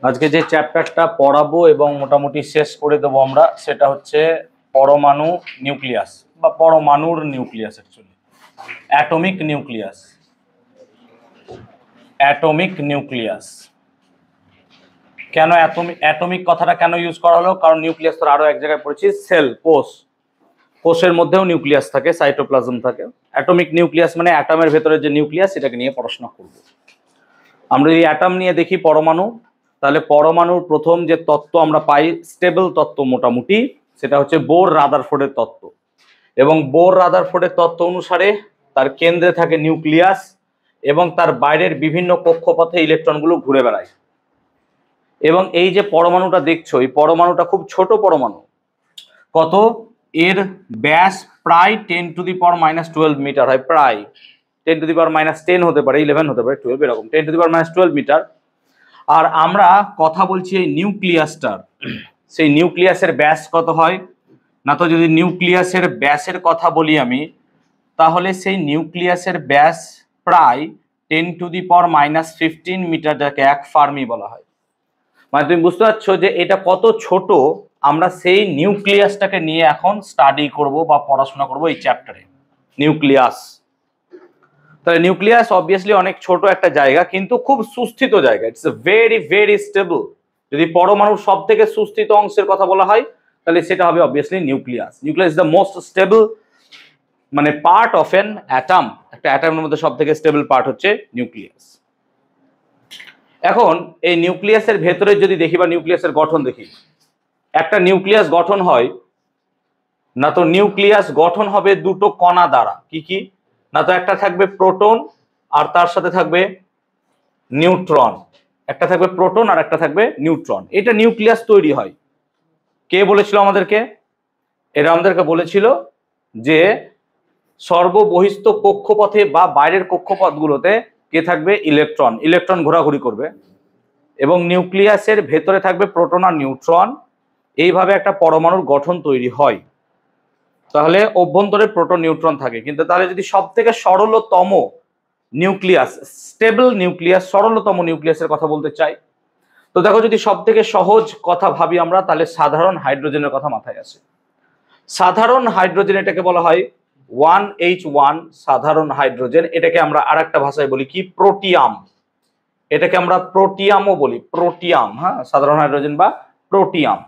আজকে যে চ্যাপ্টারটা পড়াবো এবং মোটামুটি শেষ করে দেবো আমরা, সেটা হচ্ছে পরমাণু নিউক্লিয়াস বা পরমাণুর nucleus, actually atomic nucleus. Atomic nucleus কেন অ্যাটমিক কথাটা কেন ইউজ করা হলো? কারণ নিউক্লিয়াস তো আরো এক জায়গায় পড়েছি, সেল, কোষের মধ্যেও নিউক্লিয়াস থাকে, সাইটোপ্লাজম থাকে। অ্যাটমিক নিউক্লিয়াস মানে অ্যাটমের ভেতরে যে নিউক্লিয়াস, সেটাকে নিয়ে পড়াশোনা করব। আমরা যদি অ্যাটম নিয়ে দেখি পরমাণু, তাহলে পরমাণুর প্রথম যে তত্ত্ব আমরা পাই, স্টেবল তত্ত্ব মোটামুটি, সেটা হচ্ছে বোর রাদারফোর্ডের তত্ত্ব। এবং বোর রাদারফোর্ডের তত্ত্ব অনুসারে তার কেন্দ্রে থাকে নিউক্লিয়াস এবং তার বাইরের বিভিন্ন কক্ষপথে ইলেকট্রনগুলো ঘুরে বেড়ায়। এবং এই যে পরমাণুটা দেখছো, এই পরমাণুটা খুব ছোট পরমাণু। কত? এর ব্যাস প্রায় 10⁻⁻12 মিটার হয়, প্রায় 10⁻10 হতে পারে, 11 হতে পারে, 12, এরকম 10⁻12 মিটার। আর আমরা কথা বলছি এই নিউক্লিয়াসটার, সেই নিউক্লিয়াসের ব্যাস কত হয় না? তো যদি নিউক্লিয়াসের ব্যাসের কথা বলি আমি, তাহলে সেই নিউক্লিয়াসের ব্যাস প্রায় 10⁻15 মিটার, যাকে 1 ফার্মি বলা হয়। মানে তুমি বুঝতে পারছো যে এটা কত ছোট। আমরা সেই নিউক্লিয়াসটাকে নিয়ে এখন স্টাডি করব বা পড়াশোনা করব এই চ্যাপ্টারে, নিউক্লিয়াস। তাহলে নিউক্লিয়াস অবভিয়াসলি অনেক ছোট একটা জায়গা, কিন্তু খুব সুস্থিত জায়গা। It's a very very stable. যদি পরমাণুর সব থেকে সুস্থিত অংশের কথা বলা হয়, তাহলে সেটা হবে obviously nucleus. Nucleus is the most stable মানে পার্ট অফ এন অ্যাটম। একটা অ্যাটমের মধ্যে সব থেকে স্টেবল পার্ট হচ্ছে নিউক্লিয়াস। এখন এই নিউক্লিয়াসের ভেতরে যদি দেখি বা নিউক্লিয়াসের গঠন দেখি, একটা নিউক্লিয়াস গঠন হয় না, তো নিউক্লিয়াস গঠন হবে দুটো কণা দ্বারা। কি কি না? তো একটা থাকবে প্রোটন আর তার সাথে থাকবে নিউট্রন। একটা থাকবে প্রোটন আর একটা থাকবে নিউট্রন। এটা নিউক্লিয়াস তৈরি হয়। কে বলেছিল আমাদেরকে? এরা আমাদেরকে বলেছিল যে সর্ববহিস্থ কক্ষপথে বা বাইরের কক্ষপথগুলোতে কে থাকবে? ইলেকট্রন। ইলেকট্রন ঘোরাঘুরি করবে এবং নিউক্লিয়াসের ভেতরে থাকবে প্রোটন আর নিউট্রন। এইভাবে একটা পরমাণুর গঠন তৈরি হয়। তাহলে অভ্যন্তরে প্রোটন নিউট্রন থাকে। কিন্তু তাহলে যদি সব থেকে সরলতম নিউক্লিয়াস, স্টেবল নিউক্লিয়াস, সরলতম নিউক্লিয়াসের কথা বলতে চাই, তো দেখো, যদি সব থেকে সহজ কথা ভাবি আমরা, তাহলে সাধারণ হাইড্রোজেনের কথা মাথায় আসে। সাধারণ হাইড্রোজেন, এটাকে বলা হয় 1H1 সাধারণ হাইড্রোজেন। এটাকে আমরা আর একটা ভাষায় বলি কি? প্রোটিয়াম। এটাকে আমরা প্রোটিয়ামও বলি, প্রোটিয়াম। হ্যাঁ, সাধারণ হাইড্রোজেন বা প্রোটিয়াম।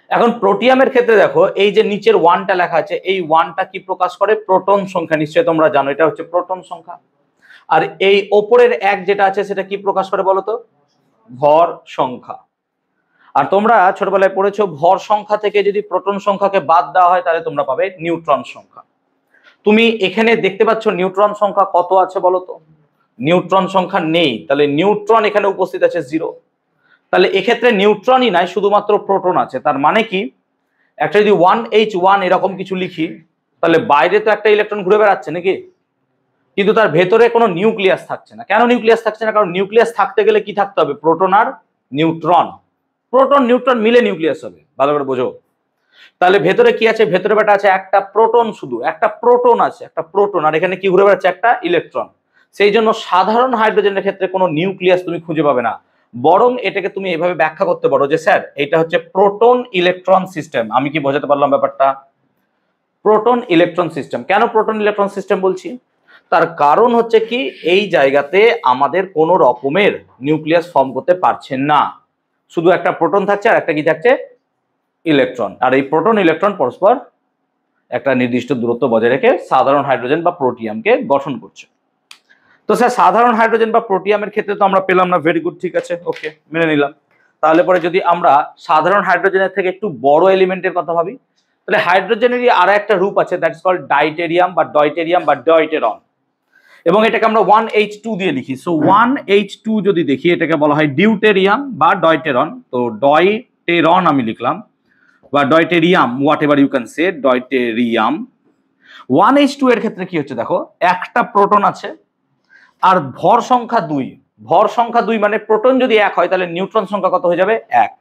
এখন প্রোটিয়ামের ক্ষেত্রে দেখো, এই যে নিচের 1টা লেখা আছে, এই 1টা কি প্রকাশ করে? প্রোটন সংখ্যা। নিশ্চয়ই তোমরা জানো এটা হচ্ছে প্রোটন সংখ্যা। আর এই ওপরের 1 যেটা আছে, সেটা কি প্রকাশ করে বলো তো? ভর সংখ্যা। আর তোমরা ছোটবেলায় পড়েছো, ভর সংখ্যা থেকে যদি প্রোটন সংখ্যাকে বাদ দেওয়া হয়, তাহলে তোমরা পাবে নিউট্রন সংখ্যা। তুমি এখানে দেখতে পাচ্ছ নিউট্রন সংখ্যা কত আছে বলো তো? নিউট্রন সংখ্যা নেই, তাহলে নিউট্রন এখানে উপস্থিত আছে 0। তাহলে এক্ষেত্রে নিউট্রনই নাই, শুধুমাত্র প্রোটন আছে। তার মানে কি? একটা যদি 1H1 এরকম কিছু লিখি, তাহলে বাইরে তো একটা ইলেকট্রন ঘুরে বেড়াচ্ছে নাকি? কিন্তু তার ভেতরে কোনো নিউক্লিয়াস থাকছে না। কেন নিউক্লিয়াস থাকছে না? কারণ নিউক্লিয়াস থাকতে গেলে কি থাকতে হবে? প্রোটন আর নিউট্রন। প্রোটন নিউট্রন মিলে নিউক্লিয়াস হবে। ভালো করে বোঝো। তাহলে ভেতরে কি আছে? ভেতরে বেটা আছে একটা প্রোটন, শুধু একটা প্রোটন আছে, একটা প্রোটন। আর এখানে কি ঘুরে বেড়াচ্ছে? একটা ইলেকট্রন। সেই জন্য সাধারণ হাইড্রোজেনের ক্ষেত্রে কোনো নিউক্লিয়াস তুমি খুঁজে পাবে না। বরং এটাকে তুমি এইভাবে ব্যাখ্যা করতে পারো যে স্যার, এটা হচ্ছে প্রোটন ইলেকট্রন সিস্টেম। আমি কি বোঝাতে পারলাম ব্যাপারটা? Proton electron system. কেন প্রোটন ইলেকট্রন সিস্টেম বলছি? তার কারণ হচ্ছে কি, এই জায়গাতে আমাদের কোনো রকমের নিউক্লিয়াস ফর্ম করতে পারছেন না। শুধু একটা প্রোটন থাকছে আর একটা কি থাকছে? ইলেকট্রন। আর এই প্রোটন ইলেকট্রন পরস্পর একটা নির্দিষ্ট দূরত্ব বজায় রেখে সাধারণ হাইড্রোজেন বা প্রোটিয়ামকে গঠন করছে। তো স্যার, সাধারণ হাইড্রোজেন বা প্রোটিয়ামের ক্ষেত্রে তো আমরা পেলাম না। ভেরি গুড, ঠিক আছে, ওকে, মেনে নিলাম। তাহলে পরে যদি আমরা সাধারণ হাইড্রোজেনের থেকে একটু বড় এলিমেন্টের কথা ভাবি, তাহলে হাইড্রোজেনেরই আর একটা রূপ আছে, দ্যাটস কল্ড ডাইটেরিয়াম বা ডয়টেরিয়াম বা ডয়টেরন। এবং এটাকে আমরা 1H2 দিয়ে লিখি। সো 1H2 যদি দেখি, এটাকে বলা হয় ডিউটেরিয়াম বা ডয়টেরন। তো ডয়টেরন আমি লিখলাম, বা deuterium, whatever you can say, deuterium. 1H2 এর ক্ষেত্রে কি হচ্ছে দেখো, একটা প্রোটন আছে আর ভর সংখ্যা 2। ভর সংখ্যা 2 মানে প্রোটন যদি 1 হয়, তাহলে নিউট্রন সংখ্যা কত হয়ে যাবে? 1।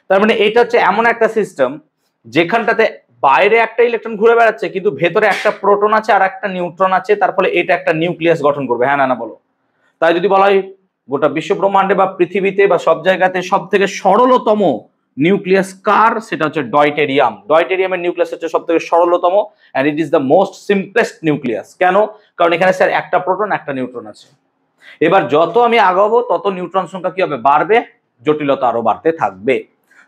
তার মানে এটা হচ্ছে এমন একটা সিস্টেম যেখানটাতে বাইরে একটা ইলেকট্রন ঘুরে বেড়াচ্ছে, কিন্তু ভেতরে একটা প্রোটন আছে আর একটা নিউট্রন আছে। তার ফলে এটা একটা নিউক্লিয়াস গঠন করবে। হ্যাঁ না না বলো? তাই যদি বলা হয় গোটা বিশ্ব ব্রহ্মাণ্ডে বা পৃথিবীতে বা সব জায়গাতে সব থেকে সরলতম নিউক্লিয়াস কার, সেটা হচ্ছে ডয়টেরিয়াম। ডয়টেরিয়ামের নিউক্লিয়াস হচ্ছে সব থেকে সরলতম, and it is the most simplest nucleus. কেন? কারণ এখানে স্যার একটা প্রোটন একটা নিউট্রন আছে। এবার যত আমি আগাবো তত নিউট্রন সংখ্যা কি হবে? বাড়বে, জটিলতা আরো বাড়তে থাকবে।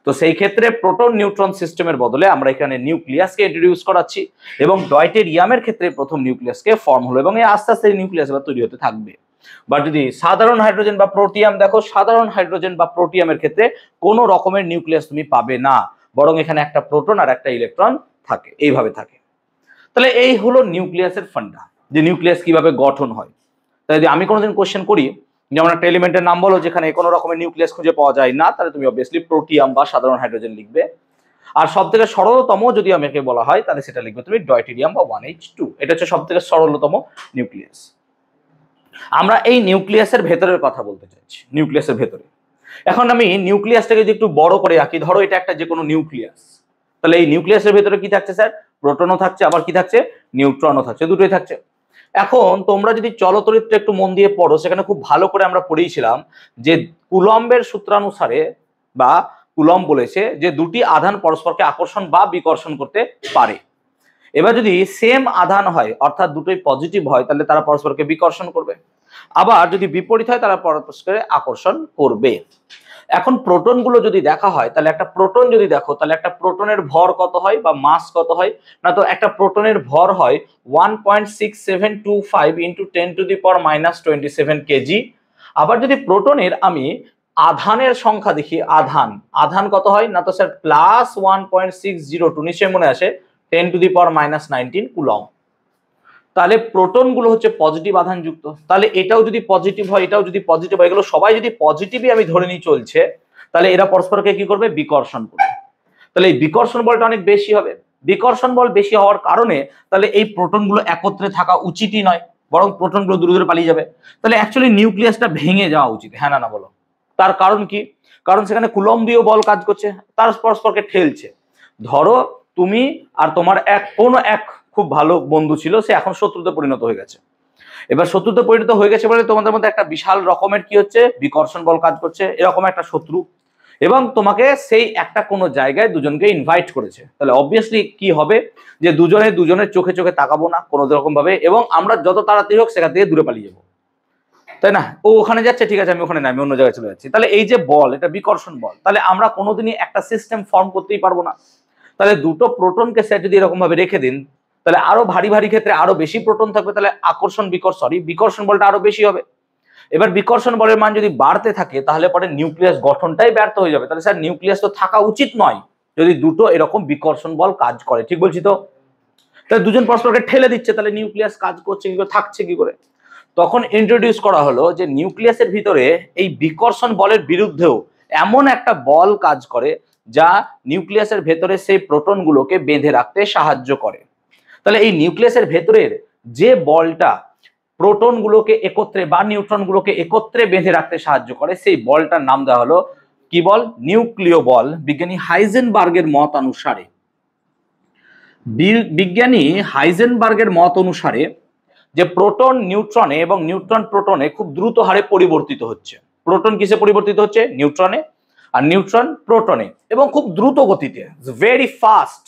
তো সেই ক্ষেত্রে প্রোটন নিউট্রন সিস্টেমের বদলে আমরা এখানে নিউক্লিয়াসকে ইন্ট্রোডিউস করাচ্ছি, এবং ডয়টেরিয়ামের ক্ষেত্রে প্রথম নিউক্লিয়াসকে ফর্ম হলো, এবং এই আস্তে আস্তে নিউক্লিয়াস এবার তৈরি হতে থাকবে। বা যদি সাধারণ হাইড্রোজেন বা প্রোটিয়াম দেখো, সাধারণ হাইড্রোজেন বা প্রোটিয়ামের ক্ষেত্রে কোনো রকমের নিউক্লিয়াস তুমি পাবে না, বরং এখানে একটা প্রোটন আর একটা ইলেকট্রন থাকে, এইভাবে থাকে। তাহলে এই হলো নিউক্লিয়াসের ফান্ডা, যে নিউক্লিয়াস কিভাবে গঠন হয়। তাই যদি আমি কোনোদিন কোশ্চেন করি যেমন একটা এলিমেন্টের নাম বলো যেখানে কোনো রকমের নিউক্লিয়াস খুঁজে পাওয়া যায় না, তাহলে তুমি অবভিয়াসলি প্রোটিয়াম বা সাধারণ হাইড্রোজেন লিখবে। আর সব থেকে সরলতম যদি আমাকে বলা হয় তাহলে সেটা লিখবে তুমি ডয়টেরিয়াম বা 1H2। এটা হচ্ছে সব থেকে সরলতম নিউক্লিয়াস। আমরা এই নিউক্লিয়াসের ভেতরের কথা বলতে চাইছি, নিউক্লিয়াসের ভেতরে। এখন আমি নিউক্লিয়াসটাকে যদি একটু বড় করে রাখি, ধরো এটা একটা যে কোনো নিউক্লিয়াস, তাহলে এই নিউক্লিয়াসের ভেতরে কি থাকছে স্যার? প্রোটনও থাকছে, আবার কি থাকছে? নিউট্রনও থাকছে, দুটোই থাকছে। এখন তোমরা যদি চলতরিত্রে একটু মন দিয়ে পড়ো, সেখানে খুব ভালো করে আমরা পড়েছিলাম যে কুলম্বের সূত্রানুসারে বা কুলম্ব বলেছে যে দুটি আধান পরস্পরকে আকর্ষণ বা বিকর্ষণ করতে পারে। এবার যদি সেম আধান হয়, অর্থাৎ দুটোই পজিটিভ হয়, তাহলে তারা পরস্পরকে বিকর্ষণ করবে, আবার যদি বিপরীত হয় তারা পরস্পরকে আকর্ষণ করবে। এখন প্রোটন গুলো যদি দেখা হয়, তাহলে একটা প্রোটন যদি দেখো, তাহলে একটা প্রোটনের ভর কত হয় বা মাস কত হয়? না তো একটা প্রোটনের ভর হয় 1.6725 ইন্টু 10⁻⁻27 কেজি। আবার যদি প্রোটনের আমি আধানের সংখ্যা দেখি, আধান কত হয়? না তো স্যার প্লাস 1.602, নিশ্চয়ই মনে আসে, 10⁻⁻19 কুলম। তাহলে প্রোটন গুলো হচ্ছে পজিটিভ আধান যুক্ত। তাহলে এটাও যদি পজিটিভ হয়, এটাও যদি পজিটিভ হয়, এগুলো সবাই যদি পজিটিভই আমি ধরে নিই চলছে, তাহলে এরা পরস্পরকে কি করবে? বিকর্ষণ করবে। তাহলে এই বিকর্ষণ বলটা অনেক বেশি হবে। বিকর্ষণ বল বেশি হওয়ার কারণে তাহলে এই প্রোটন গুলো একত্রে থাকা উচিতই নয়, বরং প্রোটন গুলো দূরে দূরে পালিয়ে যাবে। তাহলে অ্যাকচুয়ালি নিউক্লিয়াসটা ভেঙে যাওয়া উচিত, হ্যাঁ না বলো? তার কারণ কি? কারণ সেখানে কুলম্বীয় বল কাজ করছে, তার পরস্পরকে ঠেলছে। ধরো তুমি আর তোমার কোনো এক খুব ভালো বন্ধু ছিল, সে এখন শত্রুতে পরিণত হয়ে গেছে। এবার শত্রুতে পরিণত হয়ে গেছে বলে তোমাদের মধ্যে একটা বিশাল রকমের কি হচ্ছে? বিকর্ষণ বল কাজ করছে, এরকম একটা শত্রু, এবং তোমাকে সেই একটা কোনো জায়গায় দুজনকে ইনভাইট করেছে। তাহলে অবভিয়াসলি কি হবে? যে দুজনের চোখে চোখে তাকাবো না কোনো রকম ভাবে, এবং আমরা যত তাড়াতাড়ি হোক সেখান থেকে দূরে পালিয়ে যাবো, তাই না? ও ওখানে যাচ্ছে, ঠিক আছে, আমি ওখানে না, আমি অন্য জায়গায় চলে যাচ্ছি। তাহলে এই যে বল, এটা বিকর্ষণ বল। তাহলে আমরা কোনোদিনই একটা সিস্টেম ফর্ম করতেই পারবো না। তাহলে দুটো প্রোটনকে স্যার যদি এরকম ভাবে রেখে দিন, তাহলে আরো ভারী ভারী ক্ষেত্রে আরো বেশি প্রোটন থাকবে, তাহলে বিকর্ষণ বলটা আরো বেশি হবে। এবার বিকর্ষণ বলের মান যদি বাড়তে থাকে, তাহলে পরে নিউক্লিয়াস গঠনটাই ব্যর্থ হয়ে যাবে। তাহলে স্যার নিউক্লিয়াস তো থাকা উচিত নয় যদি দুটো এরকম বিকর্ষণ বল কাজ করে, ঠিক বলছি তো? তাহলে দুজন পরস্পরকে ঠেলে দিচ্ছে, তাহলে নিউক্লিয়াস কাজ করছে কি করে, থাকছে কি করে? তখন ইন্ট্রোডিউস করা হলো যে নিউক্লিয়াসের ভিতরে এই বিকর্ষণ বলের বিরুদ্ধেও এমন একটা বল কাজ করে যা নিউক্লিয়াসের ভেতরে সেই প্রোটনগুলোকে বেঁধে রাখতে সাহায্য করে। তাহলে এই নিউক্লিয়াসের ভেতরের যে বলটা প্রোটনগুলোকে একত্রে বা নিউট্রনগুলোকে একত্রে বেঁধে রাখতে সাহায্য করে, সেই বলটার নাম দেওয়া হলো কি বল? নিউক্লিয় বল। বিজ্ঞানী হাইজেনবার্গের মত অনুসারে যে প্রোটন নিউট্রনে এবং নিউট্রন প্রোটনে খুব দ্রুত হারে পরিবর্তিত হচ্ছে। প্রোটন কিসে পরিবর্তিত হচ্ছে? নিউট্রনে, আর নিউট্রন প্রোটনে, এবং খুব দ্রুত গতিতে, ভেরি ফাস্ট।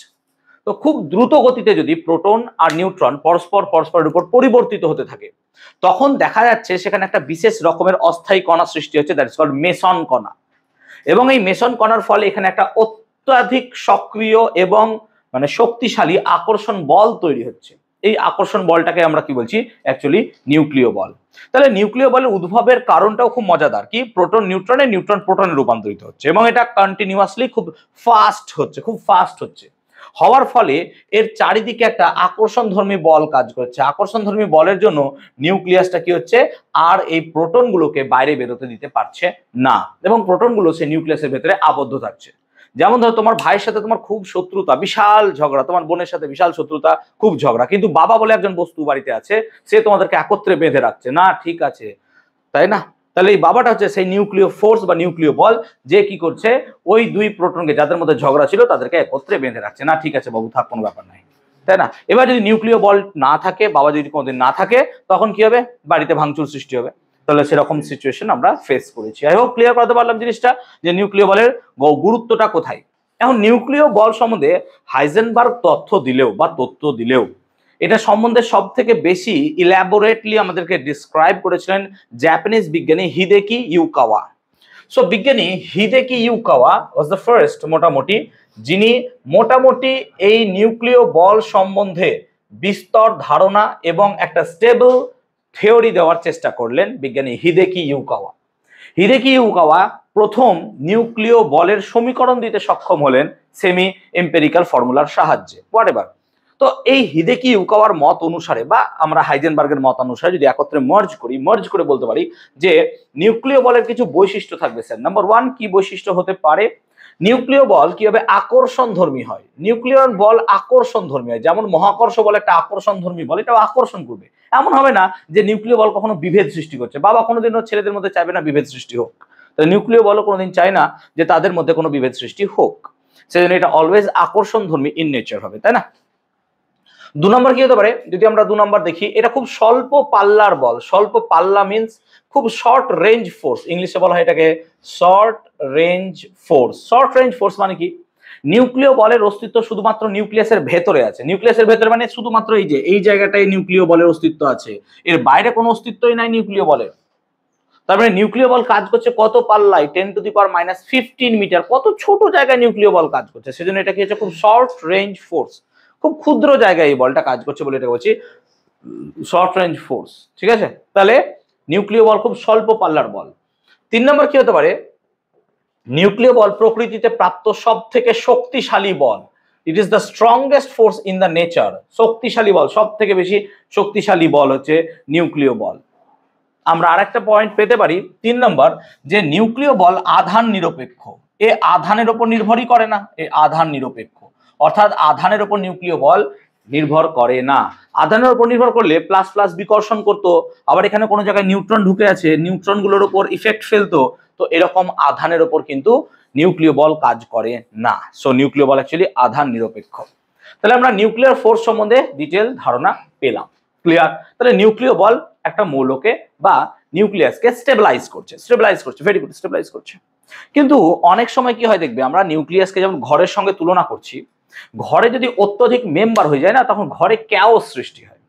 তো খুব দ্রুত গতিতে যদি প্রোটন আর নিউট্রন পরস্পরের উপর পরিবর্তিত হতে থাকে, তখন দেখা যাচ্ছে সেখানে একটা বিশেষ রকমের অস্থায়ী কণা সৃষ্টি হচ্ছে, দ্যাট ইজ কল্ড মেসন কণা। এবং এই মেসন কণার ফলে এখানে একটা অত্যাধিক সক্রিয় এবং মানে শক্তিশালী আকর্ষণ বল তৈরি হচ্ছে। এই আকর্ষণ বলটাকে আমরা কি বলছি? অ্যাকচুয়ালি নিউক্লিয় বল। তাহলে নিউক্লিয় বলের উদ্ভবের কারণটাও খুব মজাদার, কি প্রোটন নিউট্রনে, নিউট্রন প্রোটনে রূপান্তরিত হচ্ছে, এবং এটা কন্টিনিউয়াসলি খুব ফাস্ট হচ্ছে। হওয়ার ফলে এর চারিদিকে একটা আকর্ষণধর্মী বল কাজ করছে। আকর্ষণধর্মী বলের জন্য নিউক্লিয়াসটা কি হচ্ছে? আর এই প্রোটনগুলোকে বাইরে বেরোতে দিতে পারছে না, এবং প্রোটনগুলো সেই নিউক্লিয়াসের ভেতরে আবদ্ধ থাকছে। যেমন ধরো তোমার ভাইয়ের সাথে তোমার খুব শত্রুতা, বিশাল ঝগড়া, তোমার বোনের সাথে বিশাল শত্রুতা, খুব ঝগড়া, কিন্তু বাবা বলে একজন বস্তু বাড়িতে আছে, সে তোমাদেরকে একত্রে বেঁধে রাখছে না, ঠিক আছে, তাই না? তাহলে এই বাবাটা হচ্ছে সেই নিউক্লিয় ফোর্স বা নিউক্লিয় বল, যে কি করছে? ওই দুই প্রোটনকে যাদের মধ্যে ঝগড়া ছিল তাদেরকে একত্রে বেঁধে রাখছে, না ঠিক আছে বাবু থাক, কোনো ব্যাপার নাই, তাই না? এবার যদি নিউক্লিয় বল না থাকে, বাবা যদি কোনোদিন না থাকে, তখন কি হবে? বাড়িতে ভাঙচুর সৃষ্টি হবে। তাহলে সেরকম সিচুয়েশন আমরা ফেস করেছি। আই হোপ ক্লিয়ার করতে পারলাম জিনিসটা, যে নিউক্লিয় বলের গুরুত্বটা কোথায়। এখন নিউক্লিয় বল সম্বন্ধে হাইজেনবার্গ তথ্য দিলেও এটা সম্বন্ধে সব থেকে বেশি ইলাবোরেটলি আমাদেরকে ডিসক্রাইব করেছিলেন জাপানিজ বিজ্ঞানী হিদেকি ইউকাওয়া। সো বিজ্ঞানী Hideki Yukawa was the first যিনি মোটামুটি এই নিউক্লিয় বল সম্বন্ধে বিস্তর ধারণা এবং একটা স্টেবল থিওরি দেওয়ার চেষ্টা করলেন বিজ্ঞানী হিদেকি ইউকাওয়া। হিদেকি ইউকাওয়া প্রথম নিউক্লিয় বলের সমীকরণ দিতে সক্ষম হলেন সেমি এম্পেরিক্যাল ফর্মুলার সাহায্যে, হোয়াটএভার। তো এই হিদেকি ইউকাওয়ার মত অনুসারে বা আমরা হাইজেনবার্গের মত অনুসারে যদি একত্রে মার্জ করে বলতে পারি যে নিউক্লিয় বলের কিছু বৈশিষ্ট্য থাকবে স্যার। নাম্বার 1 কি বৈশিষ্ট্য হতে পারে? নিউক্লিয় বল কিভাবে আকর্ষণধর্মী হয়। নিউক্লিয় বল আকর্ষণধর্মী হয়, যেমন মহাকর্ষ বল একটা আকর্ষণধর্মী বল, এটাও আকর্ষণ করবে। এমন হবে না যে নিউক্লিয় বল কখনো বিভেদ সৃষ্টি করছে। বাবা কোনোদিনও ছেলেদের মধ্যে চাইবে না বিভেদ সৃষ্টি হোক, তাই নিউক্লিয় বলও কোনোদিন চায় না যে তাদের মধ্যে কোনো বিভেদ সৃষ্টি হোক। সেজন্য এটা অলওয়েজ আকর্ষণধর্মী ইন নেচার হবে, তাই না? 2 নম্বর কি হতে পারে? যদি আমরা 2 নম্বর দেখি, এটা খুব স্বল্প পাল্লার বল। স্বল্প পাল্লা মিন্স খুব শর্ট রেঞ্জ ফোর্স, ইংলিশে বলা হয় এটাকে short range force. Short range force মানে কি? নিউক্লিয় বলের অস্তিত্ব শুধুমাত্র নিউক্লিয়াসের ভেতরে আছে। নিউক্লিয়াসের ভেতরে মানে শুধুমাত্র এই জায়গাটায় নিউক্লিয় বলের অস্তিত্ব আছে, এর বাইরে কোনো অস্তিত্বই নাই নিউক্লিয় বলের। তার মানে নিউক্লিয় বল কাজ করছে কত পাল্লায়? 10⁻⁻15 মিটার, কত ছোট জায়গায় নিউক্লিয় বল কাজ করছে। সেজন্য এটা কি হচ্ছে খুব শর্ট রেঞ্জ ফোর্স, খুব ক্ষুদ্র জায়গায় এই বলটা কাজ করছে বলে এটা বলছি শর্ট রেঞ্জ ফোর্স, ঠিক আছে? তাহলে নিউক্লিয় বল খুব স্বল্প পাল্লার বল। 3 নম্বর কি হতে পারে? নিউক্লিয় বল প্রকৃতিতে প্রাপ্ত সব থেকে শক্তিশালী বল। It is the strongest force in the nature. শক্তিশালী বল, সব থেকে বেশি শক্তিশালী বল হচ্ছে নিউক্লিয় বল। আমরা আরেকটা পয়েন্ট পেতে পারি 3 নম্বর, যে নিউক্লিয় বল আধান নিরপেক্ষ। এ আধানের উপর নির্ভরই করে না, এ আধান নিরপেক্ষ, অর্থাৎ আধানের উপর নিউক্লিয় বল নির্ভর করে না। আধানের উপর নির্ভর করলে প্লাস প্লাস বিকর্ষণ করতো, আবার এখানে কোনো জায়গায় নিউট্রন ঢুকে আছে, নিউট্রনগুলোর উপর ইফেক্ট ফেলতো। তো এরকম আধানের উপর কিন্তু নিউক্লিয় বল কাজ করে না। সো নিউক্লিয় বল অ্যাকচুয়ালি আধান নিরপেক্ষ। তাহলে আমরা নিউক্লিয়ার ফোর্স সম্বন্ধে ডিটেল ধারণা পেলাম, ক্লিয়ার? তাহলে নিউক্লিয় বল একটা মৌলকে বা নিউক্লিয়াসকে স্টেবিলাইজ করছে, ভেরি গুড, স্টেবিলাইজ করছে। কিন্তু অনেক সময় কি হয় দেখবে, আমরা নিউক্লিয়াসকে যেমন ঘরের সঙ্গে তুলনা করছি, ঘরে যদি অত্যধিক মেম্বার হয়ে যায় না, তখন ঘরে ক্যাওস সৃষ্টি হয়।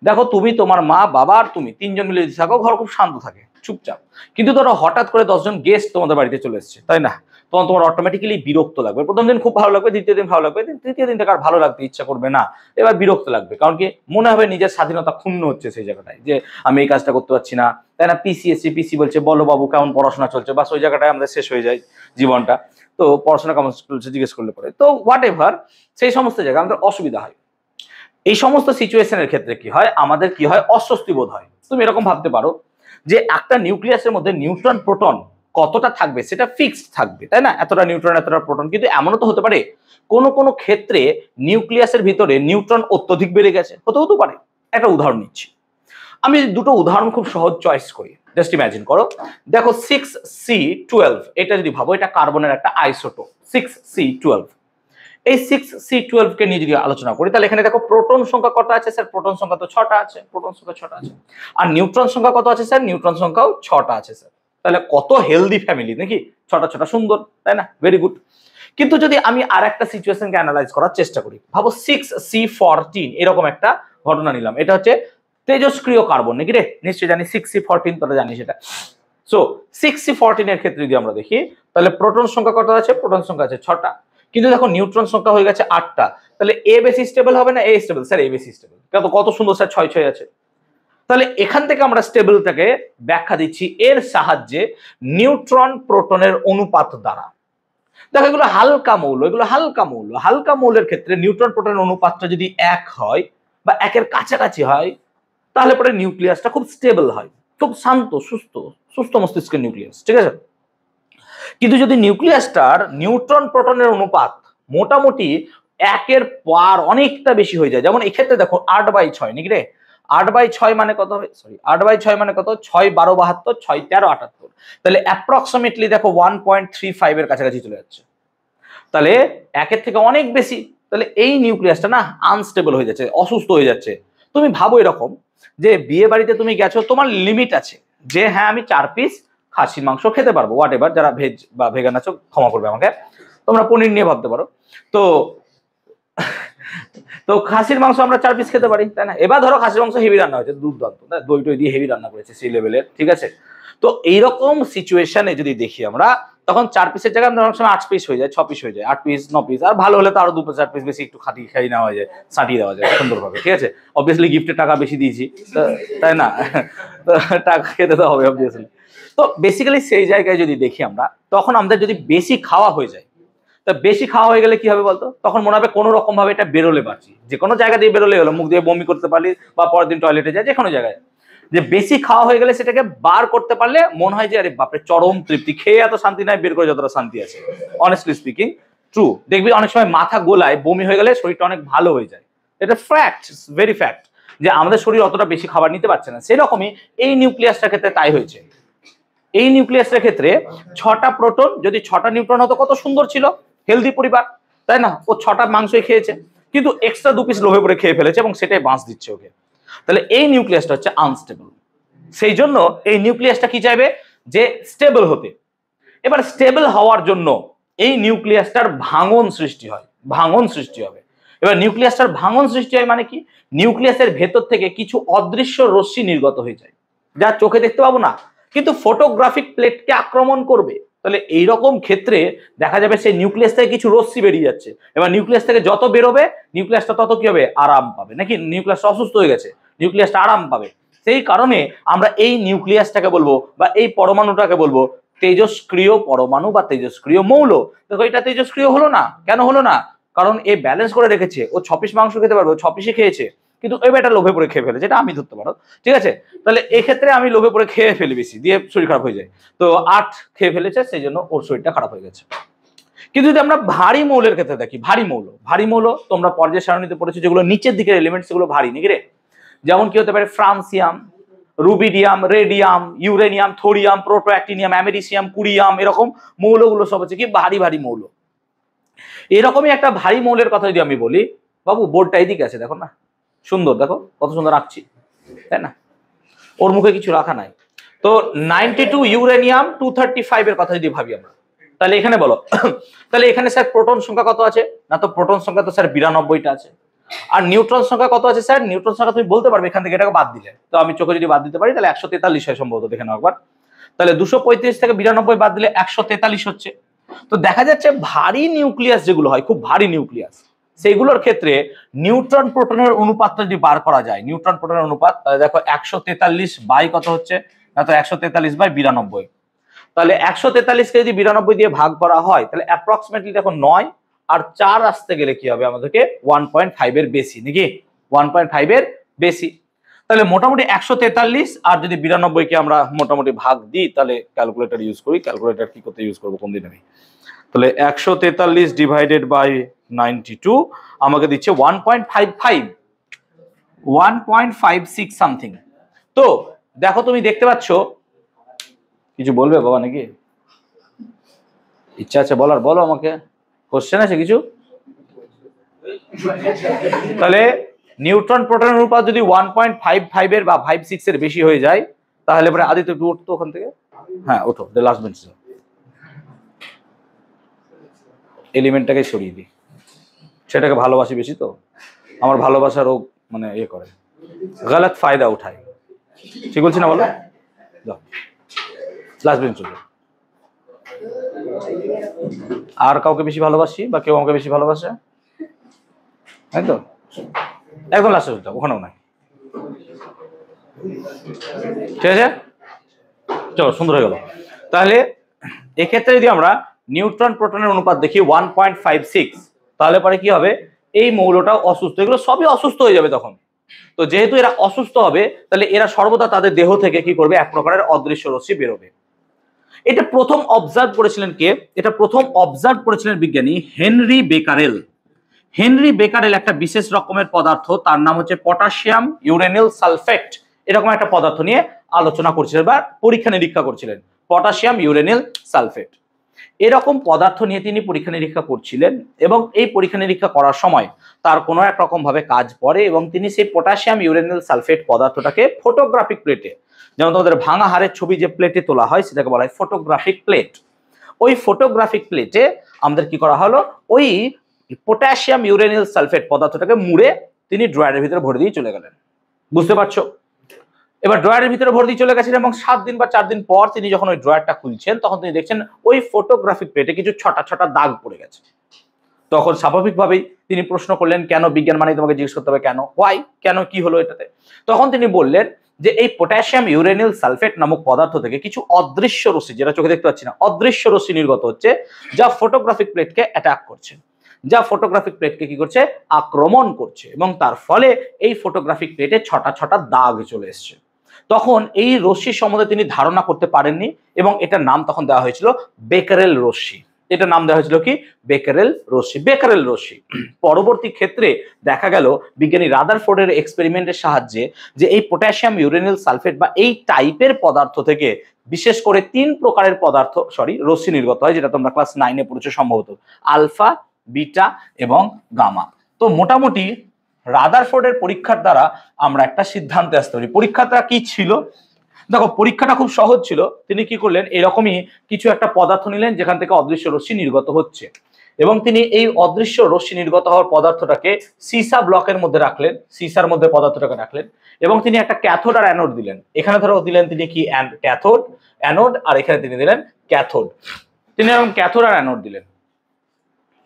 দেখো তুমি, তোমার মা, বাবা আর তুমি 3 জন মিলে যদি থাকো, ঘর খুব শান্ত থাকে, চুপচাপ। কিন্তু ধরো হঠাৎ করে 10 জন গেস্ট তোমাদের বাড়িতে চলে এসছে, তাই না? তখন তোমার অটোমেটিক্যালি বিরক্ত লাগবে। প্রথম দিন খুব ভালো লাগবে, দ্বিতীয় দিন ভালো লাগবে, তৃতীয় দিন থেকে আর ভালো লাগতে ইচ্ছা করবে না, এবার বিরক্ত লাগবে। কারণ কি, মনে হবে নিজের স্বাধীনতা ক্ষুণ্ণ হচ্ছে সেই জায়গাটায়, যে আমি এই কাজটা করতে পারছি না, তাই না? পিসি বলছে বলো বাবু কেমন পড়াশোনা চলছে, বাস ওই জায়গাটায় আমাদের শেষ হয়ে যায় জীবনটা। তো পড়াশোনা কেমন চলছে জিজ্ঞেস করলে পরে, তো হোয়াট এভার, সেই সমস্ত জায়গায় আমাদের অসুবিধা হয়। এই সমস্ত সিচুয়েশনের ক্ষেত্রে কি হয়, আমাদের কি হয়, অস্বস্তি বোধ হয়। তুমি এরকম ভাবতে পারো যে একটা নিউক্লিয়াসের মধ্যে নিউট্রন প্রোটন কতটা থাকবে সেটা ফিক্সড থাকবে, তাই না? এতটা নিউট্রন এতটা প্রোটন। কিন্তু এমনও তো হতে পারে কোনো ক্ষেত্রে নিউক্লিয়াসের ভিতরে নিউট্রন অত্যধিক বেড়ে গেছে, হতে পারে। একটা উদাহরণ নিচ্ছি আমি, 2টো উদাহরণ খুব সহজ চয়েস করি। জাস্ট ইমাজিন করো, দেখো 6C12, এটা যদি ভাবো, এটা কার্বনের একটা আইসোটোপ 6C12। এই 6C12 কে নিয়ে যদি আলোচনা করি, তাহলে এখানে দেখো প্রোটন সংখ্যা কত আছে স্যার? প্রোটন সংখ্যা তো 6টা আছে, প্রোটন সংখ্যা 6টা আছে। আর নিউট্রন সংখ্যা কত আছে স্যার? নিউট্রন সংখ্যাও 6টা আছে স্যার। তাহলে কত হেলদি ফ্যামিলি নাকি, 6টা সুন্দর, তাই না? Very good. কিন্তু যদি আমি আর একটা সিচুয়েশনকে অ্যানালাইজ করার চেষ্টা করি, ভাবো 6C14 এরকম একটা ঘটনা নিলাম। এটা হচ্ছে তেজস্ক্রিয় কার্বন নাকি রে? নিশ্চয়ই জানি 6C14, তোরা জানিস এটা। সো 6C14 এর ক্ষেত্রে যদি আমরা দেখি, তাহলে প্রোটন সংখ্যা কত আছে? প্রোটন সংখ্যা আছে 6টা। কিন্তু দেখো নিউট্রন সংখ্যা হয়ে গেছে 8টা। তাহলে এ বেশি স্টেবল হবে না এ স্টেবল? স্যার এ বেশি স্টেবল। কত সুন্দর স্যার, 6 আছে। তাহলে এখান থেকে আমরা স্টেবলটাকে ব্যাখ্যা দিচ্ছি এর সাহায্যে নিউট্রন প্রোটনের অনুপাত দ্বারা। দেখো এগুলো হালকা মৌল, হালকা মৌলের ক্ষেত্রে নিউট্রন প্রোটনের অনুপাতটা যদি 1 হয় বা 1-এর কাছাকাছি হয়, তাহলে পরে নিউক্লিয়াসটা খুব স্টেবল হয়, খুব শান্ত সুস্থ মস্তিষ্কের নিউক্লিয়াস, ঠিক আছে? কিন্তু যদি নিউক্লিয়াসটার নিউট্রন প্রোটনের অনুপাত মোটামুটি 1-এর পার অনেকটা বেশি হয়ে যায়, যেমন এই ক্ষেত্রে দেখো 8/6 নাকি রে? 8/6 মানে কত হবে? 8/6 মানে কত? 6 12 72, 6 13 78। তাহলে অ্যাপ্রক্সিমেটলি দেখো 1.35 এর কাছাকাছি চলে যাচ্ছে। তাহলে 1-এর থেকে অনেক বেশি। তাহলে এই নিউক্লিয়াসটা না আনস্টেবল হয়ে যাচ্ছে, অসুস্থ হয়ে যাচ্ছে। তুমি ভাবো এরকম যে বিয়ে বাড়িতে তুমি গেছো, তোমার লিমিট আছে, যে হ্যাঁ আমি 4 পিস খাসির মাংস খেতে পারবো, হোয়াট এভার, যারা ভেজ বা ভেগান আছো ক্ষমা করবে আমাকে, তোমরা পনির নিয়ে ভাবতে পারো। তো তো খাসির মাংস আমরা 4 পিস খেতে পারি, তাই না? এবার ধরো খাসির মাংস হেভি রান্না হয়েছে, দুর্দান্ত, দই টই দিয়ে হেভি রান্না করেছে সেই লেভেলের, ঠিক আছে? তো এইরকম সিচুয়েশনে যদি দেখি আমরা, তখন 4 পিসের জায়গায় অনেক সময় 8 পিস হয়ে যায়, 6 পিস হয়ে যায়, 8 পিস 9 পিস, আর ভালো হলে তো আরো 2-4 পিস বেশি একটু খাই নেওয়া যায়, সাঁটিয়ে দেওয়া যায় সুন্দরভাবে, ঠিক আছে? অবভিয়াসলি গিফটের টাকা বেশি দিয়েছি, তাই না? তো টাকা খেতে তো হবে অবভিয়াসলি। তো বেসিক্যালি সেই জায়গায় যদি দেখি আমরা, তখন আমাদের যদি বেশি খাওয়া হয়ে যায়, তা বেশি খাওয়া হয়ে গেলে কি হবে বলতো? তখন মনে হবে কোনো রকম ভাবে এটা বেরোলে বাঁচি, যে কোনো জায়গা দিয়ে বেরোলে হলো, মুখ দিয়ে বমি করতে পারলি বা পরের দিন টয়লেটে যায়, যে কোনো জায়গায়, যে বেশি খাওয়া হয়ে গেলে সেটাকে বার করতে পারলে মনে হয় যে আরে বাপরে চরম তৃপ্তি, খেয়ে এত শান্তি নাই, বের করে যতটা শান্তি আছে। অনেস্টলি স্পিকিং ট্রু, দেখবি অনেক সময় মাথা গোলায়, বমি হয়ে গেলে শরীরটা অনেক ভালো হয়ে যায়, এটা ফ্যাক্ট, ভেরি ফ্যাক্ট, যে আমাদের শরীর অতটা বেশি খাবার নিতে পারছে না। সেরকমই এই নিউক্লিয়াসটার ক্ষেত্রে তাই হয়েছে। এই নিউক্লিয়াসের ক্ষেত্রে 6টা প্রোটন, যদি 6টা নিউট্রন হতো কত সুন্দর ছিল, হেলদি পরিবার, তাই না? ও 6টা মাংসই খেয়েছে, কিন্তু এক্সট্রা 2 পিস লোভে পড়ে খেয়ে ফেলেছে এবং সেটাই বাঁচ দিচ্ছে ওকে। তাহলে এই নিউক্লিয়াসটা হচ্ছে আনস্টেবল। সেই জন্য এই নিউক্লিয়াসটা কি চাইবে? যে স্টেবল হতে। এবার স্টেবল হওয়ার জন্য এই নিউক্লিয়াসটার ভাঙন সৃষ্টি হয়, ভাঙন সৃষ্টি হবে। এবার নিউক্লিয়াসটার ভাঙন সৃষ্টি হয় মানে কি? নিউক্লিয়াসের ভেতর থেকে কিছু অদৃশ্য রশ্মি নির্গত হয়ে যায়, যা চোখে দেখতে পাবো না, কিন্তু ফটোগ্রাফিক প্লেটকে আক্রমণ করবে। তাহলে এইরকম ক্ষেত্রে দেখা যাবে সেই নিউক্লিয়াস থেকে কিছু রশ্মি বেরিয়ে যাচ্ছে। এবার নিউক্লিয়াস থেকে যত বেরোবে নিউক্লিয়াসটা তত কি হবে? আরাম পাবে। নাকি নিউক্লিয়াসটা অসুস্থ হয়ে গেছে, নিউক্লিয়াসটা আরাম পাবে। সেই কারণে আমরা এই নিউক্লিয়াসটাকে বলবো বা এই পরমাণুটাকে বলবো তেজস্ক্রিয় পরমাণু বা তেজস্ক্রিয় মৌল। দেখো এটা তেজস্ক্রিয় হলো না, কেন হলো না? কারণ এ ব্যালেন্স করে রেখেছে, ও 6 পিস মাংস খেতে পারবে, 6 পিসই খেয়েছে, কিন্তু ওই বেটা লোভে পড়ে খেয়ে ফেলে, যেটা আমি ধরতে পারো, ঠিক আছে? তাহলে এক্ষেত্রে আমি লোভে পড়ে খেয়ে ফেলি বেশি, দিয়ে শরীর খারাপ হয়ে যায়। তো 8 খেয়ে ফেলেছে, সেই জন্য ওর শরীরটা খারাপ হয়ে গেছে। কিন্তু যদি আমরা ভারী মৌলের ক্ষেত্রে দেখি, ভারী মৌল তোমরা পর্যায় সারণীতে পড়েছো, যেগুলো নিচের দিকের এলিমেন্ট সেগুলো ভারী নাকি রে? যেমন কি হতে পারে? Francium, rubidium, radium, uranium, thorium, protactinium, americium, curium, এরকম মৌলগুলো সব হচ্ছে কি ভারী মৌল। এরকমই একটা ভারী মৌলের কথা যদি আমি বলি, বাবু বোর্ডটা এইদিকে আছে, দেখো না, সুন্দর, দেখো কত সুন্দর রাখছি, তাই না? ওর মুখে কিছু রাখা নাই। তো 92 ইউরেনিয়াম 235 এর কথা যদি ভাবি আমরা, তাহলে এখানে বলো তাহলে এখানে স্যার প্রোটন সংখ্যা কত আছে? না তো প্রোটন সংখ্যা তো স্যার 92টা আছে। আর নিউট্রন সংখ্যা কত আছে স্যার? নিউট্রন সংখ্যা তুমি বলতে পারবে এখান থেকে, এটাকে বাদ দিলে, তো আমি চোখে যদি বাদ দিতে পারি তাহলে 143 হয় সম্ভবত, দেখে নাও একবার। তাহলে 235 থেকে 92 বাদ দিলে 143 হচ্ছে। তো দেখা যাচ্ছে ভারী নিউক্লিয়াস যেগুলো হয়, খুব ভারী নিউক্লিয়াস, সেইগুলোর ক্ষেত্রে নিউট্রন প্রোটনের অনুপাতটা যদি বার করা যায়, নিউট্রন প্রোটনের অনুপাত, তাহলে দেখো 143 বাই কত হচ্ছে? না তো 143 বাই 92। তাহলে 143 কে যদি 92 দিয়ে ভাগ করা হয়, তাহলে অ্যাপ্রক্সিমেটলি দেখো 9 আর 4 আসতে গেলে কি হবে আমাদেরকে? 1.5 এর বেশি, নাকি? 1.5 এর বেশি। তাহলে মোটামুটি 143 আর যদি 92 কে আমরা মোটামুটি ভাগ দিই, তাহলে ক্যালকুলেটর ইউজ করি। ক্যালকুলেটর কি করতে ইউজ করবো কোন দিন আমি? তাহলে 143 ডিভাইডেড বাই 92 আমাকে দিচ্ছে 1.55, 1.56 সামথিং। তো দেখো তুমি দেখতে পাচ্ছ, কিছু বলবে বাবা নাকি? ইচ্ছা আছে বলার? বলো আমাকে, কোশ্চেন আছে কিছু? তাহলে নিউট্রন প্রোটনের অনুপাত যদি 1.55 এর বা 56 এর বেশি হয়ে যায়, তাহলে পরে আদিত্য একটু উঠতো ওখান থেকে। হ্যাঁ ওঠো, দ্য লাস্ট বেঞ্চ। এলিমেন্টটাকে সরিয়ে দিই, সেটাকে ভালোবাসি বেশি, তো আমার ভালোবাসার ও মানে ইয়ে করে, গলত ফায়দা উঠায়। ঠিক বলছি না বলো? Last bench. আর কাউকে বেশি ভালোবাসি বা কেউ আমাকে বেশি ভালোবাসে? তাই তো, একদম লাস্টে যাও, ওখানেও নাই, ঠিক আছে? চলো, সুন্দর হয়ে গেল। তাহলে এক্ষেত্রে যদি আমরা নিউট্রন প্রোটনের অনুপাত দেখি 1.56, তাহলে পরে কি হবে? এই মৌলটাও অসুস্থ, এগুলো সবই অসুস্থ হয়ে যাবে তখন। তো যেহেতু এরা অসুস্থ হবে, তাহলে এরা সর্বদা তাদের দেহ থেকে কি করবে? এক প্রকারের অদৃশ্য রশ্মি বেরোবে। এটা প্রথম অবজার্ভ করেছিলেন কে? এটা প্রথম অবজার্ভ করেছিলেন বিজ্ঞানী হেনরি বেকারেল। হেনরি বেকারেল একটা বিশেষ রকমের পদার্থ, তার নাম হচ্ছে পটাশিয়াম ইউরেনিল সালফেট, এরকম একটা পদার্থ নিয়ে আলোচনা করছিলেন বা পরীক্ষা নিরীক্ষা করছিলেন। পটাশিয়াম ইউরেনিল সালফেট এরকম পদার্থ নিয়ে তিনি পরীক্ষা নিরীক্ষা করছিলেন, এবং এই পরীক্ষা নিরীক্ষা করার সময় তার কোনো এক রকম ভাবে কাজ পড়ে, এবং তিনি সেই পটাশিয়াম ইউরেনিল সালফেট পদার্থটাকে ফটোগ্রাফিক প্লেটে, যেমন তোমাদের ভাঙা হাড়ের ছবি যে প্লেটে তোলা হয় সেটাকে বলা হয় ফটোগ্রাফিক প্লেট। ওই ফটোগ্রাফিক প্লেটে আমাদের কি করা হলো, ওই পটাশিয়াম ইউরেনিয়াল সালফেট পদার্থটাকে মুড়ে তিনি ড্রয়ারের ভিতরে ভরে দিয়ে চলে গেলেন। বুঝতে পারছো? এবার ড্রয়ারের ভিতরে ভরে দিয়ে চলে গেছেন এবং 7 দিন বা 4 দিন পর তিনি যখন ওই ড্রয়ারটা খুলছেন তখন তিনি দেখছেন ওই ফটোগ্রাফিক প্লেটে কিছু ছটা ছটা দাগ পড়ে গেছে। তখন স্বাভাবিকভাবেই তিনি প্রশ্ন করলেন, কেন? বিজ্ঞান মানে তোমাকে জিজ্ঞেস করতে হবে কেন, ওয়াই, কেন, কি হলো এটাতে? তখন তিনি বললেন যে এই পটাশিয়াম ইউরেনিয়াল সালফেট নামক পদার্থ থেকে কিছু অদৃশ্য রশ্মি, যেটা চোখে দেখতে পাচ্ছি না, অদৃশ্য রশ্মি নির্গত হচ্ছে, যা ফটোগ্রাফিক প্লেটকে অ্যাটাক করছে, যা ফটোগ্রাফিক প্লেটকে কি করছে, আক্রমণ করছে, এবং তার ফলে এই ফটোগ্রাফিক প্লেটে ছটা ছটা দাগ চলে এসছে। তখন এই রশ্মি সম্বন্ধে তিনি ধারণা করতে পারেননি এবং এটার নাম তখন দেওয়া হয়েছিল বেকারেল রশ্মি। এটার নাম দেওয়া হয়েছিল কি? বেকারেল রশ্মি। বেকারেল রশ্মি পরবর্তী ক্ষেত্রে দেখা গেল বিজ্ঞানী রাদারফোর্ডের এক্সপেরিমেন্টের সাহায্যে যে এই পটাশিয়াম ইউরেনিয়াল সালফেট বা এই টাইপের পদার্থ থেকে বিশেষ করে 3 প্রকারের পদার্থ রশ্মি নির্গত হয়, যেটা তোমরা ক্লাস 9-এ পড়েছো সম্ভবত, আলফা, বিটা এবং গামা। তো মোটামুটি রাদারফোর্ডের পরীক্ষার দ্বারা আমরা একটা সিদ্ধান্তে আসতে পারি। পরীক্ষাটা কি ছিল? দেখো, পরীক্ষাটা খুব সহজ ছিল। তিনি কি করলেন, এরকমই কিছু একটা পদার্থ নিলেন যেখান থেকে অদৃশ্য রশ্মি নির্গত হচ্ছে, এবং তিনি এই অদৃশ্য রশ্মি নির্গত হওয়ার পদার্থটাকে সিসা ব্লকের মধ্যে রাখলেন, সিসার মধ্যে পদার্থটাকে রাখলেন, এবং তিনি একটা ক্যাথোড আর অ্যানোড দিলেন। এখানে ধরো দিলেন তিনি কি ক্যাথোড, অ্যানোড, আর এখানে তিনি দিলেন ক্যাথোড। তিনি এরকম ক্যাথোড আর অ্যানোড দিলেন,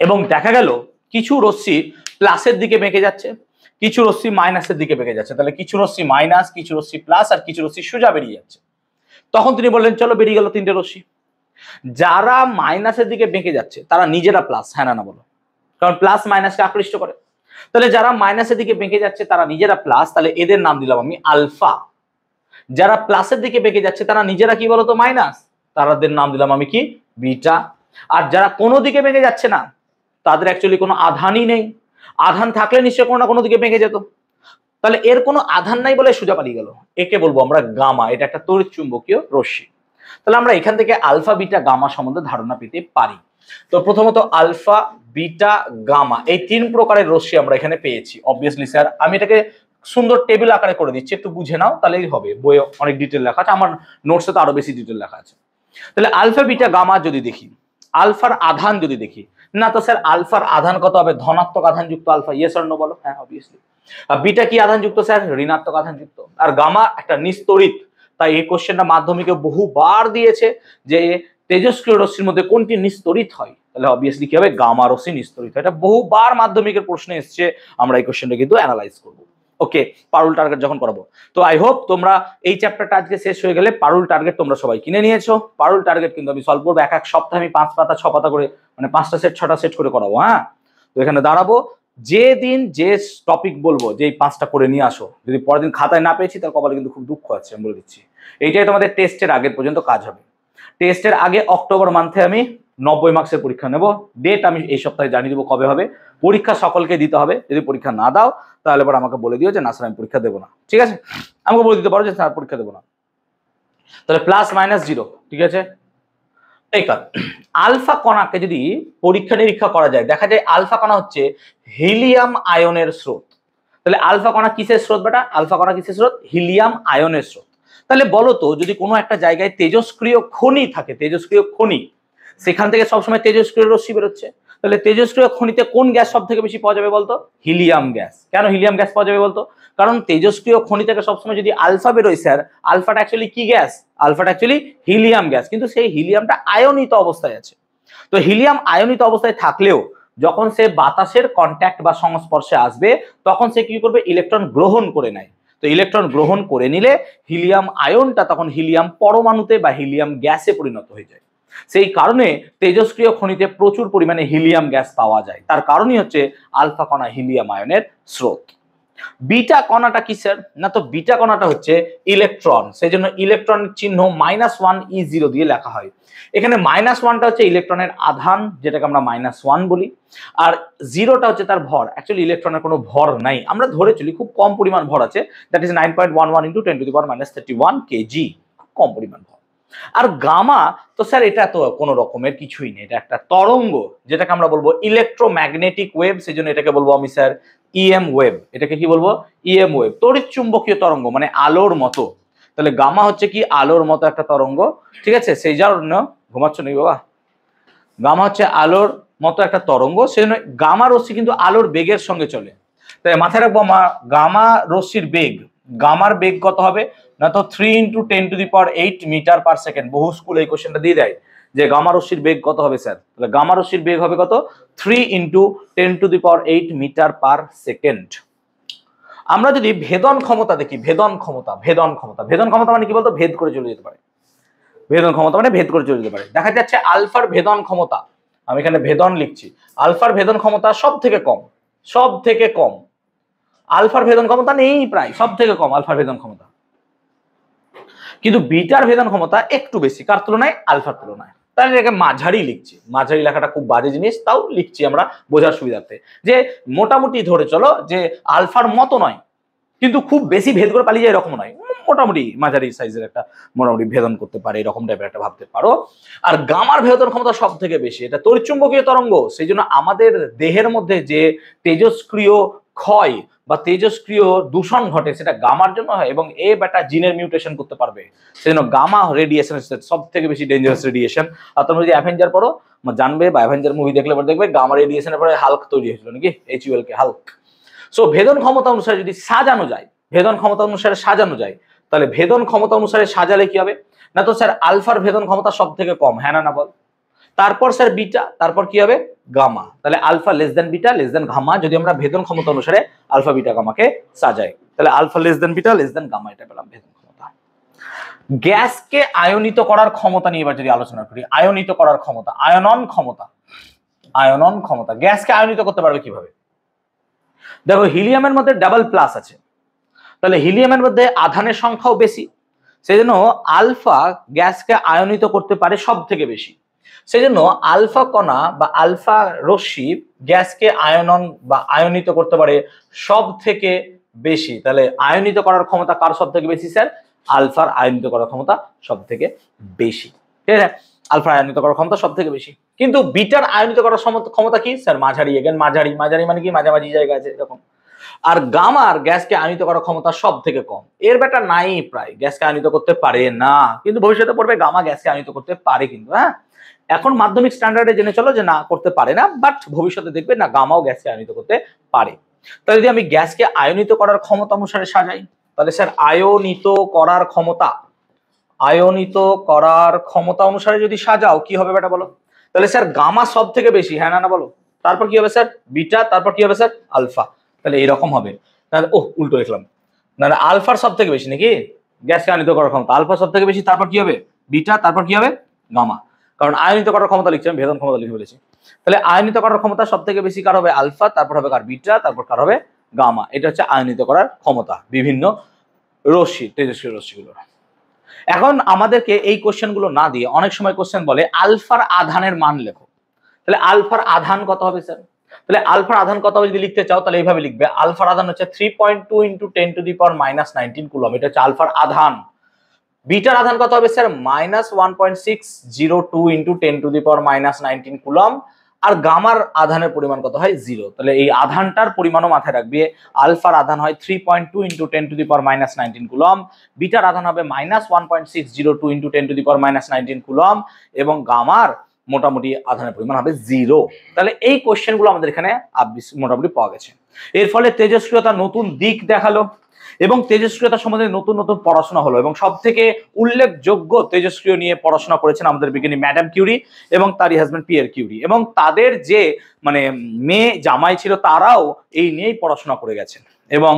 এবং দেখা গেল কিছু রশ্মি প্লাসের দিকে বেঁকে যাচ্ছে, কিছু রশ্মি মাইনাসের দিকে বেঁকে যাচ্ছে। তাহলে কিছু রশ্মি মাইনাস, কিছু রশ্মি প্লাস, আর কিছু রশ্মি সোজা বেরিয়ে যাচ্ছে। তখন তিনি বললেন চলো, বেরিয়ে গেল 3টে রশ্মি। যারা মাইনাসের দিকে বেঁকে যাচ্ছে তারা নিজেরা প্লাস, হ্যাঁ না বলো? কারণ প্লাস মাইনাসকে আকৃষ্ট করে। তাহলে যারা মাইনাসের দিকে বেঁকে যাচ্ছে তারা নিজেরা প্লাস, তাহলে এদের নাম দিলাম আমি আলফা। যারা প্লাসের দিকে বেঁকে যাচ্ছে তারা নিজেরা কি বলতো, মাইনাস, তাদের নাম দিলাম আমি কি, বিটা। আর যারা কোনো দিকে বেঁকে যাচ্ছে না, তাদের অ্যাকচুয়ালি কোনো আধানই নেই। আধান থাকলে নিশ্চয় কোনো না কোনো দিকে বেঁকে যেত, তাহলে এর কোনো আধান নাই বলে সোজা পালিয়ে গেল। একে বলবো আমরা গামা। এটা একটা তড়িৎ চুম্বকীয় রশ্মি। তাহলে আমরা এখান থেকে আলফা, বিটা, গামা সম্বন্ধে ধারণা পেতে পারি। তো প্রথমত আলফা, বিটা, গামা এই 3 প্রকারের রশ্মি আমরা এখানে পেয়েছি। অবভিয়াসলি স্যার আমি এটাকে সুন্দর টেবিল আকারে করে দিচ্ছি, একটু বুঝে নাও তাহলেই হবে। বইয়ে অনেক ডিটেল লেখা আছে, আমার নোটসে তো আরো বেশি ডিটেল লেখা আছে। তাহলে আলফা, বিটা, গামা যদি দেখি, আলফার আধান যদি দেখি, না তো স্যার আলফার আধান কত হবে? ধনাত্মক আধান যুক্ত আলফা। ইয়েস অর নো বলো? হ্যাঁ অবভিয়াসলি। আর বিটা কি আধান যুক্ত স্যার? ঋণাত্মক আধান যুক্ত। আর গামা একটা নিস্তড়িত। তাই এই কোশ্চেনটা মাধ্যমিকে বহুবার দিয়েছে যে তেজস্ক্রিয় রশ্মির মধ্যে কোনটি নিস্তড়িত হয়? তাহলে অবভিয়াসলি কি হবে? গামা রশ্মি নিস্তড়িত হয়। এটা বহুবার মাধ্যমিকের প্রশ্নে এসেছে, আমরা এই কোশ্চেনটা কিন্তু অ্যানালাইজ করব। ওকে, পারুল টার্গেট যখন করাবো। তো আই হোপ তোমরা এই চ্যাপ্টারটা আজকে শেষ হয়ে গেলে পারুল টার্গেট তোমরা সবাই কিনে নিয়েছো। পারুল টার্গেট কিন্তু আমি সলভ করবো, এক সপ্তাহে আমি 5 পাতা 6 পাতা করে, মানে 5টা সেট 6টা সেট করে করাবো। হ্যাঁ, তো এখানে দাঁড়াবো, যে দিন যে টপিক বলবো যে এই 5টা করে নিয়ে আসো, যদি পরের দিন খাতায় না পেয়েছি তার কপালে কিন্তু খুব দুঃখ আছে, আমি বলে দিচ্ছি। এইটাই তোমাদের টেস্টের আগের পর্যন্ত কাজ হবে। টেস্টের আগে অক্টোবর মান্থে আমি 90 মার্কসের পরীক্ষা নেব। ডেট আমি এই সপ্তাহে জানিয়ে দেবো কবে হবে। পরীক্ষা সকলকে দিতে হবে। যদি পরীক্ষা না দাও তাহলে এবার আমাকে বলে দিও যে না স্যার আমি পরীক্ষা দেবো না, ঠিক আছে? আমাকে বলে দিতে পারো যে স্যার পরীক্ষা দেবো না। তাহলে প্লাস মাইনাস 0, ঠিক আছে? এই কারণ আলফা কণাকে যদি পরীক্ষা নিরীক্ষা করা যায়, দেখা যায় আলফা কণা হচ্ছে হিলিয়াম আয়নের স্রোত। তাহলে আলফা কণা কিসের স্রোত বেটা? আলফা কণা কিসের স্রোত? হিলিয়াম আয়নের স্রোত। তাহলে বলো তো, যদি কোনো একটা জায়গায় তেজস্ক্রিয় খনি থাকে, তেজস্ক্রিয় খনি, সেখান থেকে সবসময় তেজস্ক্রিয় রশ্মি বেরোচ্ছে, তাহলে তেজস্ক্রিয় খনিতে কোন গ্যাস সব থেকে বেশি পাওয়া যাবে বলতো? Helium gas. কেন হিলিয়াম গ্যাস পাওয়া যাবে বলতো? কারণ তেজস্ক্রিয় খনি থেকে সবসময় যদি আলফা বেরোয় স্যার, আলফাটা অ্যাকচুয়ালি কি গ্যাস? আলফাটা অ্যাকচুয়ালি হিলিয়াম গ্যাস, কিন্তু সেই হিলিয়ামটা আয়নিত অবস্থায় আছে। তো হিলিয়াম আয়নিত অবস্থায় থাকলেও যখন সে বাতাসের কন্ট্যাক্ট বা সংস্পর্শে আসবে তখন সে কি করবে? ইলেকট্রন গ্রহণ করে নেয়। তো ইলেকট্রন গ্রহণ করে নিলে হিলিয়াম আয়নটা তখন হিলিয়াম পরমাণুতে বা হিলিয়াম গ্যাসে পরিণত হয়ে যায়। সেই কারণে তেজস্ক্রিয় খনিতে প্রচুর পরিমাণে হিলিয়াম গ্যাস পাওয়া যায়। তার কারণই হচ্ছে আলফা কণা হিলিয়াম আয়নের স্রোত। বিটা কণাটা কি স্যার? না তো বিটা কণাটা হচ্ছে ইলেকট্রন, সেই জন্য ইলেকট্রনের চিহ্ন -1 E0 দিয়ে লেখা হয়। এখানে -1টা হচ্ছে ইলেকট্রনের আধান, যেটাকে আমরা -1 বলি, আর 0টা হচ্ছে তার ভর। অ্যাকচুয়ালি ইলেকট্রনের কোনো ভর নাই, আমরা ধরে চলি খুব কম পরিমাণ ভর আছে, দ্যাট ইজ 9.11 × 10⁻³ কেজি, খুব কম পরিমাণ ভর। আর গামা তো স্যার এটা তো কোনো রকমের কিছুই নেই, এটা একটা তরঙ্গ, যেটাকে আমরা বলবো ইলেকট্রোম্যাগনেটিক ওয়েভ, সেই জন্য এটাকে বলবো আমি স্যার ইএম ওয়েভ। এটাকে কি বলবো? ইএম ওয়েভ, তড়িৎ চুম্বকীয় তরঙ্গ, মানে আলোর মতো। তাহলে গামা হচ্ছে কি আলোর মতো একটা তরঙ্গ, ঠিক আছে, সেই জন্য ঘুমাচ্ছ নাকি বাবা, গামা হচ্ছে আলোর মতো একটা তরঙ্গ, সেই জন্য গামা রশ্মি কিন্তু আলোর বেগের সঙ্গে চলে। তাই মাথায় রাখবো গামা রশ্মির বেগ, গামার বেগ কত হবে না, তো 3 × 10⁸ মিটার পার সেকেন্ড। বহু স্কুল এই কোশ্চেনটা দিয়ে দেয় যে গামা রশ্মির বেগ কত হবে স্যার, তাহলে গামা রশ্মির বেগ হবে কত, 3 × 10⁸ মিটার পার সেকেন্ড। আমরা যদি ভেদন ক্ষমতা দেখি, ভেদন ক্ষমতা মানে কি বলতো, ভেদ করে চলে যেতে পারে, ভেদন ক্ষমতা মানে ভেদ করে চলে যেতে পারে। দেখা যাচ্ছে আলফার ভেদন ক্ষমতা, আমি এখানে ভেদন লিখছি, আলফার ভেদন ক্ষমতা সব থেকে কম, আলফার ভেদন ক্ষমতা নেই, প্রায় সব থেকে কম আলফার ভেদন ক্ষমতা, কিন্তু বিটার ভেদন ক্ষমতা একটু বেশি, কার তুলনায়, আলফার তুলনায়। তাহলে এটাকে মাঝারি লিখছি, মাঝারি লেখাটা খুব বাজে জিনিস, তাও লিখছি আমরা বোঝার সুবিধার্থে, যে মোটামুটি ধরে চলো যে আলফার মতো নয় কিন্তু খুব বেশি ভেদ করে পালিয়ে যায় এরকম নয়, মোটামুটি মাঝারি সাইজের একটা মোটামুটি ভেদন করতে পারে এরকম টাইপের একটা ভাবতে পারো। আর গামার ভেদন ক্ষমতা সব থেকে বেশি, এটা তড়িৎচুম্বকীয় তরঙ্গ, সেই জন্য আমাদের দেহের মধ্যে যে তেজস্ক্রিয় ক্ষয় বা তেজস্ক্রিয় দূষণ ঘটে সেটা গামার জন্য হয়, এবং এ বেটা জিনের মিউটেশন করতে পারবে, সেজন্য গামা রেডিয়েশন সব থেকে বেশি ডেঞ্জারাস রেডিয়েশন। আর তোমরা যদি অ্যাভেঞ্জার পড়ো জানবে, বা অ্যাভেঞ্জার মুভি দেখলে পরে দেখবে গামা রেডিয়েশনের পরে হাল্ক তৈরি হয়েছিল নাকি, HULK হাল্ক। সো ভেদন ক্ষমতা অনুসারে যদি সাজানো যায়, ভেদন ক্ষমতা অনুসারে সাজানো যায়, তাহলে ভেদন ক্ষমতা অনুসারে সাজালে কি হবে না, তো স্যার আলফার ভেদন ক্ষমতা সব থেকে কম, হ্যাঁ না বল, তারপর স্যার বিটা, তারপর কি হবে গামা, তাহলে alpha less than beta less than gamma, যদি আমরা ভেদন ক্ষমতা অনুসারে আলফা বিটা গামাকে সাজাই, তাহলে alpha less than beta less than gamma, এটা পেলাম ভেদন ক্ষমতা। গ্যাসকে আয়নিত করার ক্ষমতা নিয়ে এবার যদি আলোচনা করি, আয়নিত করার ক্ষমতা, আয়নন ক্ষমতা, গ্যাসকে আয়নিত করতে পারবে কিভাবে, দেখো হিলিয়ামের মধ্যে ডাবল প্লাস আছে, তাহলে হিলিয়ামের মধ্যে আধানের সংখ্যাও বেশি, সেই জন্য আলফা গ্যাসকে আয়নিত করতে পারে সব থেকে বেশি, সেই জন্য আলফা কণা বা আলফা রশ্মি গ্যাসকে আয়নিত করতে পারে সব থেকে বেশি। তাহলে আয়নিত করার ক্ষমতা কার সব থেকে বেশি স্যার, আলফার আয়নিত করার ক্ষমতা সব থেকে বেশি, ঠিক আছে, আলফার আয়নিত করার ক্ষমতা সব থেকে বেশি। কিন্তু বিটার আয়নিত করার ক্ষমতা কি স্যার, মাঝারি, এগেন মাঝারি মানে কি মাঝামাঝি জায়গা আছে এরকম। আর গামার গ্যাসকে আয়নিত করার ক্ষমতা সব থেকে কম, এর বেটা নাই, প্রায় গ্যাসকে আয়নিত করতে পারে না, কিন্তু ভবিষ্যতে পড়বে গামা গ্যাসকে আয়নিত করতে পারে কিন্তু, হ্যাঁ এখন মাধ্যমিক স্ট্যান্ডার্ডে জেনে চলো যে না করতে পারে না, বাট ভবিষ্যতে দেখবে না গামাও গ্যাসকে আয়নিত করতে পারে। তাহলে যদি আমি গ্যাসকে আয়নিত করার ক্ষমতা অনুসারে সাজাই, তাহলে স্যার আয়নিত করার ক্ষমতা অনুসারে যদি সাজাও কি হবে বেটা বলো, তাহলে স্যার গামা সব থেকে বেশি, হ্যাঁ না বলো, তারপর কি হবে স্যার বিটা, তারপর কি হবে স্যার আলফা, তাহলে এরকম হবে, তাহলে উল্টো লিখলাম, না আলফার সব থেকে বেশি নাকি গ্যাসকে আয়নিত করার ক্ষমতা, আলফা সব থেকে বেশি, তারপর কি হবে বিটা, তারপর কি হবে গামা, কারণ আয়নিত করার ক্ষমতা লিখছি আমি, ভেদন ক্ষমতা লিখে বলেছি, তাহলে আয়নিত করার ক্ষমতা সব থেকে বেশি কার হবে, আলফা, তারপর হবে কার বিটা, তারপর কার হবে গামা, এটা হচ্ছে আয়নিত করার ক্ষমতা বিভিন্ন রশ্মি, তেজস্ক্রিয় রশ্মিগুলো। এখন আমাদেরকে এই কোশ্চেনগুলো না দিয়ে অনেক সময় কোশ্চেন বলে আলফার আধানের মান লেখো, তাহলে আলফার আধান কত হবে স্যার, তাহলে আলফার আধান কত হবে যদি লিখতে চাও তাহলে এইভাবে লিখবে, আলফার আধান হচ্ছে 3.2 × 10⁻⁻19 কুলম, এটা হচ্ছে আলফার আধান। বিটার আধান কত হবে স্যার, -1.602 × 10⁻⁻19 কুলম, আর গামার আধানের পরিমাণ কত হয় 0, তাহলে এই আধানটার পরিমাণও মাথায় রাখবে, আলফার আধান হয় 3.2 × 10⁻⁻19 কুলম, বিটার আধান হবে -1.602 × 10⁻⁻19 কুলম, এবং গামার মোটামুটি আধানের পরিমাণ হবে 0। তাহলে এই কোশ্চেনগুলো আমাদের এখানে মোটামুটি পাওয়া গেছে। এর ফলে তেজস্ক্রিয়তা নতুন দিক দেখালো এবং তেজস্ক্রিয়তা সম্বন্ধে নতুন নতুন পড়াশোনা হলো, এবং সব থেকে উল্লেখযোগ্য তেজস্ক্রিয় নিয়ে পড়াশোনা করেছেন আমাদের বিজ্ঞানী ম্যাডাম কিউরি এবং তারই হাজবেন্ড পিয়ের কিউরি, এবং তাদের যে মেয়ে জামাই ছিল তারাও এই নিয়েই পড়াশোনা করে গেছেন, এবং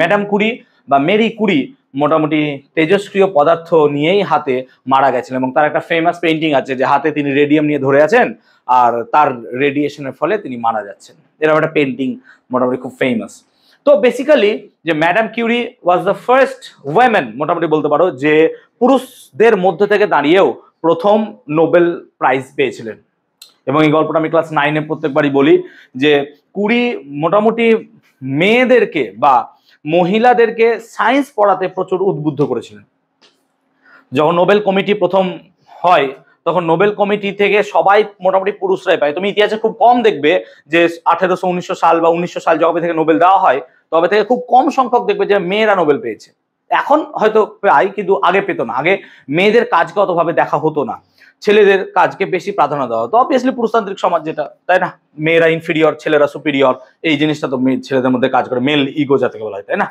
ম্যাডাম কুরি বা মেরি কুরি মোটামুটি তেজস্ক্রিয় পদার্থ নিয়েই হাতে মারা গেছিলেন, এবং তার একটা ফেমাস পেইন্টিং আছে যে হাতে তিনি রেডিয়াম নিয়ে ধরে আছেন আর তার রেডিয়েশনের ফলে তিনি মারা যাচ্ছেন, এরকম একটা পেইন্টিং মোটামুটি খুব ফেমাস। তো বেসিক্যালি যে madam Curie was the first women মোটামুটি বলতে পারো যে পুরুষদের মধ্যে থেকে দাঁড়িয়েও প্রথম নোবেল প্রাইজ পেয়েছিলেন, এবং এই গল্পটা আমি ক্লাস 9-এ প্রত্যেকবারই বলি যে কুরি মোটামুটি মেয়েদেরকে বা মহিলাদেরকে সায়েন্স পড়াতে প্রচুর উদ্বুদ্ধ করেছিলেন। যখন নোবেল কমিটি প্রথম হয় তখন নোবেল কমিটি থেকে সবাই মোটামুটি পুরুষরাই পায়, তুমি ইতিহাসে খুব কম দেখবে যে 1800 1900 সাল বা 1900 সাল যবে থেকে নোবেল দেওয়া হয় তবে থেকে খুব কম সংখ্যক দেখবে যে মেয়েরা নোবেল পেয়েছে, এখন হয়তো পাই, কিন্তু আগে পেতো না। আগে মেয়েদের কাজকে অতভাবে দেখা হতো না, ছেলেদের কাজকে বেশি প্রাধান্য দেওয়া হতো। অবভিয়াসলি পুরুষতান্ত্রিক সমাজ যেটা, তাই না? মেয়েরা ইনফিরিয়র, ছেলেরা সুপিরিয়র, এই জিনিসটা তো ছেলেদের মধ্যে কাজ করে, মেল ইগো যাকে বলা হয়, তাই না?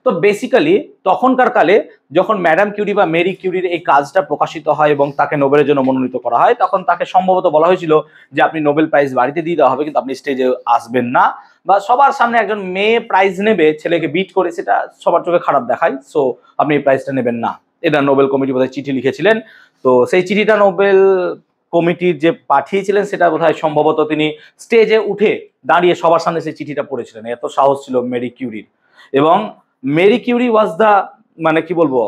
তো বেসিক্যালি তখনকার কালে যখন ম্যাডাম কিউরি বা মেরি কিউরির এই কাজটা প্রকাশিত হয় এবং তাকে নোবেলের জন্য মনোনীত করা হয়, তখন তাকে সম্ভবত বলা হয়েছিল যে আপনি নোবেল প্রাইজ বাড়িতে দিয়ে দেওয়া হবে, কিন্তু আপনি স্টেজে আসবেন না, বা সবার সামনে একজন মেয়ে প্রাইজ নেবে ছেলেকে বিট করে, সেটা সবার চোখে খারাপ দেখায়, সো আপনি এই প্রাইজটা নেবেন না। এটা নোবেল কমিটি বোধহয় চিঠি লিখেছিলেন। তো সেই চিঠিটা নোবেল কমিটির যে পাঠিয়েছিলেন, সেটা বোধহয় সম্ভবত তিনি স্টেজে উঠে দাঁড়িয়ে সবার সামনে সেই চিঠিটা পড়েছিলেন। এত সাহস ছিল মেরি কিউরির। এবং মেরি কিউরি ওয়াজ দ্য, মানে কি বলবো,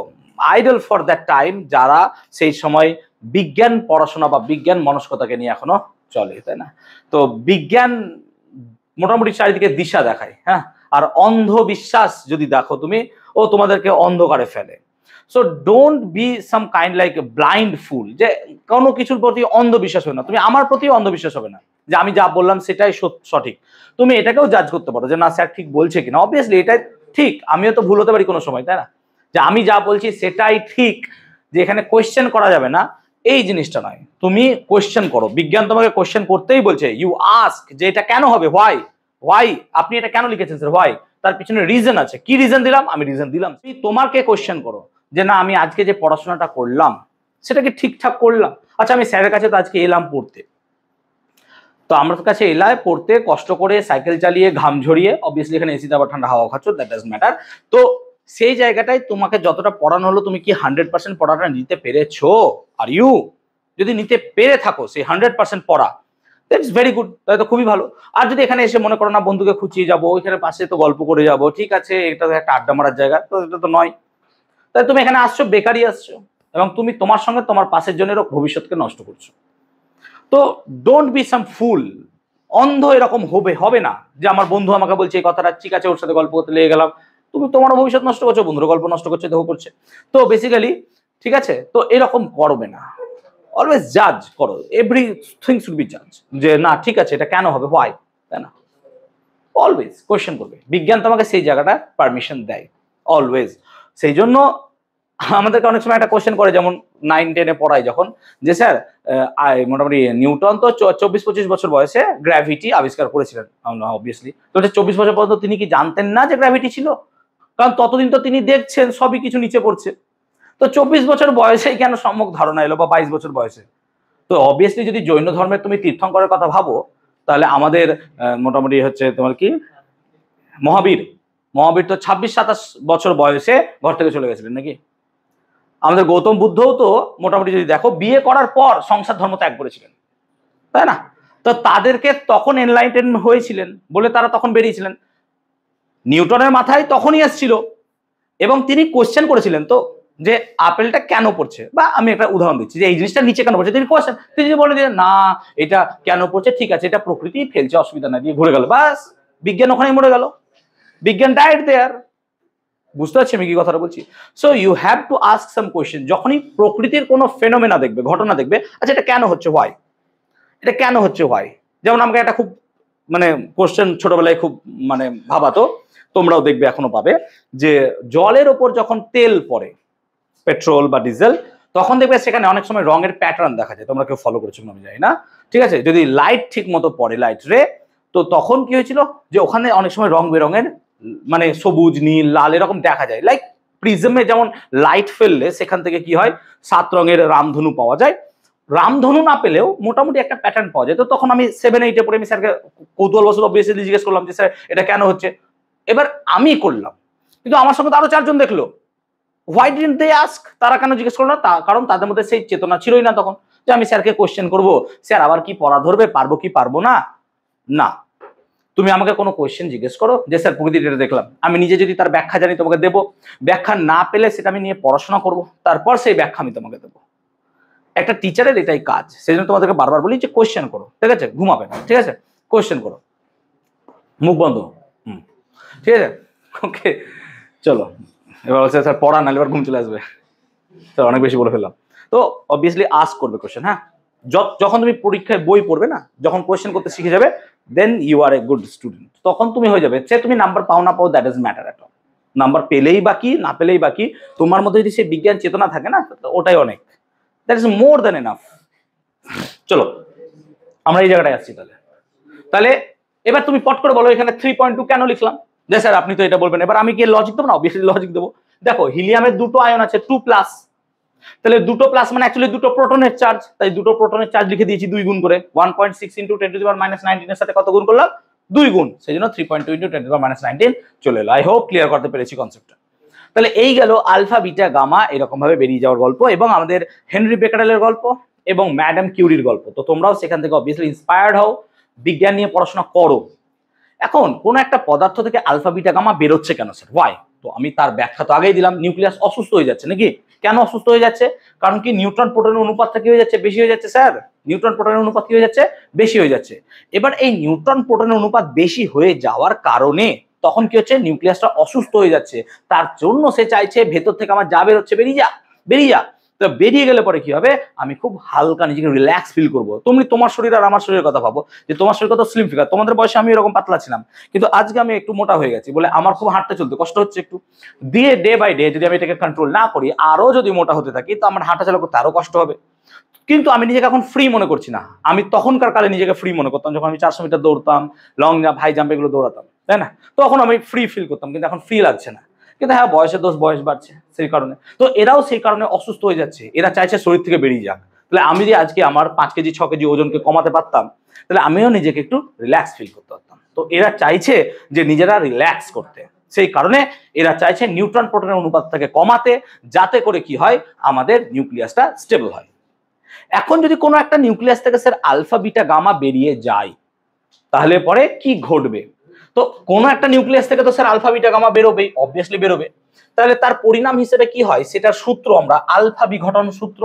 আইডল ফর দ্যাট টাইম, যারা সেই সময় বিজ্ঞান পড়াশোনা বা বিজ্ঞান মনস্কতাকে নিয়ে এখনো চলে, তাই না? তো বিজ্ঞান মোটামুটি চারিদিকে দিশা দেখায়, হ্যাঁ। আর অন্ধবিশ্বাস যদি দেখো তুমি, ও তোমাদেরকে অন্ধকারে ফেলে। So don't be some kind like blind fool, যে কোনো কিছুর প্রতি অন্ধবিশ্বাস হবে না। তুমি আমার প্রতি অন্ধবিশ্বাস হবে না যে আমি যা বললাম সেটাই সঠিক। তুমি এটাকেও জাজ করতে পারো যে না, স্যার ঠিক বলছে কিনা। অবভিয়াসলি এটাই ঠিক, আমিও তো ভুল হতে পারি কোনো সময়, তাই না? যে আমি যা বলছি সেটাই ঠিক, যে এখানে কোয়েশ্চেন করা যাবে না, এই জিনিসটা নয়। তুমি কোয়েশ্চেন করো, বিজ্ঞান তোমাকে কোয়েশ্চেন করতেই বলছে। ইউ আস্ক যে এটা কেন হবে, হোয়াই, হোয়াই আপনি এটা কেন লিখেছেন স্যার, হোয়াই, তার পিছনে রিজন আছে। কি রিজন দিলাম? আমি রিজন দিলাম। তোমাকে কোয়েশ্চেন করো যে না, আমি আজকে যে পড়াশোনাটা করলাম সেটা কি ঠিকঠাক করলাম? আচ্ছা, আমি স্যারের কাছে তো আজকে এলাম পড়তে, তো আমার কাছে এলায় পড়তে, কষ্ট করে সাইকেল চালিয়ে ঘাম ঝরিয়ে, অবভিয়াসলি এখানে এসিতে আবার ঠান্ডা হাওয়া খাচ্ছ, দ্যাট ডাজন্ট ম্যাটার। তো সেই জায়গাটায় তোমাকে যতটা পড়ানো হলো, তুমি কি 100% পড়াটা নিতে পেরেছো? আর ইউ যদি নিতে পেরে থাকো সেই 100% পড়া, দ্যাটস ভেরি গুড, তাহলে তো খুবই ভালো। আর যদি এখানে এসে মনে করো না, বন্ধুকে খুঁচিয়ে যাবো, ওইখানে পাশে তো গল্প করে যাবো, ঠিক আছে, এটা তো একটা আড্ডা মারার জায়গা, তো এটা তো নয়। তাহলে তুমি এখানে আসছো বেকারই আসছো, এবং তুমি তোমার সঙ্গে তোমার পাশের জনেরও ভবিষ্যৎকে নষ্ট করছো। তো ডোন্ট বি সাম ফুল। অন্ধ এরকম হবে না যে আমার বন্ধু আমাকে বলছে এই কথাটা, ঠিক আছে, ওর সাথে গল্প করতে লেগে গেলাম। তুমি তোমারও ভবিষ্যৎ নষ্ট করছো, বন্ধুর গল্প নষ্ট করছে, দেখো করছে। তো বেসিক্যালি ঠিক আছে, তো এরকম করবে না। অলওয়েজ জাজ করো, এভরিথিং শুড বি জাজ, যে না ঠিক আছে, এটা কেন হবে, হোয়াই, তাই না? অলওয়েজ কোয়েশ্চেন করবে। বিজ্ঞান তোমাকে সেই জায়গাটা পারমিশন দেয় অলওয়েজ। সেই জন্য আমাদেরকে অনেক সময় একটা কোয়েশ্চেন করে, যেমন 9-10-এ পড়াই যখন, যে স্যার মোটামুটি নিউটন তো 24-25 বছর বয়সে গ্র্যাভিটি আবিষ্কার করেছিলেন। অবভিয়াসলি তো 24 বছর পর্যন্ত তিনি কি জানতেন না যে গ্র্যাভিটি ছিল? কারণ ততদিন তো তিনি দেখছেন সবই কিছু নিচে পড়ছে। তো 24 বছর বয়সেই কেন সম্যক ধারণা এলো, বা 22 বছর বয়সে? তো অবভিয়াসলি যদি জৈন ধর্মের তুমি তীর্থঙ্করের কথা ভাবো, তাহলে আমাদের মোটামুটি হচ্ছে তোমার কি মহাবীর, মহাবীর তো 26-27 বছর বয়সে ঘর থেকে চলে গেছিলেন নাকি? আমাদের গৌতম বুদ্ধও তো মোটামুটি যদি দেখো, বিয়ে করার পর সংসার ধর্ম ত্যাগ করেছিলেন, তাই না? তো তাদেরকে তখন এনলাইটেন হয়েছিলেন বলে তারা তখন বেরিয়েছিলেন। নিউটনের মাথায় তখনই এসেছিল, এবং তিনি কোশ্চেন করেছিলেন তো, যে আপেলটা কেন পড়ছে, বা আমি একটা উদাহরণ দিচ্ছি, যে এই জিনিসটা নিচে কেন পড়ছে, তিনি কোশ্চেন, তিনি বলে দিলেন না এটা কেন পড়ছে, ঠিক আছে, এটা প্রকৃতি ফেলছে, অসুবিধা না, দিয়ে ঘুরে গেল, বাস বিজ্ঞান ওখানেই মরে গেল, বিজ্ঞান ডায়েট দেয়ার। বুঝতে পারছি আমি কি কথাটা বলছি? So you have to ask some question. যখনই প্রকৃতির কোনো ফেনোমেনা দেখবে, ঘটনা দেখবে, আচ্ছা এটা কেন হচ্ছে, হোয়াই, এটা কেন হচ্ছে, হোয়াই। যেমন আমাকে একটা খুব মানে কোশ্চেন ছোটবেলায় খুব মানে ভাবাতো, তোমরাও দেখবে এখনো পাবে, যে জলের ওপর যখন তেল পড়ে, পেট্রোল বা ডিজেল, তখন দেখবে সেখানে অনেক সময় রঙের প্যাটার্ন দেখা যায়। তোমরা কেউ ফলো করেছো আমি জানি না, ঠিক আছে? যদি লাইট ঠিক মতো পড়ে, লাইট রে, তো তখন কি হয়েছিল, যে ওখানে অনেক সময় রং বেরঙের, মানে সবুজ, নীল, লাল এরকম দেখা যায়। লাইক প্রিজমে যেমন লাইট ফেললে সেখান থেকে কি হয়, 7 রঙের রামধনু পাওয়া যায়। রামধনু না পেলেও মোটামুটি একটা প্যাটার্ন পাওয়া যায়। তো তখন আমি 7-8-এ পড়ে আমি স্যারকে কৌতূহলবশত অবভিয়াসলি জিজ্ঞেস করলাম যে স্যার এটা কেন হচ্ছে। এবার আমি করলাম, কিন্তু আমার সঙ্গে তো আরো 4 জন দেখলো। Why didn't they ask? তারা কেন জিজ্ঞেস করলো না? কারণ তাদের মধ্যে সেই চেতনা ছিলই না তখন, যে আমি স্যারকে কোশ্চেন করবো, স্যার আবার কি পড়া ধরবে, পারবো কি পারবো না। না, তুমি আমাকে কোনো কোয়েশ্চেন জিজ্ঞেস করো, যে স্যার প্রকৃতিটা দেখলাম, আমি নিজে যদি তার ব্যাখ্যা জানি তোমাকে দেবো, ব্যাখ্যা না পেলে সেটা আমি নিয়ে পড়াশোনা করব, তারপর সেই ব্যাখ্যা আমি তোমাকে দেবো। একটা টিচারের এটাই কাজ। সেই জন্য তোমাদেরকে বারবার বলি যে কোয়েশ্চেন করো, ঠিক আছে? ঘুমাবে না, ঠিক আছে? কোয়েশ্চেন করো, মুখ বন্ধ। ঠিক আছে, ওকে, চলো এবার হচ্ছে স্যার পড়া, নাহলে এবার ঘুম চলে আসবে, স্যার অনেক বেশি বলে ফেললাম। তো অবভিয়াসলি আস্ক করবে কোয়েশ্চেন, হ্যাঁ। যখন তুমি পরীক্ষায় বই পড়বে না, যখন কোয়েশ্চেন করতে শিখে যাবে, then you are a good student. তখন তুমি হয়ে যাবে, সে তুমি নাম্বার পাও না পাও, that is matter at all. Number পেলেই বাকি, না পেলেই বাকি, তোমার মধ্যে যদি সেই বিজ্ঞান চেতনা থাকে না, ওটাই অনেক, that is more than enough. চলো আমরা এই জায়গাটায় আসছি। তাহলে এবার তুমি পট করে বলো এখানে 3.2 কেন লিখলাম? যে স্যার আপনি তো এটা বলবেন, এবার আমি কি লজিক দেবো না? অবভিয়াসলি লজিক দেবো। দেখো হিলিয়ামের দুটো আয়ন আছে 2+, তাহলে দুটো প্লাস মানে অ্যাকচুয়ালি দুটো প্রোটনের চার্জ, তাই দুটো প্রোটনের চার্জ লিখে দিয়েছি 2 গুণ করে। 1.6 × 10⁻19 এর সাথে কত গুণ করলাম? 2 গুণ, সেই জন্য 3.2 × 10⁻19 চলে এলো। আই হোপ ক্লিয়ার করতে পেরেছি কনসেপ্টটা। তাহলে এই গেল আলফা বিটা গামা এরকম ভাবে বেরিয়ে যাওয়ার গল্প, এবং আমাদের হেনরি বেকারেলের গল্প এবং ম্যাডাম কিউরির গল্প। তো তোমরাও সেখান থেকে অবভিয়াসলি ইন্সপায়ার্ড হও, বিজ্ঞান নিয়ে পড়াশোনা করো। এখন কোন একটা পদার্থ থেকে আলফা বিটা গামা বেরোচ্ছে কেন স্যার, ওয়াই? তো আমি তার ব্যাখ্যা তো আগেই দিলাম, নিউক্লিয়াস অসুস্থ হয়ে যাচ্ছে নাকি? কেন অসুস্থ হয়ে যাচ্ছে? কারণ কি নিউট্রন প্রোটনের অনুপাতটা কি হয়ে যাচ্ছে? বেশি হয়ে যাচ্ছে স্যার। নিউট্রন প্রোটনের অনুপাত কি হয়ে যাচ্ছে? বেশি হয়ে যাচ্ছে। এবার এই নিউট্রন প্রোটনের অনুপাত বেশি হয়ে যাওয়ার কারণে তখন কি হচ্ছে? নিউক্লিয়াসটা অসুস্থ হয়ে যাচ্ছে। তার জন্য সে চাইছে ভেতর থেকে আমার যা বেরোচ্ছে বেরিয়ে যা, বেরিয়ে যা। তো বেরিয়ে গেলে পরে কি হবে? আমি খুব হালকা নিজেকে রিল্যাক্স ফিল করবো। তুমি তোমার শরীর আর আমার শরীরের কথা ভাবো, যে তোমার শরীর কত স্লিম ফিগার, তোমাদের বয়সে আমি এরকম পাতলা ছিলাম, কিন্তু আজকে আমি একটু মোটা হয়ে গেছি বলে আমার খুব হাঁটতে চলতে কষ্ট হচ্ছে একটু। দিয়ে ডে বাই ডে যদি আমি এটাকে কন্ট্রোল না করি, আরো যদি মোটা হতে থাকি, তো আমার হাঁটা চলা করতে আরো কষ্ট হবে। কিন্তু আমি নিজেকে এখন ফ্রি মনে করছি না। আমি তখনকার কালে নিজেকে ফ্রি মনে করতাম যখন আমি 400 মিটার দৌড়তাম, লং জাম্প, হাই জাম্প এগুলো দৌড়াতাম, তাই না? তখন আমি ফ্রি ফিল করতাম, কিন্তু এখন ফ্রি লাগছে না। কিন্তু হ্যাঁ, বয়সের দোষ, বয়স বাড়ছে সেই কারণে। তো এরাও সেই কারণে অসুস্থ হয়ে যাচ্ছে, এরা চাইছে শরীর থেকে বেরিয়ে যাক। তাহলে আমি যদি আজকে আমার 5 কেজি 6 কেজি ওজনকে কমাতে পারতাম, তাহলে আমিও নিজেকে একটু রিল্যাক্স ফিল করতে পারতাম। তো এরা চাইছে যে নিজেরা রিল্যাক্স করতে, সেই কারণে এরা চাইছে নিউট্রন প্রোটনের অনুপাতটাকে কমাতে, যাতে করে কি হয়? আমাদের নিউক্লিয়াসটা স্টেবল হয়। এখন যদি কোনো একটা নিউক্লিয়াস থেকে স্যার আলফা বিটা গামা বেরিয়ে যায়, তাহলে পরে কি ঘটবে? তো কোনো একটা নিউক্লিয়াস থেকে তো স্যার আলফা বিটা গামা বেরোবেই, অবভিয়াসলি বেরোবে। তাহলে তার পরিণাম হিসেবে কি হয়? সেটার সূত্র আমরা আলফা বিঘটন সূত্র,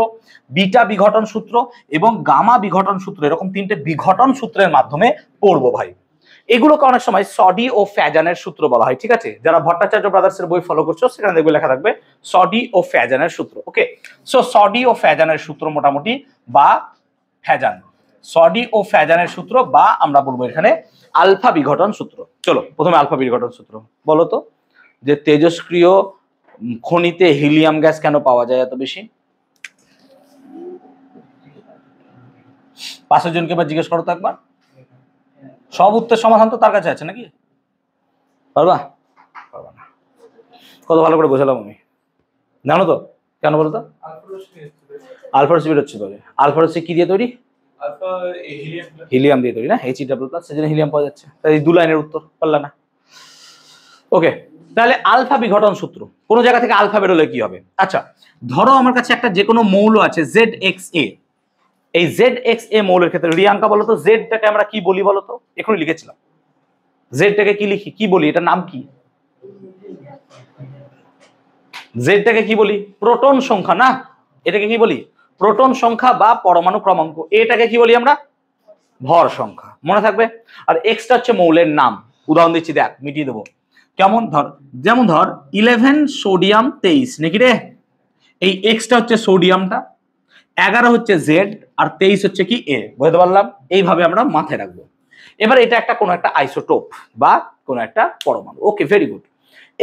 বিটা বিঘটন সূত্র এবং গামা বিঘটন সূত্র, এরকম 3টে বিঘটন সূত্রের মাধ্যমে পড়বো ভাই। এগুলোকে অনেক সময় সডি ও ফ্যাজানের সূত্র বলা হয়, ঠিক আছে? যারা ভট্টাচার্য ব্রাদার্সের বই ফলো করছো সেখানে দেখবে লেখা থাকবে সডি ও ফ্যাজানের সূত্র। ওকে, সো সডি ও ফ্যাজানের সূত্র মোটামুটি, বা ফ্যাজান, সডি ও ফ্যাজানের সূত্র, বা আমরা বলবো এখানে আলফা বিঘটন সূত্র। চলো প্রথমে আলফা বিঘটন সূত্র বলো তো, যে তেজস্ক্রিয় খনিতে হিলিয়াম গ্যাস কেন পাওয়া যায় এত বেশি? 5 জনকে এবার জিজ্ঞেস করো তো একবার। সব উত্তর সমাধান তো তার কাছে আছে নাকি? পারবা? পারবা না। কত ভালো করে বোঝালাম আমি, জানো তো? কেন বলো তো? আলফা রশ্মি বেরোচ্ছে তবে। আলফা রশ্মি কি দিয়ে তৈরি? হিলিয়াম দিয়ে তৈরি না, He+, সেজন্য হিলিয়াম পাওয়া যাচ্ছে। তাই 2 লাইনের উত্তর পারলা না। ওকে, তাহলে আলফা বিঘটন সূত্র, কোন জায়গা থেকে আলফা বেরোলে কি হবে? আচ্ছা, ধরো আমার কাছে একটা যে কোনো মৌল আছে ZXA। এই ZXA মৌলের ক্ষেত্রে রিয়াঙ্কা বলো তো, জেডটাকে আমরা কি বলি বলো তো? এখনই লিখেছিলাম, জেডটাকে কি লিখি, কি বলি, এটার নাম কি? জেডটাকে কি বলি? প্রোটন সংখ্যা না? এটাকে কি বলি? প্রোটন সংখ্যা বা পরমাণু ক্রমাঙ্ক। এটাকে কি বলি আমরা? ভর সংখ্যা। মনে থাকবে। আর এক্সটা হচ্ছে মৌলের নাম। উদাহরণ দিচ্ছি, দেখ মিটিয়ে দেবো। কেমন? ধর, যেমন ধর 11 সোডিয়াম 23 নাকি রে? এই এক্সটা হচ্ছে সোডিয়ামটা, 11 হচ্ছে জেড, আর 23 হচ্ছে কি এ। বুঝতে পারলাম? এইভাবে আমরা মাথায় রাখবো। এবার এটা একটা কোনো একটা আইসোটোপ বা কোনো একটা পরমাণু। ওকে, ভেরি গুড।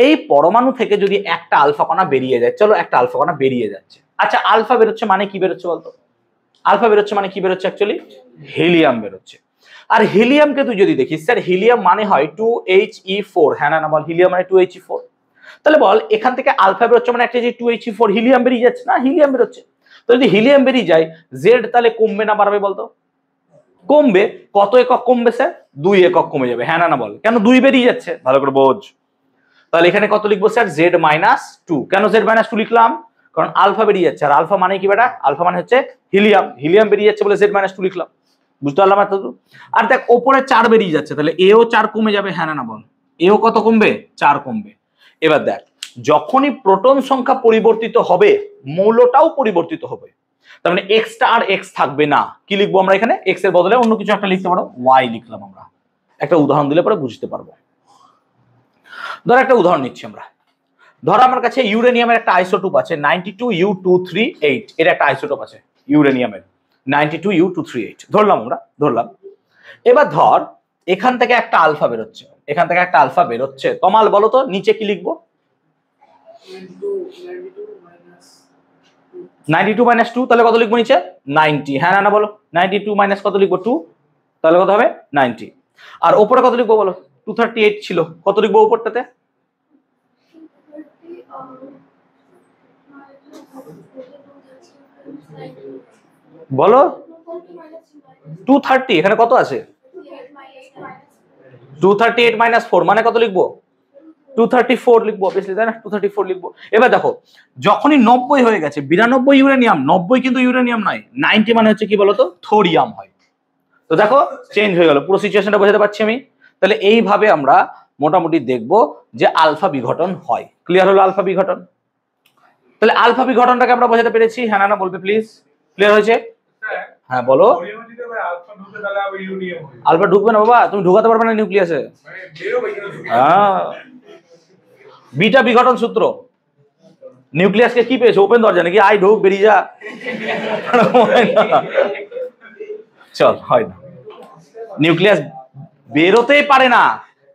এই পরমাণু থেকে যদি একটা আলফা কণা বেরিয়ে যায়, চলো একটা আলফা কণা বেরিয়ে যাচ্ছে। আচ্ছা, আলফা বেরোচ্ছে মানে কি বেরোচ্ছে বলতো? আলফা বেরোচ্ছে মানে কি বেরোচ্ছে? অ্যাকচুয়ালি হিলিয়াম বেরোচ্ছে। আর হিলিয়ামকে তুই যদি দেখিস, স্যার হিলিয়াম মানে হয় 2He4, হ্যাঁ না বল? হিলিয়াম মানে 2He4। তাহলে বল এখান থেকে আলফা বেরোচ্ছে মানে একটা যে 2He4 হিলিয়াম বেরিয়ে যাচ্ছে না? হিলিয়াম বেরোচ্ছে। তো যদি হিলিয়াম বেরিয়ে যায়, জেড তাহলে কমবে না বাড়বে বলতো? কমবে। কত একক কমবে স্যার? 2 একক কমে যাবে, হ্যাঁ না বল? কেন? 2 বেরিয়ে যাচ্ছে, ভালো করে বোঝ। তাহলে এখানে কত লিখবো স্যার? Z-2। কেন Z-2 লিখলাম? কারণ আলফা বেরিয়ে যাচ্ছে, আর আলফা মানে কি বেটা? আলফা মানে হচ্ছে হিলিয়াম, হিলিয়াম বেরিয়ে যাচ্ছে বলে Z-2 লিখলাম। বুঝতে পারলাম এতটুকু? আর দেখ ওপরে 4 বেরিয়ে যাচ্ছে, তাহলে এও 4 কমে যাবে, হ্যাঁ না বল? এও কত কমবে? 4 কমবে। এবার দেখ, যখনই প্রোটন সংখ্যা পরিবর্তিত হবে, মৌলটাও পরিবর্তিত হবে। তার মানে এক্সটা আর এক্স থাকবে না। কি লিখবো আমরা এখানে? এক্স এর বদলে অন্য কিছু একটা লিখতে পারো, ওয়াই লিখলাম আমরা। একটা উদাহরণ দিলে পরে বুঝতে পারবো। ধর একটা উদাহরণ নিচ্ছি আমরা। ধর আমার কাছে ইউরেনিয়ামের একটা আইসোটোপ আছে 92U238। এর একটা আইসোটোপ আছে ইউরেনিয়ামের 92U238, ধরলাম আমরা, ধরলাম। এবার ধর এখান থেকে একটা আলফা বেরোচ্ছে, এখান থেকে একটা আলফা বেরোচ্ছে। তমাল বলো তো নিচে কি লিখবো? 92 মাইনাস 2, তাহলে কত লিখবো নিচে 90। হ্যাঁ না বলো, 92 মাইনাস কত লিখবো 2, তাহলে কত হবে 90। আর ওপরে কত লিখবো বলো, 238 ছিল, কত লিখবো উপরটাতে? বলো 230, এখানে কত আছে 238 মাইনাস 4 মানে কত লিখবো 234 লিখবো, অবভিয়াসলি তাই না, 234 লিখবো। এবার দেখো যখনই 90 হয়ে গেছে, 92 ইউরেনিয়াম, 90 কিন্তু ইউরেনিয়াম নয়, 90 মানে হচ্ছে কি বলতো থোরিয়াম হয়। তো দেখো চেঞ্জ হয়ে গেল, পুরো সিচুয়েশনটা বোঝাতে পারছি আমি। তাহলে এইভাবে আমরা মোটামুটি দেখবো যে আলফা বিঘটন হয়। ক্লিয়ার হলো আলফা বিঘটন? তাহলে আলফা বিঘটনটাকে আমরা বোঝাতে পেরেছি, হ্যাঁ না বলবে প্লিজ, ক্লিয়ার হয়েছে? হ্যাঁ বলো। আলফা ঢুকবে না বাবা, তুমি ঢুকাতে পারবে না নিউক্লিয়াসে। হ্যাঁ, বিটা বিঘটন সূত্র, নিউক্লিয়াসকে কি পেয়েছে, ওপেন দরজা নাকি আই ঢুক বেরিয়ে যা, চল হয় না, নিউক্লিয়াস বেরোতেই পারে না।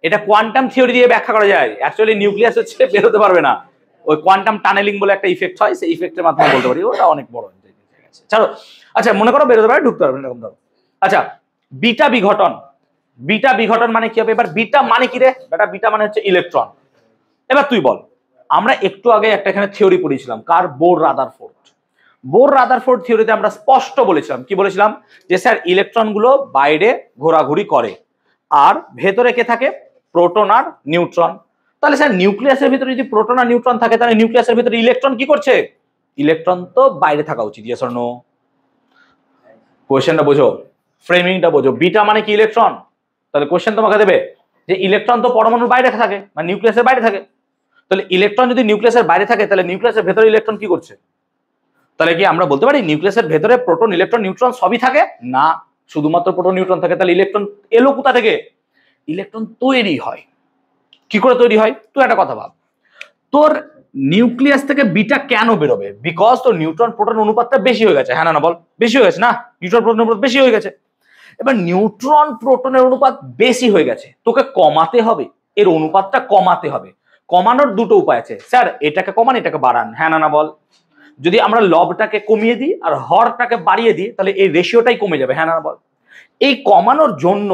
এটা কোয়ান্টাম থিওরি দিয়ে ব্যাখ্যা করা যায়। অ্যাকচুয়ালি নিউক্লিয়াস হচ্ছে বেরোতে পারবে না, ওই কোয়ান্টাম টানেলিং বলে একটা ইফেক্ট হয়, সেই ইফেক্টের মাধ্যমে বলতে পারি, ওটা অনেক বড়। চলো আচ্ছা, মনে করো বেরোতে পারে, ঢুকতে পারবে এরকম ধরো। আচ্ছা বিটা বিঘটন, বিটা বিঘটন মানে কি হবে? এবার বিটা মানে কি রে বেটা? বিটা মানে হচ্ছে ইলেকট্রন। এবার তুই বল, আমরা একটু আগে একটা এখানে থিওরি পড়েছিলাম, কার? Bohr Rutherford. বোর রাদারফোর্ড থিওরিতে আমরা স্পষ্ট বলেছিলাম, কি বলেছিলাম? যে স্যার ইলেকট্রন গুলো বাইরে ঘোরাঘুরি করে, আর ভেতরে কে থাকে? প্রোটন আর নিউট্রন। তাহলে স্যার নিউক্লিয়াসের ভিতরে যদি প্রোটন আর নিউট্রন থাকে, তাহলে নিউক্লিয়াসের ভিতরে ইলেকট্রন কি করছে? ইলেকট্রন তো বাইরে থাকা উচিত, ইয়েস অর নো? কোয়েশ্চেনটা বোঝো, ফ্রেমিংটা বোঝো। বিটা মানে কি? ইলেকট্রন। তাহলে কোয়েশ্চেন তোমাকে দেবে যে ইলেকট্রন তো পরমাণুর বাইরে থাকে, মানে নিউক্লিয়াসের বাইরে থাকে। তাহলে ইলেকট্রন যদি নিউক্লিয়াসের বাইরে থাকে, তাহলে নিউক্লিয়াসের ভেতরে ইলেকট্রন কি করছে? তাহলে কি আমরা বলতে পারি নিউক্লিয়াসের ভেতরে প্রোটন ইলেকট্রন নিউট্রন সবই থাকে? না, শুধুমাত্র প্রোটন নিউট্রন থাকে। তাহলে ইলেকট্রন এলো কোথা থেকে? ইলেকট্রন তৈরি হয়। কি করে তৈরি হয়? তুই একটা কথা ভাব, তোর নিউক্লিয়াস থেকে বিটা কেন বেরোবে? বিকজ তোর নিউট্রন প্রোটন অনুপাতটা বেশি হয়ে গেছে, হ্যাঁ না বল? বেশি হয়ে গেছে না, নিউট্রন প্রোটন অনুপাত বেশি হয়ে গেছে। এবার নিউট্রন প্রোটনের অনুপাত বেশি হয়ে গেছে, তোকে কমাতে হবে, এর অনুপাতটা কমাতে হবে। কমানোর দুটো উপায় আছে, স্যার এটাকে কমান এটাকে বাড়ান, হ্যাঁ না বল? যদি আমরা লবটাকে কমিয়ে দিই আর হরটাকে বাড়িয়ে দিই, তাহলে এই রেশিওটাই কমে যাবে, হ্যাঁ না বল? এই কমানোর জন্য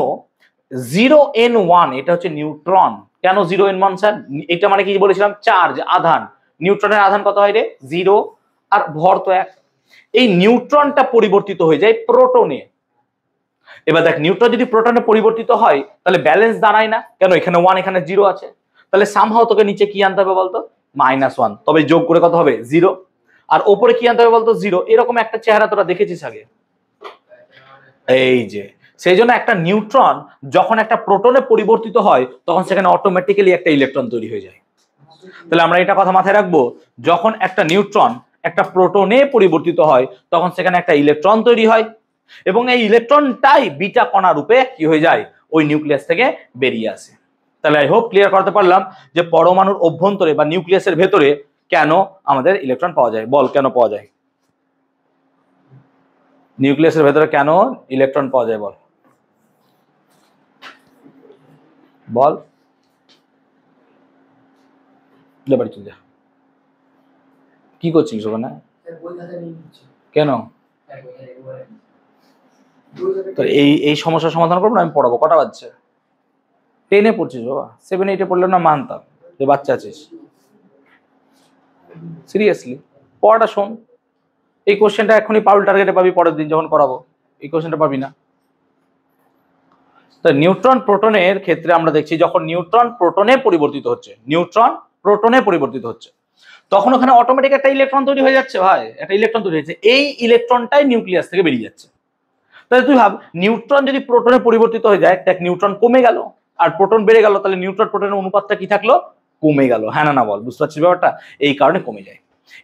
0n1, এটা হচ্ছে নিউট্রন। কেন 0n1 স্যার? এটা মানে কি বলেছিলাম? চার্জ, আধান। নিউট্রনের আধান কত হয় রে? 0, আর ভর তো 1। এই নিউট্রনটা পরিবর্তিত হয়ে যায় প্রোটনে। এবার দেখ, নিউট্রন যদি প্রোটনে পরিবর্তিত হয়, তাহলে ব্যালেন্স দাঁড়ায় না, কেন? এখানে 1 এখানে 0 আছে। তাহলে সামহাও তোকে নিচে কি আনতে হবে বলতো? -1, তবে যোগ করে কত হবে? 0। আর ওপরে কি আনতে হবে বলতো? 0। এরকম একটা চেহারা তোরা দেখেছিস আগে? এই যে, সেই জন্য একটা নিউট্রন যখন একটা প্রোটনে পরিবর্তিত হয়, তখন সেখানে অটোমেটিক্যালি একটা ইলেকট্রন তৈরি হয়ে যায়। তাহলে আমরা এটা কথা মাথায় রাখবো, যখন একটা নিউট্রন একটা প্রোটনে পরিবর্তিত হয়, তখন সেখানে একটা ইলেকট্রন তৈরি হয়, এবং এই ইলেকট্রনটাই বিটা কণা রূপে কি হয়ে যায়? ওই নিউক্লিয়াস থেকে বেরিয়ে আসে। তাহলে আই হোপ ক্লিয়ার করতে পারলাম যে পরমাণুর অভ্যন্তরে বা নিউক্লিয়াসের ভেতরে কেন আমাদের ইলেকট্রন পাওয়া যায়। বল কেন পাওয়া যায়? নিউক্লিয়াসের ভেতরে কেন ইলেকট্রন পাওয়া যায়? বল বল, বাড়ি চলে যা। কি করছিস ওখানে? কেন? তো এই সমস্যার সমাধান করবো না, আমি পড়াবো। কটা বাজছে? 10-এ পড়ছিস বাবা, 7-8-এ পড়লে না মানতাম যে বাচ্চা আছিস। সিরিয়াসলি পড়াটা শোন। এই কোশ্চেনটা এখনই পাউল টার্গেটে পাবি, পরের দিন যখন করাবো এই কোশ্চেনটা পাবি না। তো নিউট্রন প্রোটনের ক্ষেত্রে আমরা দেখছি, যখন নিউট্রন প্রোটনে পরিবর্তিত হচ্ছে, নিউট্রন প্রোটনে পরিবর্তিত হচ্ছে, তখন ওখানে অটোমেটিক একটা ইলেকট্রন তৈরি হয়ে যাচ্ছে। ভাই একটা ইলেকট্রন তৈরি হয়েছে, এই ইলেকট্রনটাই নিউক্লিয়াস থেকে বেরিয়ে যাচ্ছে। তাহলে তুই ভাব, নিউট্রন যদি প্রোটনে পরিবর্তিত হয়ে যায়, দেখ নিউট্রন কমে গেল আর প্রোটন বেড়ে গেল, তাহলে নিউট্রন প্রোটনের অনুপাতটা কি থাকলো? কমে গেল, হ্যাঁ না বল? বুঝতে পারছিস ব্যাপারটা? এই কারণে কমে যায়।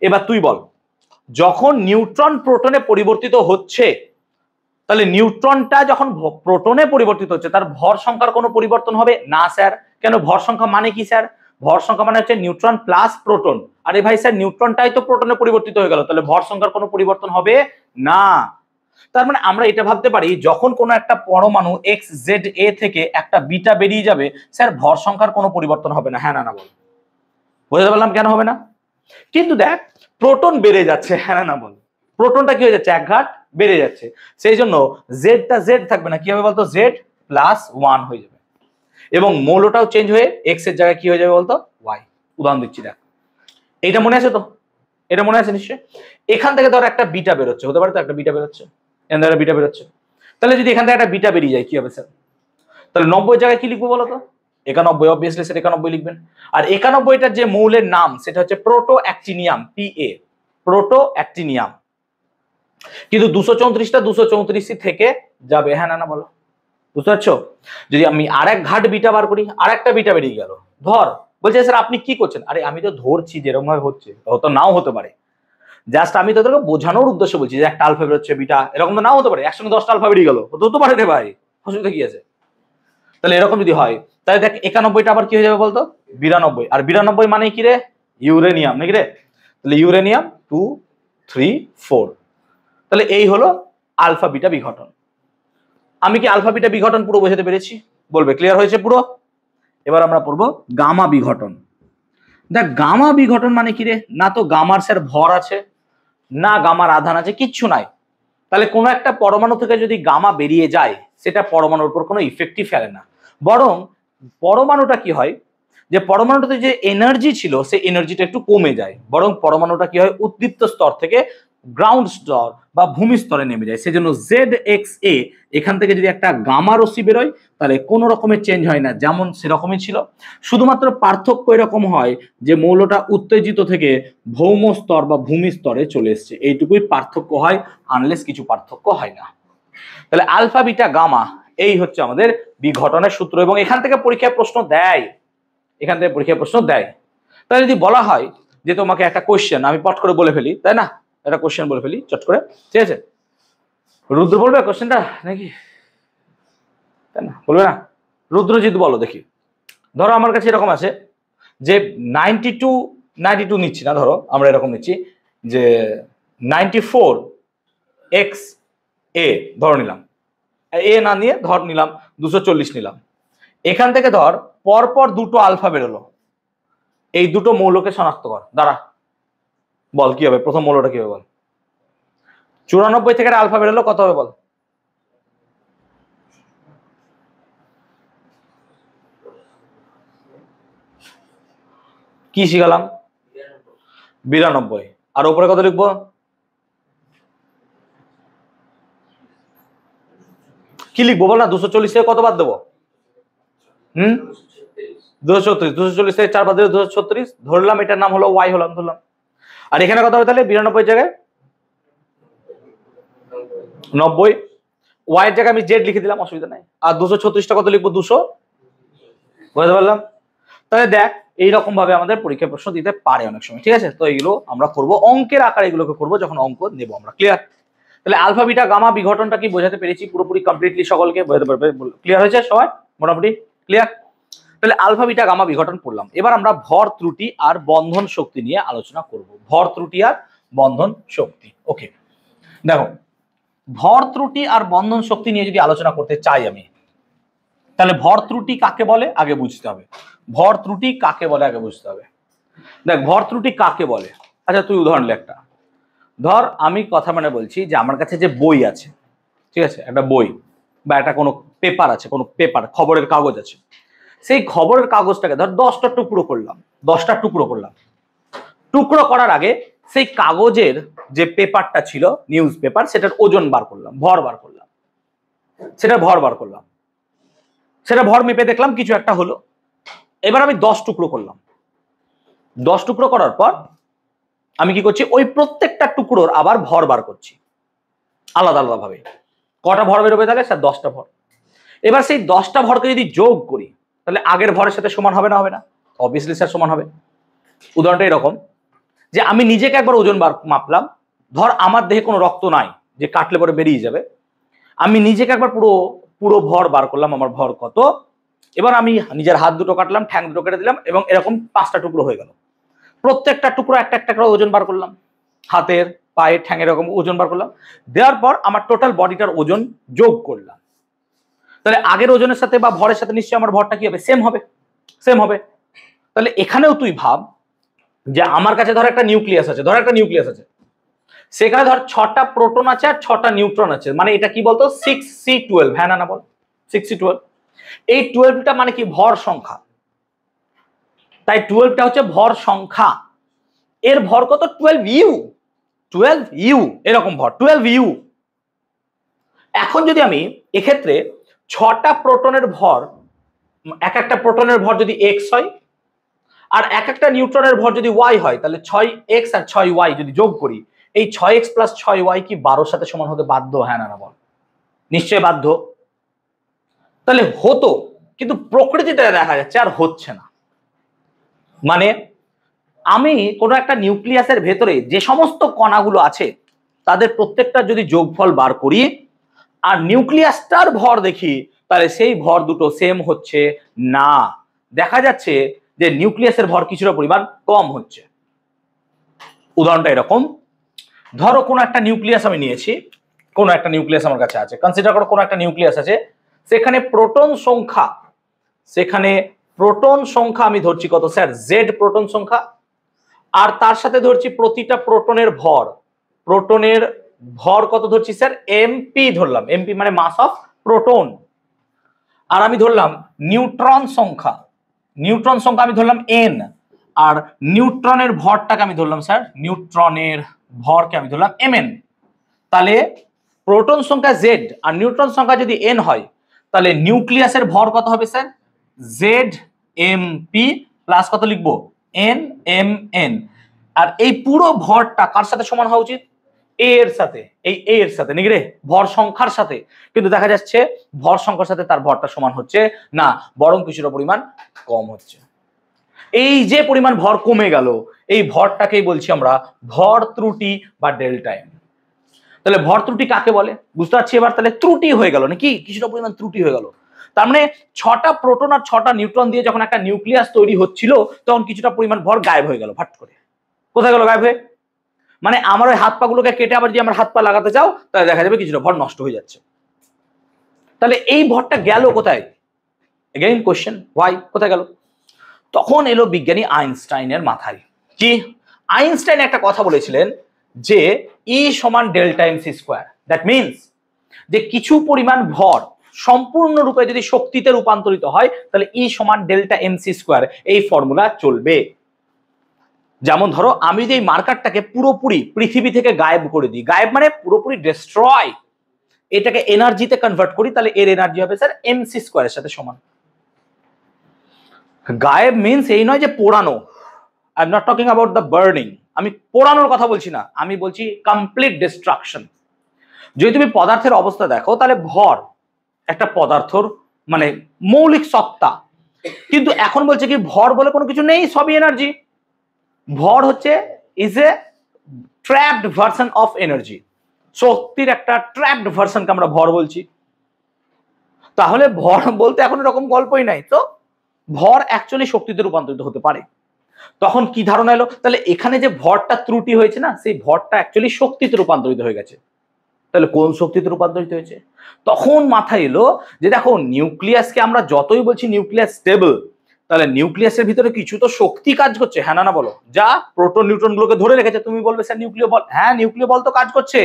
এবার তুই বল, যখন নিউট্রন প্রোটনে পরিবর্তিত হচ্ছে, তাহলে নিউট্রনটা যখন প্রোটনে পরিবর্তিত হচ্ছে, তার ভর সংখ্যার কোনো পরিবর্তন হবে না স্যার। কেন? ভর সংখ্যা মানে কি স্যার? ভর সংখ্যা মানে হচ্ছে নিউট্রন প্লাস প্রোটন। আরে ভাই স্যার, নিউট্রনটাই তো প্রোটনে পরিবর্তিত হয়ে গেল, তাহলে ভর সংখ্যার কোনো পরিবর্তন হবে না। তার মানে আমরা এটা ভাবতে পারি, যখন কোনো একটা পরমাণু XZA থেকে একটা বিটা বেরিয়ে যাবে, স্যার ভর সংখ্যার কোনো পরিবর্তন হবে না, হ্যাঁ না বল? বুঝতে পারলাম কেন হবে না? কিন্তু দেখ প্রোটন বেড়ে যাচ্ছে, হ্যাঁ না বল, প্রোটনটা কি হয়ে যাচ্ছে, এক ঘাট বেড়ে যাচ্ছে, সেই জন্য জেডটা জেড থাকবে না, কি হবে বলতো, জেড প্লাস 1 হয়ে যাবে, এবং মৌলটাও চেঞ্জ হয়ে এক্স এর জায়গায় কি হয়ে যাবে বলতো, ওয়াই। উদাহরণ দিচ্ছি দেখ, এইটা মনে আছে তো, এটা মনে আছে নিশ্চয়ই। এখান থেকে ধর একটা বিটা বেরোচ্ছে, হতে পারে তো একটা বিটা বেরোচ্ছে, এখান থেকে বিটা বেরোচ্ছে, তাহলে যদি এখান থেকে একটা বিটা বেরিয়ে যায় কি হবে স্যার, তাহলে 90 জায়গায় কি লিখবো বলো তো, 91, অবভিয়াসলি স্যার 91 লিখবেন। আর 91টার যে মৌলের নাম সেটা হচ্ছে proto actinium, PA, proto actinium. কিন্তু 234টা 234 থেকে যাবে, হ্যাঁ না বলো, বুঝতে পারছো? যদি আমি আরেক ঘাট বিটা বার করি, আরেকটা বিটা বেরিয়ে গেল, ধর বলছে স্যার আপনি কি করছেন, আরে আমি তো ধরছি যেরকম ভাবে হচ্ছে, হয়তো নাও হতে পারে, জাস্ট আমি তোদেরকে বোঝানোর উদ্দেশ্যে বলছি যে একটা আলফা বেরোচ্ছে বিটা, এরকম তো নাও হতে পারে, একসঙ্গে 10টা আলফা বেরিয়ে গেল, হতে পারে রে ভাই, অসুবিধা কি আছে? তাহলে এরকম যদি হয় তাহলে দেখ 91টা আবার কি হয়ে যাবে বলতো, 92, আর 92 মানে কি রে, ইউরেনিয়াম নাকি রে, তাহলে ইউরেনিয়াম 2 3 4। তাহলে এই হলো আলফা বিটা বিঘটন। আমি কি আলফা বিটা বিঘটন পুরো বোঝাতে পেরেছি? বলবে ক্লিয়ার হয়েছে পুরো? এবার আমরা পড়বো গামা বিঘটন। দেখ গামা বিঘটন মানে কি রে, না তো গামার স্যার ভর আছে, না গামার আধান আছে, কিচ্ছু নাই। তাহলে কোনো একটা পরমাণু থেকে যদি গামা বেরিয়ে যায় সেটা পরমাণুর উপর কোনো ইফেক্টই ফেলে না, বরং পরমাণুটা কি হয়, যে পরমাণুটাতে যে এনার্জি ছিল সেই এনার্জিটা একটু কমে যায়, বরং পরমাণুটা কি হয়, উদ্দীপ্ত স্তর থেকে গ্রাউন্ড স্তর বা ভূমি স্তরে নেমে যায়। সেজন্য ZXA এখান থেকে যদি একটা গামা রশ্মি বেরোয় তাহলে কোনো রকমের চেঞ্জ হয় না, যেমন সেরকমই ছিল, শুধুমাত্র পার্থক্য এরকম হয় যে মৌলটা উত্তেজিত থেকে ভৌম স্তর বা ভূমি স্তরে চলে এসছে, এইটুকুই পার্থক্য হয়, আনলেস কিছু পার্থক্য হয় না। তাহলে আলফা বিটা গামা এই হচ্ছে আমাদের বিঘটনের সূত্র, এবং এখান থেকে পরীক্ষায় প্রশ্ন দেয়, এখান থেকে পরীক্ষায় প্রশ্ন দেয়। তাহলে যদি বলা হয় যে তোমাকে একটা কোশ্চেন, আমি পট করে বলে ফেলি, তাই না, একটা কোশ্চেন বলে ফেলি চট করে, ঠিক আছে, রুদ্র বলবে কোশ্চেনটা নাকি, তাই না, বলবে না, রুদ্রজিৎ বলো দেখি। ধরো আমার কাছে এরকম আছে যে 92 নিচ্ছি না, ধরো আমরা এরকম নিচ্ছি যে 94XA ধরো নিলাম, এ না নিয়ে ধর নিলাম 240 নিলাম, এখান থেকে ধর পরপর দুটো আলফা বেরোলো, এই দুটো মৌলকে শনাক্ত কর, দাঁড়া বল কি হবে, প্রথম মৌলটা কি হবে বল, 94 থেকে আলফা বেরোলো, কত হবে বল, কি শিখালাম, 92, আর উপরে কত লিখবো, কি লিখবো বল না, 240 থেকে কত বাদ দেবো, 240 থেকে 4 বাদ দিলে 236 ধরলাম, এটার নাম হলো ওয়াই হলাম, ধরলাম। আর এখানে কত হবে তাহলে, 92 জায়গায় 90, ওয়াই এর জায়গায় আমি জেড লিখে দিলাম, অসুবিধা নাই, আর 236টা কত লিখবো, 200, বুঝতে পারলাম? তাহলে দেখ এইরকম ভাবে আমাদের পরীক্ষা প্রশ্ন দিতে পারে অনেক সময়, ঠিক আছে, তো এইগুলো আমরা করবো অঙ্কের আকারে, এগুলোকে করবো যখন অঙ্ক নেব আমরা, ক্লিয়ার? তাহলে আলফা বিটা গামা বিঘটনটা কি বোঝাতে পেরেছি পুরোপুরি কমপ্লিটলি, সকলকে বোঝাতে পারবে, ক্লিয়ার হয়েছে সবাই মোটামুটি ক্লিয়ার? তাহলে আলফা বিটা গামা বিঘটন পড়লাম, এবার আমরা ভর ত্রুটি আর বন্ধন শক্তি নিয়ে আলোচনা করব, ভর ত্রুটি আর বন্ধন শক্তি। ওকে দেখো, ভর ত্রুটি আর বন্ধন শক্তি নিয়ে যদি আলোচনা করতে চাই আমি, তাহলে ভর ত্রুটি কাকে বলে আগে বুঝতে হবে, ভর ত্রুটি কাকে বলে আগে বুঝতে হবে। দেখ ভর ত্রুটি কাকে বলে, আচ্ছা তুই উদাহরণ লে একটা, ধর আমি কথা মানে বলছি যে আমার কাছে যে বই আছে, ঠিক আছে, একটা বই বা একটা কোনো পেপার আছে, কোনো পেপার খবরের কাগজ আছে, সেই খবরের কাগজটাকে ধর 10টা টুকরো করলাম, 10টা টুকরো করলাম, টুকরো করার আগে সেই কাগজের যে পেপারটা ছিল নিউজ পেপার, সেটার ওজন বার করলাম, ভর বার করলাম, সেটা ভর বার করলাম, সেটা ভর মেপে দেখলাম কিছু একটা হলো, এবার আমি 10 টুকরো করলাম, 10 টুকরো করার পর আমি কি করছি, ওই প্রত্যেকটা টুকরোর আবার ভর বার করছি আলাদা আলাদা ভাবে, কটা ভর বেরোবে তাহলে স্যার 10টা ভর। এবার সেই 10টা ভরকে যদি যোগ করি তাহলে আগের ভরের সাথে সমান হবে না, হবে না, অবভিয়াসলি স্যার সমান হবে। উদাহরণটা এরকম যে আমি নিজেকে একবার ওজন বার মাপলাম, ধর আমার দেহে কোনো রক্ত নাই যে কাটলে পরে বেরিয়ে যাবে, আমি নিজেকে একবার পুরো পুরো ভর বার করলাম, আমার ভর কত, এবার আমি নিজের হাত দুটো কাটলাম, ঠ্যাং দুটো কেটে দিলাম, এবং এরকম 5টা টুকরো হয়ে গেল, প্রত্যেকটা টুকরো একটা একটা করে ওজন বার করলাম, হাতের পায়ের ঠ্যাঙের এরকম ওজন বার করলাম, দেওয়ার পর আমার টোটাল বডিটার ওজন যোগ করলাম, তাহলে আগের ওজনের সাথে বা ভরের সাথে নিশ্চয়ই আমার ভরটা কি হবে, সেম হবে, সেম হবে। তাহলে এখানেও তুই ভাব যে আমার কাছে ধর একটা নিউক্লিয়াস আছে, সেখানে ধর 6টা প্রোটন আছে আর 6টা নিউট্রন আছে, মানে এটা কি বলতো 6C12, হ্যাঁ না বল 6C12। এই 12টা মানে কি ভর সংখ্যা, তাই 12টা হচ্ছে ভর সংখ্যা। এর ভর কত 12U এরকম ভর 12U। এখন যদি আমি এক্ষেত্রে 6টা প্রোটনের ভর, এক একটা প্রোটনের ভর যদি x হয় আর এক একটা নিউট্রনের ভর যদি y হয়, তাহলে 6x আর 6y যদি যোগ করি, এই 6x + 6y কি 12 সাথে সমান হতে বাধ্য, হ্যাঁ না বল? নিশ্চয় বাধ্য। তাহলে হতো, কিন্তু প্রকৃতিতে দেখা যাচ্ছে আর হচ্ছে না। মানে আমি কোনো একটা নিউক্লিয়াসের ভেতরে যে সমস্ত কণাগুলো আছে তাদের প্রত্যেকটা যদি যোগফল বার করি আর নিউক্লিয়াসটার ভর দেখি, তাহলে সেই ভর দুটো সেম হচ্ছে না। দেখা যাচ্ছে যে নিউক্লিয়াসের ভর কিছুটা পরিমাণ কম হচ্ছে। উদাহরণটা এরকম, ধরো কোনো একটা নিউক্লিয়াস আমি নিয়েছি, কোনো একটা নিউক্লিয়াস আমার কাছে আছে, কনসিডার করো কোনো একটা নিউক্লিয়াস আছে, সেখানে প্রোটন সংখ্যা আমি ধরছি কত স্যার, জেড প্রোটন সংখ্যা, আর তার সাথে ধরছি প্রতিটা প্রোটনের ভর কত ধরছি স্যার, এমপি ধরলাম, এমপি মানে মাস অফ প্রোটন। আর আমি ধরলাম নিউট্রন সংখ্যা আমি ধরলাম এন, আর নিউট্রনের ভরটাকে আমি ধরলাম স্যার, নিউট্রনের ভরকে আমি ধরলাম mn। তাহলে প্রোটন সংখ্যা জেড আর নিউট্রন সংখ্যা যদি এন হয়, তাহলে নিউক্লিয়াসের ভর কত হবে স্যার, জেড এমপি প্লাস কত লিখবো, এন এম এন। আর এই পুরো ভরটা কার সাথে সমান হওয়া উচিত, এ এর সাথে, এই এ এর সাথে নাকি রে, ভর সংখ্যার সাথে। কিন্তু দেখা যাচ্ছে ভর সংখ্যার সাথে তার ভরটা সমান হচ্ছে না, বরং কিছুটা পরিমাণ কম হচ্ছে। এই যে পরিমাণ ভর কমে গেল, এই ভরটাকেই বলছি আমরা ভর ত্রুটি বা ডেল্টা এম। তাহলে ভর ত্রুটি কাকে বলে বুঝতে পারছি এবার? তাহলে ত্রুটি হয়ে গেল নাকি, কিছুটা পরিমাণ ত্রুটি হয়ে গেল। তার মানে 6টা প্রোটন আর 6টা নিউট্রন দিয়ে যখন একটা নিউক্লিয়াস তৈরি হচ্ছিল, তখন কিছুটা পরিমাণ ভর গায়েব হয়ে গেল ফাট করে। কোথায় গেল গায়েব হয়ে? মানে আমার ওই হাত পা গুলোকে কেটে আবার যদি আমার হাত পা লাগাতে চাও, তাহলে দেখা যাবে কিছুটা ভর নষ্ট হয়ে যাচ্ছে। তাহলে এই ভরটা গেল কোথায়? এগেইন কোশ্চেন, হোয়াই, কোথায় গেল? তখন এলো বিজ্ঞানী আইনস্টাইনের মাথায়। কি? আইনস্টাইন একটা কথা বলেছিলেন যে E সমান delta MC square. That means যে কিছু পরিমাণ ভর সম্পূর্ণরূপে যদি শক্তিতে রূপান্তরিত হয়, তাহলে E সমান ডেল্টা এমসি স্কোয়ার, এই ফর্মুলা চলবে। যেমন ধরো আমি যদি এই মার্কারটাকে পুরোপুরি পৃথিবী থেকে গায়েব করে দিই, গায়েব মানে পুরোপুরি ডিস্ট্রয়, এটাকে এনার্জিতে কনভার্ট করি, তাহলে এর এনার্জি হবে স্যার এমসি স্কোয়ারের সাথে সমান। গায়েব মিন্স এই নয় যে পোড়ানো, I am not talking about the burning, আমি পোড়ানোর কথা বলছি না, আমি বলছি কমপ্লিট ডিস্ট্রাকশন। যদি তুমি পদার্থের অবস্থা দেখো, তাহলে ভর একটা পদার্থর মানে মৌলিক সত্তা, কিন্তু এখন বলছে কি ভর বলে কোনো কিছু নেই, সবই এনার্জি। ভর হচ্ছে is a trapped version of energy, শক্তির একটা ট্র্যাপড ভার্সনকে আমরা ভর বলছি। তাহলে ভর বলতে এখন এরকম গল্পই নাই, তো ভর অ্যাকচুয়ালি শক্তিতে রূপান্তরিত হতে পারে। তখন কি ধারণা এলো, তাহলে এখানে যে ভরটা ত্রুটি হয়েছে না, সেই ভরটা অ্যাকচুয়ালি শক্তিতে রূপান্তরিত হয়ে গেছে। তাহলে কোন শক্তিতে রূপান্তরিত হয়েছে? তখন মাথায় এলো যে দেখো নিউক্লিয়াসকে আমরা যতই বলছি নিউক্লিয়াস স্টেবল, তাহলে নিউক্লিয়াসের ভিতরে কিছু তো শক্তি কাজ করছে, হ্যাঁ না বলো? যা প্রোটন নিউট্রন গুলোকে ধরে রেখেছে। তুমি বলবে স্যার নিউক্লিয় বল, হ্যাঁ নিউক্লিয় বল তো কাজ করছে,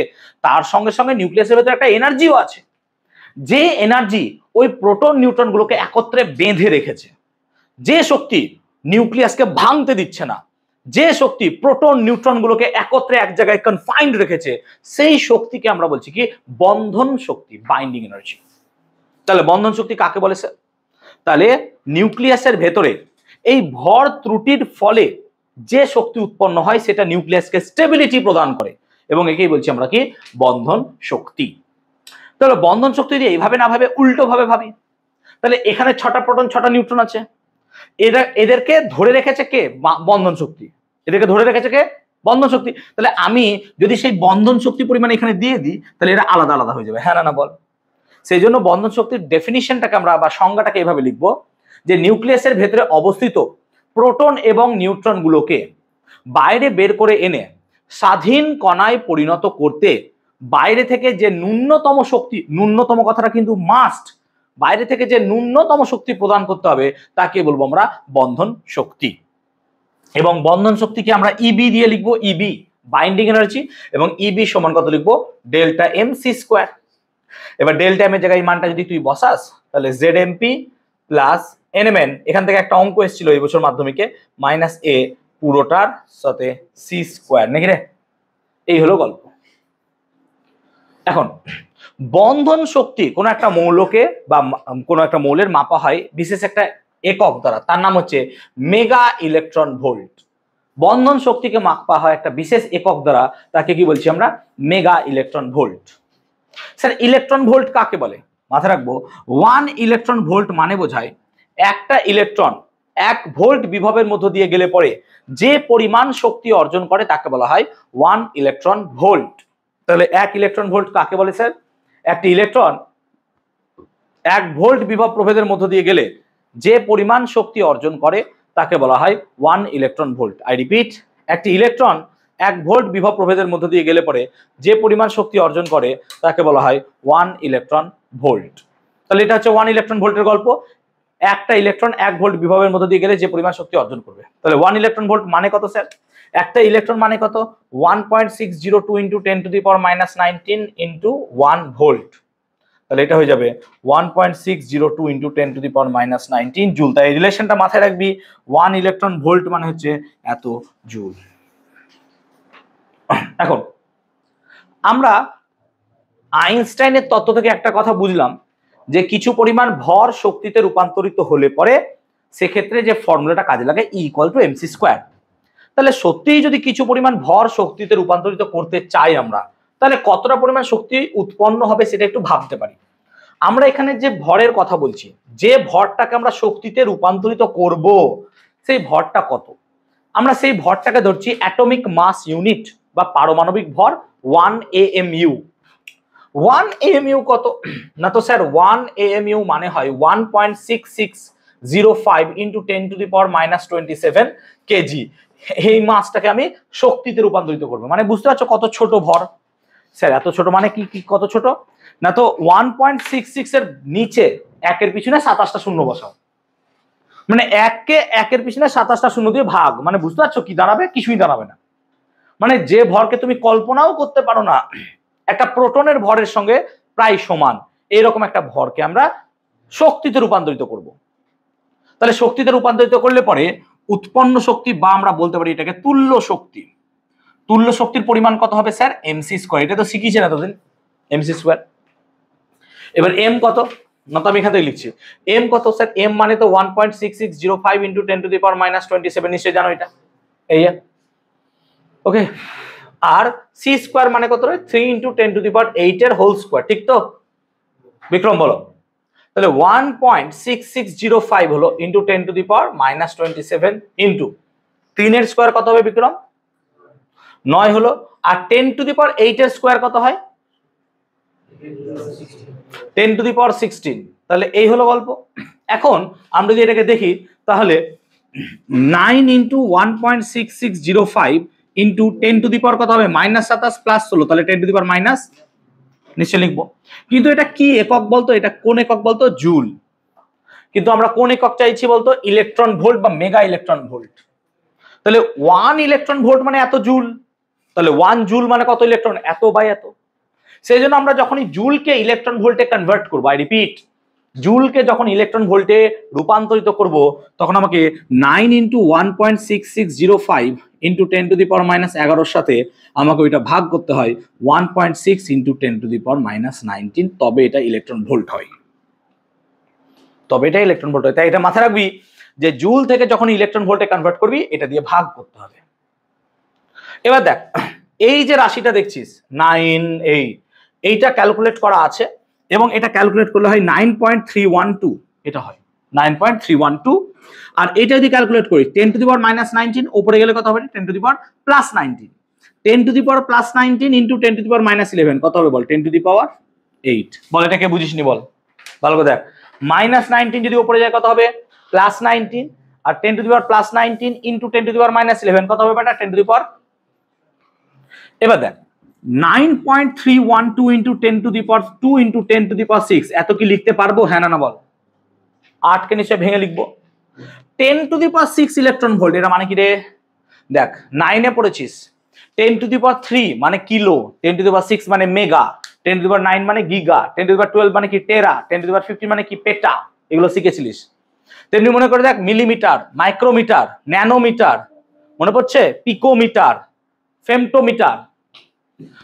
তার সঙ্গে সঙ্গে নিউক্লিয়াসের ভিতরে একটা এনার্জিও আছে, যে এনার্জি ওই প্রোটন নিউট্রন গুলোকে একত্রে বেঁধে রেখেছে, যে শক্তি নিউক্লিয়াসকে ভাঙতে দিচ্ছে না, যে শক্তি প্রোটন নিউট্রন গুলোকে একত্রে এক জায়গায় কনফাইন্ড রেখেছে, সেই শক্তিকে আমরা বলছি কি বন্ধন শক্তি, বাইন্ডিং এনার্জি। তাহলে বন্ধন শক্তি কাকে বলে স্যার? তাহলে নিউক্লিয়াসের ভেতরে এই ভর ত্রুটির ফলে যে শক্তি উৎপন্ন হয়, সেটা নিউক্লিয়াসকে স্টেবিলিটি প্রদান করে, এবং একেই বলছি আমরা কি বন্ধন শক্তি। তাহলে বন্ধন শক্তি যদি এইভাবে না ভাবে উল্টো ভাবে ভাবি, তাহলে এখানে 6টা প্রোটন 6টা নিউট্রন আছে, এদেরকে ধরে রেখেছে কে? বন্ধন শক্তি। এদেরকে ধরে রেখেছে কে? বন্ধন শক্তি। তাহলে আমি যদি সেই বন্ধন শক্তি পরিমাণ এখানে দিয়ে দিই, তাহলে এরা আলাদা আলাদা হয়ে যাবে, হ্যাঁ না বল? সেই জন্য বন্ধন শক্তির ডেফিনিশনটাকে আমরা বা সংজ্ঞাটাকে এইভাবে লিখবো যে নিউক্লিয়াসের ভেতরে অবস্থিত প্রোটন এবং নিউট্রন গুলোকে বাইরে বের করে এনে স্বাধীন কণায় পরিণত করতে বাইরে থেকে যে ন্যূনতম শক্তি, ন্যূনতম কথাটা কিন্তু মাস্ট, বাইরে থেকে যে ন্যূনতম শক্তি প্রদান করতে হবে, তাকে বলবো আমরা বন্ধন শক্তি। এবং বন্ধন শক্তিকে আমরা ইবি দিয়ে লিখবো, ইবি বাইন্ডিং এনার্জি, এবং ইবি সমান কত লিখবো, ডেল্টা এম সি স্কোয়ার। এবার ডেল্টা এম এর জায়গায় মানটা যদি তুই বসাস তাহলে জেড এমপি প্লাস এনএমএন, এখান থেকে একটা অঙ্ক এসেছিল এই বছর মাধ্যমিকে, মাইনাস এ পুরোটার সাথে সি স্কোয়ার, নাকি রে? এই হলো গল্প। এখন বন্ধন শক্তি কোন একটা মৌলকে বা কোন একটা মৌলের মাপা হয় বিশেষ একটা একক দ্বারা, তার নাম হচ্ছে মেগা ইলেকট্রন ভোল্ট। বন্ধন শক্তিকে মাপা হয় একটা বিশেষ একক দ্বারা, তাকে কি বলছি আমরা, mega electron volt. Sir electron volt কাকে বলে? মাথায় রাখবো 1 ইলেকট্রন ভোল্ট মানে বোঝায় একটা ইলেকট্রন 1 ভোল্ট বিভবের মধ্য দিয়ে গেলে পরে যে পরিমাণ শক্তি অর্জন করে তাকে বলা হয় 1 ইলেকট্রন ভোল্ট। তাহলে 1 ইলেকট্রন ভোল্ট কাকে বলে স্যার? একটি ইলেকট্রন 1 ভোল্ট বিভব প্রভেদের মধ্য দিয়ে গেলে যে পরিমাণ শক্তি অর্জন করে তাকে বলা হয় 1 ইলেকট্রন ভোল্ট। আই রিপিট, একটি ইলেকট্রন 1 ভোল্ট বিভব প্রভেদের মধ্য দিয়ে গেলে পরে যে পরিমাণ শক্তি অর্জন করে তাকে বলা হয় 1 ইলেকট্রন ভোল্ট। তাহলে এটা হচ্ছে 1 ইলেকট্রন ভোল্টের গল্প। একটা ইলেকট্রন 1 ভোল্ট বিভবের মধ্য দিয়ে গেলে যে পরিমাণ শক্তি অর্জন করবে। তাহলে 1 ইলেকট্রন ভোল্ট মানে কত স্যার? একটা ইলেকট্রন মানে কত? 1.602 into 10 to the power minus 19 into 1 volt. তাহলে এটা হয়ে যাবে 1.602 into 10 to the power minus 19 joule. তাই এই রিলেশনটা মাথায় রাখবি, 1 ইলেকট্রন ভোল্ট মানে হচ্ছে এত জুল। এখন আমরা আইনস্টাইনের তত্ত্ব থেকে একটা কথা বুঝলাম যে কিছু পরিমাণ ভর শক্তিতে রূপান্তরিত হলে পরে সেক্ষেত্রে যে ফর্মুলাটা কাজে লাগে E equal to MC square. তাহলে সত্যিই যদি কিছু পরিমাণ ভর শক্তিতে রূপান্তরিত করতে চাই আমরা, তাহলে কতটা পরিমাণ শক্তি উৎপন্ন হবে সেটা একটু ভাবতে পারি। আমরা এখানে যে ভরের কথা বলছি, যে ভরটাকে আমরা শক্তিতে রূপান্তরিত করব সেই ভরটা কত? আমরা সেই ভরটাকে ধরছি অ্যাটমিক মাস ইউনিট বা পারমাণবিক ভর 1 AMU। 1 AMU কত? না তো স্যার 1 AMU মানে হয় 1.6605 into 10 to the power minus 27 KG. এই মাসটাকে আমি শক্তিতে রূপান্তরিত করবো, মানে বুঝতে পারছো কত ছোট ভর? স্যার এত ছোট মানে কি কত ছোট? না তো 1.66 এর নিচে একের পিছনে 27টা শূন্য বসাও, মানে একের পিছনে 27টা শূন্য দিয়ে ভাগ, মানে বুঝতে পারছো কি দাঁড়াবে? কিছুই দাঁড়াবে না। মানে যে ভরকে তুমি কল্পনাও করতে পারো না, একটা প্রোটনের ভরের সঙ্গে প্রায় সমান, এরকম একটা ভরকে আমরা শক্তিতে রূপান্তরিত করব। তাহলে শক্তিতে রূপান্তরিত করলে পরে উৎপন্ন শক্তি বা আমরা বলতে পারি এটাকে তুল্য শক্তি। তুল্য শক্তির পরিমাণ কত হবে স্যার? MC square. এটা তো শিখিয়েছেন এতদিন, এমসি স্কোয়ার। এবার এম কত? না তো আমি এখান থেকে লিখছি এম কত স্যার? এম মানে তো 1.6605 into 10 to the power minus 27, নিশ্চয়ই জানো এটা। এই ওকে। আর সি স্কোয়ার মানে কত রে? 3 ইন্টু 10 টু দি পাওয়ার 8 এর হোল স্কোয়ার, ঠিক তো বিক্রম বলো? তাহলে 1.6605 হলো into 10 to the power minus 27 into 3 এর স্কোয়ার কত হবে বিক্রম? 9 হলো। আর 10 টু দি পাওয়ার 8 এর স্কোয়ার কত হয়? 10 টু দি পাওয়ার 16। তাহলে এই হলো গল্প। এখন আমরা যদি এটাকে দেখি তাহলে 9 ইন্টু 1.6605 ইন্টু 10 টু দি পাওয়ার কত হবে? মাইনাস 27 প্লাস 16, তাহলে 10 টু দি পাওয়ার মাইনাস, নিশ্চয় লিখবো। কিন্তু এটা কি একক বলতো? এটা কোন একক বলতো? জুল। কিন্তু আমরা কোন একক চাইছি বলতো? ইলেকট্রন ভোল্ট বা মেগা ইলেকট্রন ভোল্ট। তাহলে 1 ইলেকট্রন ভোল্ট মানে এত জুল, তাহলে 1 জুল মানে কত ইলেকট্রন? এত বাই এত। সেই জন্য আমরা যখনই জুলকে ইলেকট্রন ভোল্টে কনভার্ট করবো, আই রিপিট, জুলকে যখন ইলেকট্রন ভোল্টে রূপান্তরিত করব তখন আমাকে 9 into 1.6605 into 10 to the power minus 11 সাথে আমাকে ওইটা ভাগ করতে হয় 1.6 into 10 to the power minus 19, তবে এটা ইলেকট্রন ভোল্ট হয়, তবে এটা ইলেকট্রন ভোল্ট হয়। তাই এটা মাথায় রাখবি যে জুল থেকে যখন ইলেকট্রন ভোল্টে কনভার্ট করবি এটা দিয়ে ভাগ করতে হবে। এবার দেখ এই যে রাশিটা দেখছিস 9 এইটা ক্যালকুলেট করা আছে এবং এটা ক্যালকুলেট করলে হয় 9.312, এটা হয় 9.312। আর এটা যদি ক্যালকুলেট করি 10 টু দি পাওয়ার মাইনাস 19 উপরে গেলে কত হবে? 10 to the power plus 19। 10 to the power plus 19 into 10 to the power minus 11 কত হবে বল? 10 টু দি পাওয়ার 8। বল এটাকে বুঝিসনি বল, ভালো করে দেখ। মাইনাস 19 যদি উপরে যায় কত হবে? প্লাস 19। আর 10 to the power plus 19 into 10 to the power minus 11 কত হবে বেটা? 10 টু দি পাওয়ার। এবার দেখ 9.312 into 10 to the power 2 into 10 to the power 6, এত কি লিখতে পারবো? হ্যাঁ না বল? 8 কে নিচে ভেঙে লিখবো। 10 to the power 6 electron volt, এটা মানে কি রে? দেখ 9-এ পড়েছিস 10⁻³ মানে কিলো, 10⁻6 মানে মেগা, 10⁻9 মানে গিগা, 10⁻12 মানে কি টেরা, 10⁻15 মানে কি পেটা, এগুলো শিখেছিলিস। তেমনি মনে করে দেখ মিলিমিটার, মাইক্রোমিটার, ন্যানোমিটার, মনে পড়ছে পিকোমিটার, ফেমটোমিটার।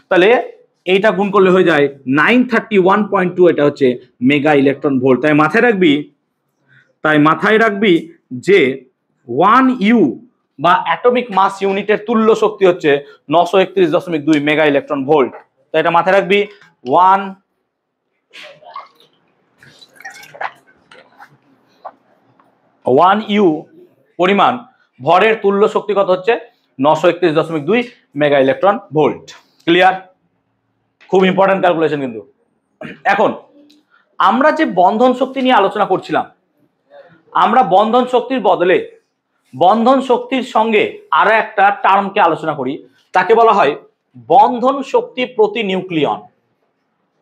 তাহলে এইটা গুণ করলে হয়ে যায় 931.2, এটা হচ্ছে মেগা ইলেকট্রন ভোল্ট। তাই মাথায় রাখবি যে 1 ইউ বা অ্যাটমিক মাস ইউনিটের তুল্য শক্তি হচ্ছে 931.2 মেগা ইলেকট্রন ভোল্ট। তাই এটা মাথায় রাখবি 1 ইউ পরিমাণ ভরের তুল্য শক্তি কত হচ্ছে 931.2 মেগা ইলেকট্রন ভোল্ট। ক্লিয়ার? খুব ইম্পর্টেন্ট ক্যালকুলেশন কিন্তু। এখন আমরা যে বন্ধন শক্তি নিয়ে আলোচনা করছিলাম, আমরা বন্ধন শক্তির বদলে বন্ধন শক্তির সঙ্গে আরো একটা টার্মকে আলোচনা করি, তাকে বলা হয় বন্ধন শক্তি প্রতি নিউক্লিয়ন।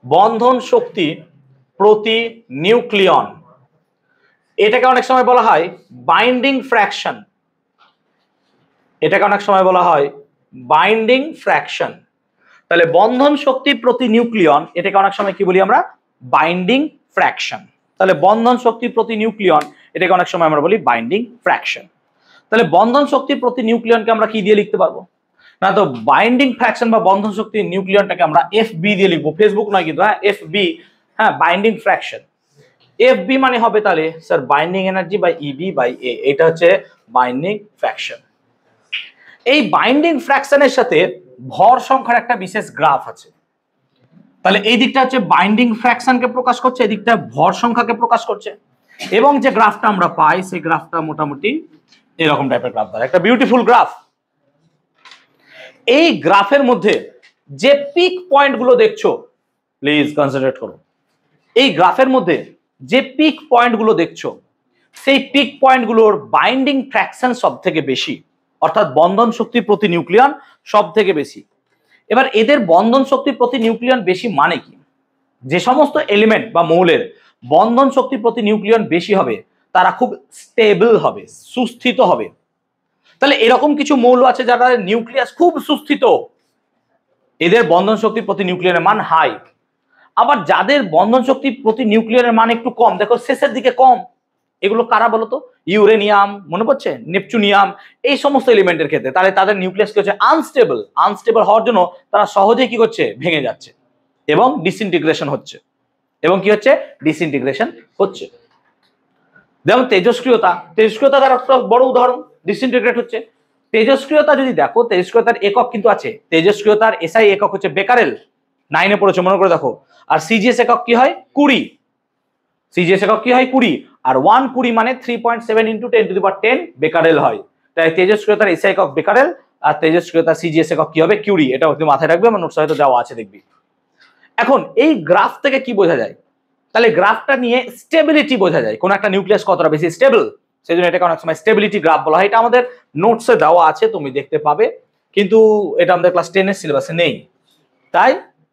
বন্ধন শক্তি প্রতি নিউক্লিয়ন, এটাকে অনেক সময় বলা হয় বাইন্ডিং ফ্র্যাকশন। এটাকে অনেক সময় বলা হয় বাইন্ডিং ফ্র্যাকশন। তাহলে বন্ধন শক্তি প্রতি নিউক্লিয়ন, এটাকে অনেক সময় কি বলি আমরা? Binding fraction. তাহলে বন্ধন শক্তি প্রতি নিউক্লিয়ন, এটাকে অনেক সময় আমরা বলি বাইন্ডিং ফ্র্যাকশন। তাহলে বন্ধন শক্তি প্রতি নিউক্লিয়নকে আমরা কি দিয়ে লিখতে পারবো না? তো বাইন্ডিং ফ্র্যাকশন বা বন্ধন শক্তি নিউক্লিয়নটাকে আমরা এফবি দিয়ে লিখবো। ফেসবুক নয় কিন্তু, হ্যাঁ, এফবি, হ্যাঁ, বাইন্ডিং ফ্র্যাকশন। এফবি মানে হবে তাহলে sir binding energy by EB by A, এটা হচ্ছে বাইন্ডিং ফ্র্যাকশন। এই বাইন্ডিং ফ্র্যাকশনের সাথে ভর সংখ্যার একটা বিশেষ গ্রাফ আছে। তাহলে এই দিকটা হচ্ছে বাইন্ডিং ফ্র্যাকশনকে প্রকাশ করছে, এই দিকটা ভর সংখ্যাকে প্রকাশ করছে। এবং যে গ্রাফটা আমরা পাই সেই গ্রাফটা মোটামুটি এরকম টাইপের গ্রাফ, দ্বারা একটা বিউটিফুল গ্রাফ। এই গ্রাফের মধ্যে যে পিক পয়েন্ট গুলো দেখছো, প্লিজ কনসেন্ট্রেট করো। এই গ্রাফের মধ্যে যে পিক পয়েন্ট গুলো দেখছো, সেই পিক পয়েন্ট গুলোর বাইন্ডিং ফ্র্যাকশন সব থেকে বেশি, অর্থাৎ বন্ধন শক্তি প্রতি নিউক্লিয়ন সব থেকে বেশি। এবার এদের বন্ধন শক্তি প্রতি নিউক্লিয়ন বেশি মানে কি? যে সমস্ত এলিমেন্ট বা মৌলের বন্ধন শক্তি প্রতি নিউক্লিয়ন বেশি হবে তারা খুব স্টেবল হবে, সুস্থিত হবে। তাহলে এরকম কিছু মৌল আছে যারা নিউক্লিয়াস খুব সুস্থিত, এদের বন্ধন শক্তি প্রতি নিউক্লিয়নের মান হাই। আবার যাদের বন্ধন শক্তি প্রতি নিউক্লিয়নের মান একটু কম, দেখো শেষের দিকে কম, এগুলো কারা বলতো? ইউরেনিয়াম, মনে পড়ছে, নেপচুনিয়াম, এই সমস্ত এলিমেন্টের ক্ষেত্রে। তাহলে তাদের নিউক্লিয়াস কি হচ্ছে? আনস্টেবল। আনস্টেবল হওয়ার জন্য তারা সহজেই কি করছে? ভেঙে যাচ্ছে এবং ডিসইন্টিগ্রেশন হচ্ছে। এবং কি হচ্ছে? ডিসইন্টিগ্রেশন হচ্ছে। যেমন তেজস্ক্রিয়তা, তেজস্ক্রিয়তা তার একটা বড় উদাহরণ, ডিসইন্টিগ্রেট হচ্ছে। তেজস্ক্রিয়তা যদি দেখো, তেজস্ক্রিয়তার একক কিন্তু আছে। তেজস্ক্রিয়তার এসআই একক হচ্ছে বেকারেল, 9-এ পড়েছো, মনে করে দেখো। আর সিজিএস একক কি হয়? 20। সিজিএস একক কি হয়? 20। আর 120 মানে 3.7 × 10⁻10 বেকারেল হয়। তাই তেজস্ক্রিয়তার এসআই একক বেকারেল, আর তেজস্ক্রিয়তার সিজিএস একক কি হবে? কিউরি। এটা তুমি মাথায় রাখবে, আমার নোটস হয়তো দেওয়া আছে, দেখবি। এখন এই গ্রাফ থেকে কি বোঝা যায়? তাহলে গ্রাফটা নিয়ে স্টেবিলিটি বোঝা যায়, কোন একটা নিউক্লিয়াস কতটা বেশি স্টেবল। সেই জন্য এটাকে অনেক সময় স্টেবিলিটি গ্রাফ বলা হয়। এটা আমাদের নোটসে দেওয়া আছে, তুমি দেখতে পাবে, কিন্তু এটা আমাদের ক্লাস 10-এর সিলেবাসে নেই। তাই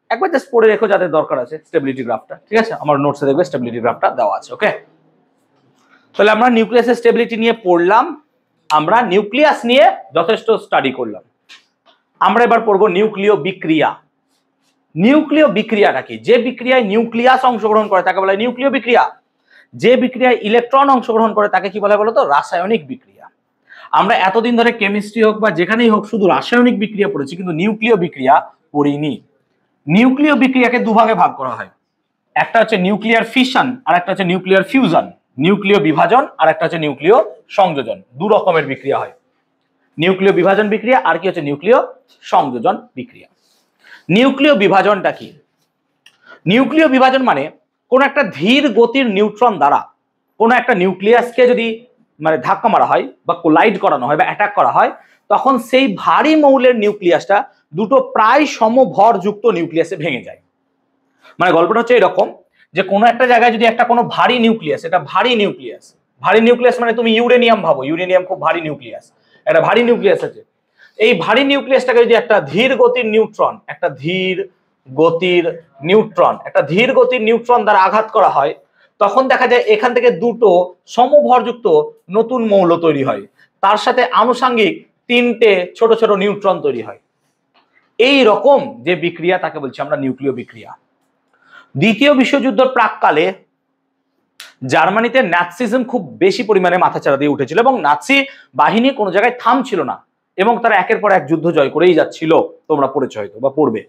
একবার জাস্ট পড়ে রেখো যাদের দরকার আছে স্টেবিলিটি গ্রাফটা, ঠিক আছে? আমার নোটসে দেখবে স্টেবিলিটি গ্রাফটা দেওয়া আছে। ওকে, তাহলে আমরা নিউক্লিয়াসের স্টেবিলিটি নিয়ে পড়লাম, আমরা নিউক্লিয়াস নিয়ে যথেষ্ট স্টাডি করলাম। আমরা এবার পড়বো নিউক্লিয় বিক্রিয়া। নিউক্লিয় বিক্রিয়াটা কি? যে বিক্রিয়ায় নিউক্লিয়াস অংশগ্রহণ করে তাকে বলা হয় নিউক্লিয় বিক্রিয়া। যে বিক্রিয়ায় ইলেকট্রন অংশগ্রহণ করে তাকে কি বলা হয় বলতো? রাসায়নিক বিক্রিয়া। আমরা এতদিন ধরে কেমিস্ট্রি হোক বা যেখানেই হোক শুধু রাসায়নিক বিক্রিয়া পড়েছি, কিন্তু নিউক্লিয় বিক্রিয়া পড়িনি। নিউক্লিয় বিক্রিয়াকে দুভাগে ভাগ করা হয়, একটা হচ্ছে নিউক্লিয়ার ফিশন আর একটা হচ্ছে নিউক্লিয়ার ফিউশন। নিউক্লিয় বিভাজন আর একটা হচ্ছে নিউক্লিয় সংযোজন। দু রকমের বিক্রিয়া হয়, নিউক্লিয় বিভাজন বিক্রিয়া আর কি হচ্ছে নিউক্লিয় সংযোজন বিক্রিয়া। নিউক্লিয় বিভাজনটা কি? নিউক্লিয় বিভাজন মানে কোন একটা ধীর গতির নিউট্রন দ্বারা কোন একটা নিউক্লিয়াসকে যদি মানে ধাক্কা মারা হয় বা কোলাইড করানো হয় বা অ্যাটাক করা হয়, তখন সেই ভারী মৌলের নিউক্লিয়াসটা দুটো প্রায় সমভরযুক্ত নিউক্লিয়াসে ভেঙে যায়। মানে গল্পটা হচ্ছে এরকম যে কোনো একটা জায়গায় যদি একটা কোনো ভারী নিউক্লিয়াস, এটা ভারী নিউক্লিয়াস, ভারী নিউক্লিয়াস মানে তুমি ইউরেনিয়াম ভাবো, ইউরেনিয়াম খুব ভারী নিউক্লিয়াস, একটা ভারী নিউক্লিয়াস আছে। এই ভারী নিউক্লিয়াসটাকে যদি একটা ধীর গতির নিউট্রন, একটা ধীর গতির নিউট্রন দ্বারা আঘাত করা হয়, তখন দেখা যায় এখান থেকে দুটো সমভরযুক্ত নতুন মৌল তৈরি হয়, তার সাথে আনুষঙ্গিক তিনটে ছোট ছোট নিউট্রন তৈরি হয়। এই রকম যে বিক্রিয়া তাকে বলছি আমরা নিউক্লিয় বিক্রিয়া। দ্বিতীয় বিশ্বযুদ্ধের প্রাককালে জার্মানিতে নাৎসিজম খুব বেশি পরিমাণে মাথাচাড়া দিয়ে উঠেছিল এবং নাৎসি বাহিনী কোনো জায়গায় থামছিল না এবং তারা একের পর এক যুদ্ধ জয় করেই যাচ্ছিল, তোমরা পড়েছ হয়তো বা পড়বে।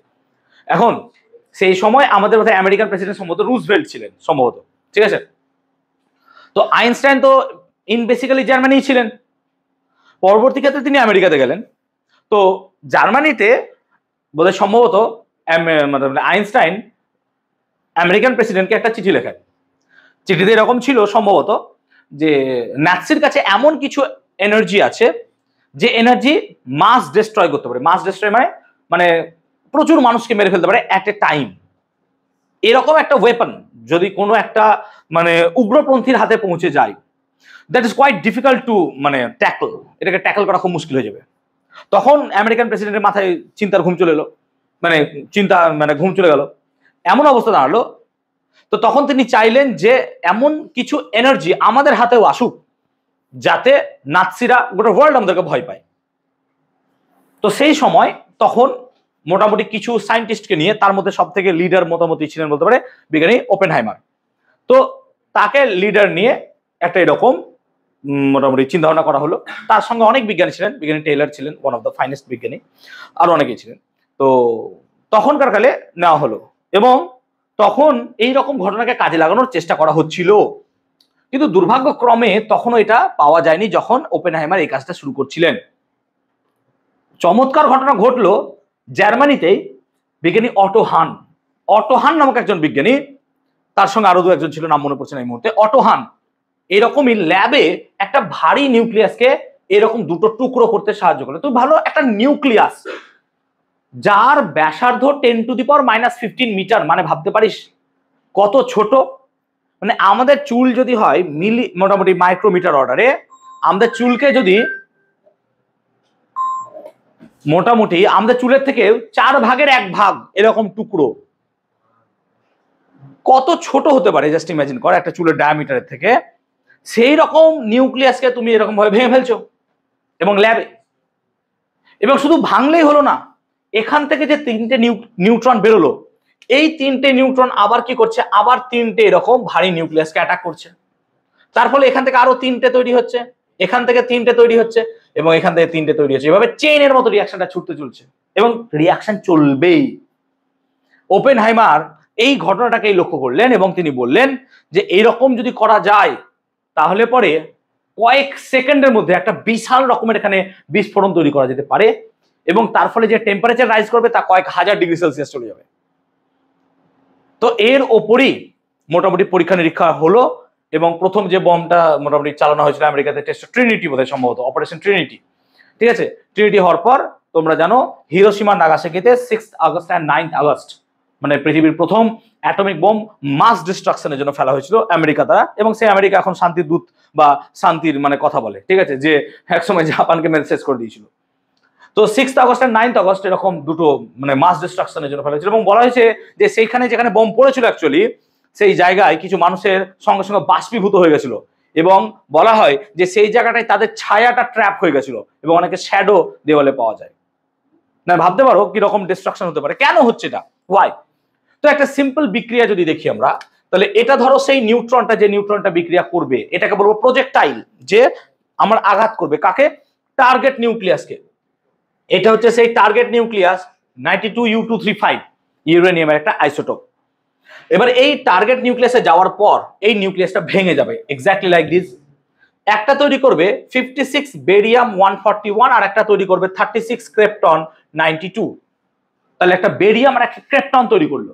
এখন সেই সময় আমাদের মধ্যে আমেরিকান প্রেসিডেন্ট সম্ভবত রুজভেল্ট ছিলেন সম্ভবত, ঠিক আছে। তো আইনস্টাইন তো বেসিক্যালি জার্মানি ছিলেন, পরবর্তী ক্ষেত্রে তিনি আমেরিকাতে গেলেন। তো জার্মানিতে বোধহয় সম্ভবত আইনস্টাইন আমেরিকান প্রেসিডেন্টকে একটা চিঠি লেখেন। চিঠিতে এরকম ছিল সম্ভবত যে নাৎসির কাছে এমন কিছু এনার্জি আছে যে এনার্জি মাস ডিস্ট্রয় করতে পারে। মাস ডিস্ট্রয় মানে প্রচুর মানুষকে মেরে ফেলতে পারে অ্যাট এ টাইম। এরকম একটা ওয়েপন যদি কোনো একটা মানে উগ্রপন্থীর হাতে পৌঁছে যায়, that is quite difficult to tackle. এটাকে ট্যাকল করা খুব মুশকিল হয়ে যাবে। তখন আমেরিকান প্রেসিডেন্টের মাথায় চিন্তার ঘুম চলে এলো, ঘুম চলে গেল, এমন অবস্থা দাঁড়ালো। তো তখন তিনি চাইলেন যে এমন কিছু এনার্জি আমাদের হাতেও আসুক যাতে নাৎসিরা গোটা ওয়ার্ল্ড আমাদেরকে ভয় পায়। তো সেই সময় তখন মোটামুটি কিছু সায়েন্টিস্টকে নিয়ে, তার মধ্যে সব থেকে লিডার মোটামুটি ছিলেন বলতে পারে বিজ্ঞানী ওপেনহাইমার। তো তাকে লিডার নিয়ে একটা এরকম মোটামুটি চিন্তা ভাবনা করা হলো। তার সঙ্গে অনেক বিজ্ঞানী ছিলেন, বিজ্ঞানী টেইলর ছিলেন ওয়ান অফ দ্য ফাইনেস্ট বিজ্ঞানী, আর অনেকেই ছিলেন। তো তখনকার কালে নেওয়া হলো এবং তখন এই রকম ঘটনাকে কাজে লাগানোর চেষ্টা করা হচ্ছিল, কিন্তু দুর্ভাগ্যক্রমে তখনও এটা পাওয়া যায়নি যখন ওপেনহাইমার এই কাজটা শুরু করছিলেন। চমৎকার ঘটনা ঘটলো জার্মানিতেই। বিজ্ঞানী অটো হান নামক একজন বিজ্ঞানী, তার সঙ্গে আরো দু একজন ছিল, নাম মনে পড়ছে না এই মুহূর্তে। অটো হান এরকমই ল্যাবে একটা ভারী নিউক্লিয়াসকে এরকম দুটো টুকরো করতে সাহায্য করলো। তো ভালো একটা নিউক্লিয়াস যার ব্যাসার্ধ 10⁻⁻15 মিটার, মানে ভাবতে পারিস কত ছোট। মানে আমাদের চুল যদি হয় মোটামুটি মাইক্রোমিটার অর্ডারে, আমাদের চুলকে যদি মোটামুটি আমাদের চুলের থেকে 1/4 এরকম টুকরো, কত ছোট হতে পারে জাস্ট ইমাজিন কর একটা চুলের ডায়ামিটারের থেকে। সেই রকম নিউক্লিয়াসকে তুমি এরকম ভাবে ভেঙে ফেলছো এবং ল্যাবে। এবং শুধু ভাঙলেই হলো না, এখান থেকে যে 3টে নিউট্রন বেরোলো, এই 3টে নিউট্রন আবার কি করছে, আবার 3টে এরকম ভারী নিউক্লিয়াসকে অ্যাটাক করছে। তার ফলে এখান থেকে আরো 3টে তৈরি হচ্ছে, এখান থেকে 3টে তৈরি হচ্ছে এবং এখান থেকে 3টে তৈরি হচ্ছে। এভাবে চেইনের মতো রিয়াকশনটা ছুটতে চলছে এবং রিয়াকশন চলবেই। ওপেনহাইমার এই ঘটনাটাকেই লক্ষ্য করলেন এবং তিনি বললেন যে এইরকম যদি করা যায় তাহলে পরে কয়েক সেকেন্ডের মধ্যে একটা বিশাল রকমের এখানে বিস্ফোরণ তৈরি করা যেতে পারে এবং তার ফলে যে টেম্পারেচার রাইজ করবে তা কয়েক হাজার ডিগ্রি সেলসিয়াস চলে যাবে। তো এর ওপরই মোটামুটি পরীক্ষা নিরীক্ষা হলো এবং প্রথম যে বমটা মোটামুটি চালানো হয়েছিল আমেরিকাতে, টেস্ট ট্রিনিটি বোধহয় সম্ভবত, অপারেশন ট্রিনিটি, ঠিক আছে। ট্রিনিটি হওয়ার পর তোমরা জানো হিরোশিমা নাগাসাকিতে 6 আগস্ট অ্যান্ড 9 আগস্ট পৃথিবীর প্রথম অ্যাটমিক বোম মাস ডিস্ট্রাকশনের জন্য ফেলা হয়েছিল আমেরিকা দ্বারা। এবং সেই আমেরিকা এখন শান্তির দূত বা শান্তির কথা বলে, ঠিক আছে, যে একসময় জাপানকে মেরে শেষ করে দিয়েছিল। তো 6 আগস্ট আর 9 আগস্ট এরকম দুটো মাস ডিস্ট্রাকশনের জন্য ফেলা হয়েছিল এবং বলা হয়েছে যে সেইখানে যেখানে বোম পড়েছিল অ্যাকচুয়ালি সেই জায়গায় কিছু মানুষের সঙ্গে সঙ্গে বাষ্পীভূত হয়ে গেছিল এবং বলা হয় যে সেই জায়গাটায় তাদের ছায়াটা ট্র্যাপ হয়ে গেছিল এবং অনেকে শ্যাডো দেওয়ালে পাওয়া যায়। না ভাবতে পারো কিরকম ডিস্ট্রাকশন হতে পারে, কেন হচ্ছে এটা, ওয়াই। তো একটা সিম্পল বিক্রিয়া যদি দেখি আমরা, তাহলে এটা ধরো সেই নিউট্রনটা, যে নিউট্রনটা বিক্রিয়া করবে এটাকে বলবো প্রজেক্টাইল, যে আমার আঘাত করবে কাকে, টার্গেট নিউক্লিয়াসকে। এটা হচ্ছে সেই টার্গেট নিউক্লিয়াস 92U235 ইউরেনিয়ামের একটা আইসোটোপ। এবার এই টার্গেট নিউক্লিয়াসে যাওয়ার পর এই নিউক্লিয়াসটা ভেঙে যাবে এক্স্যাক্টলি লাইক দিস। একটা তৈরি করবে 56 বেরিয়াম 141 আর একটা তৈরি করবে 36 ক্রিপ্টন 92। তাহলে একটা বেরিয়াম আর একটা ক্রিপ্টন তৈরি করলো,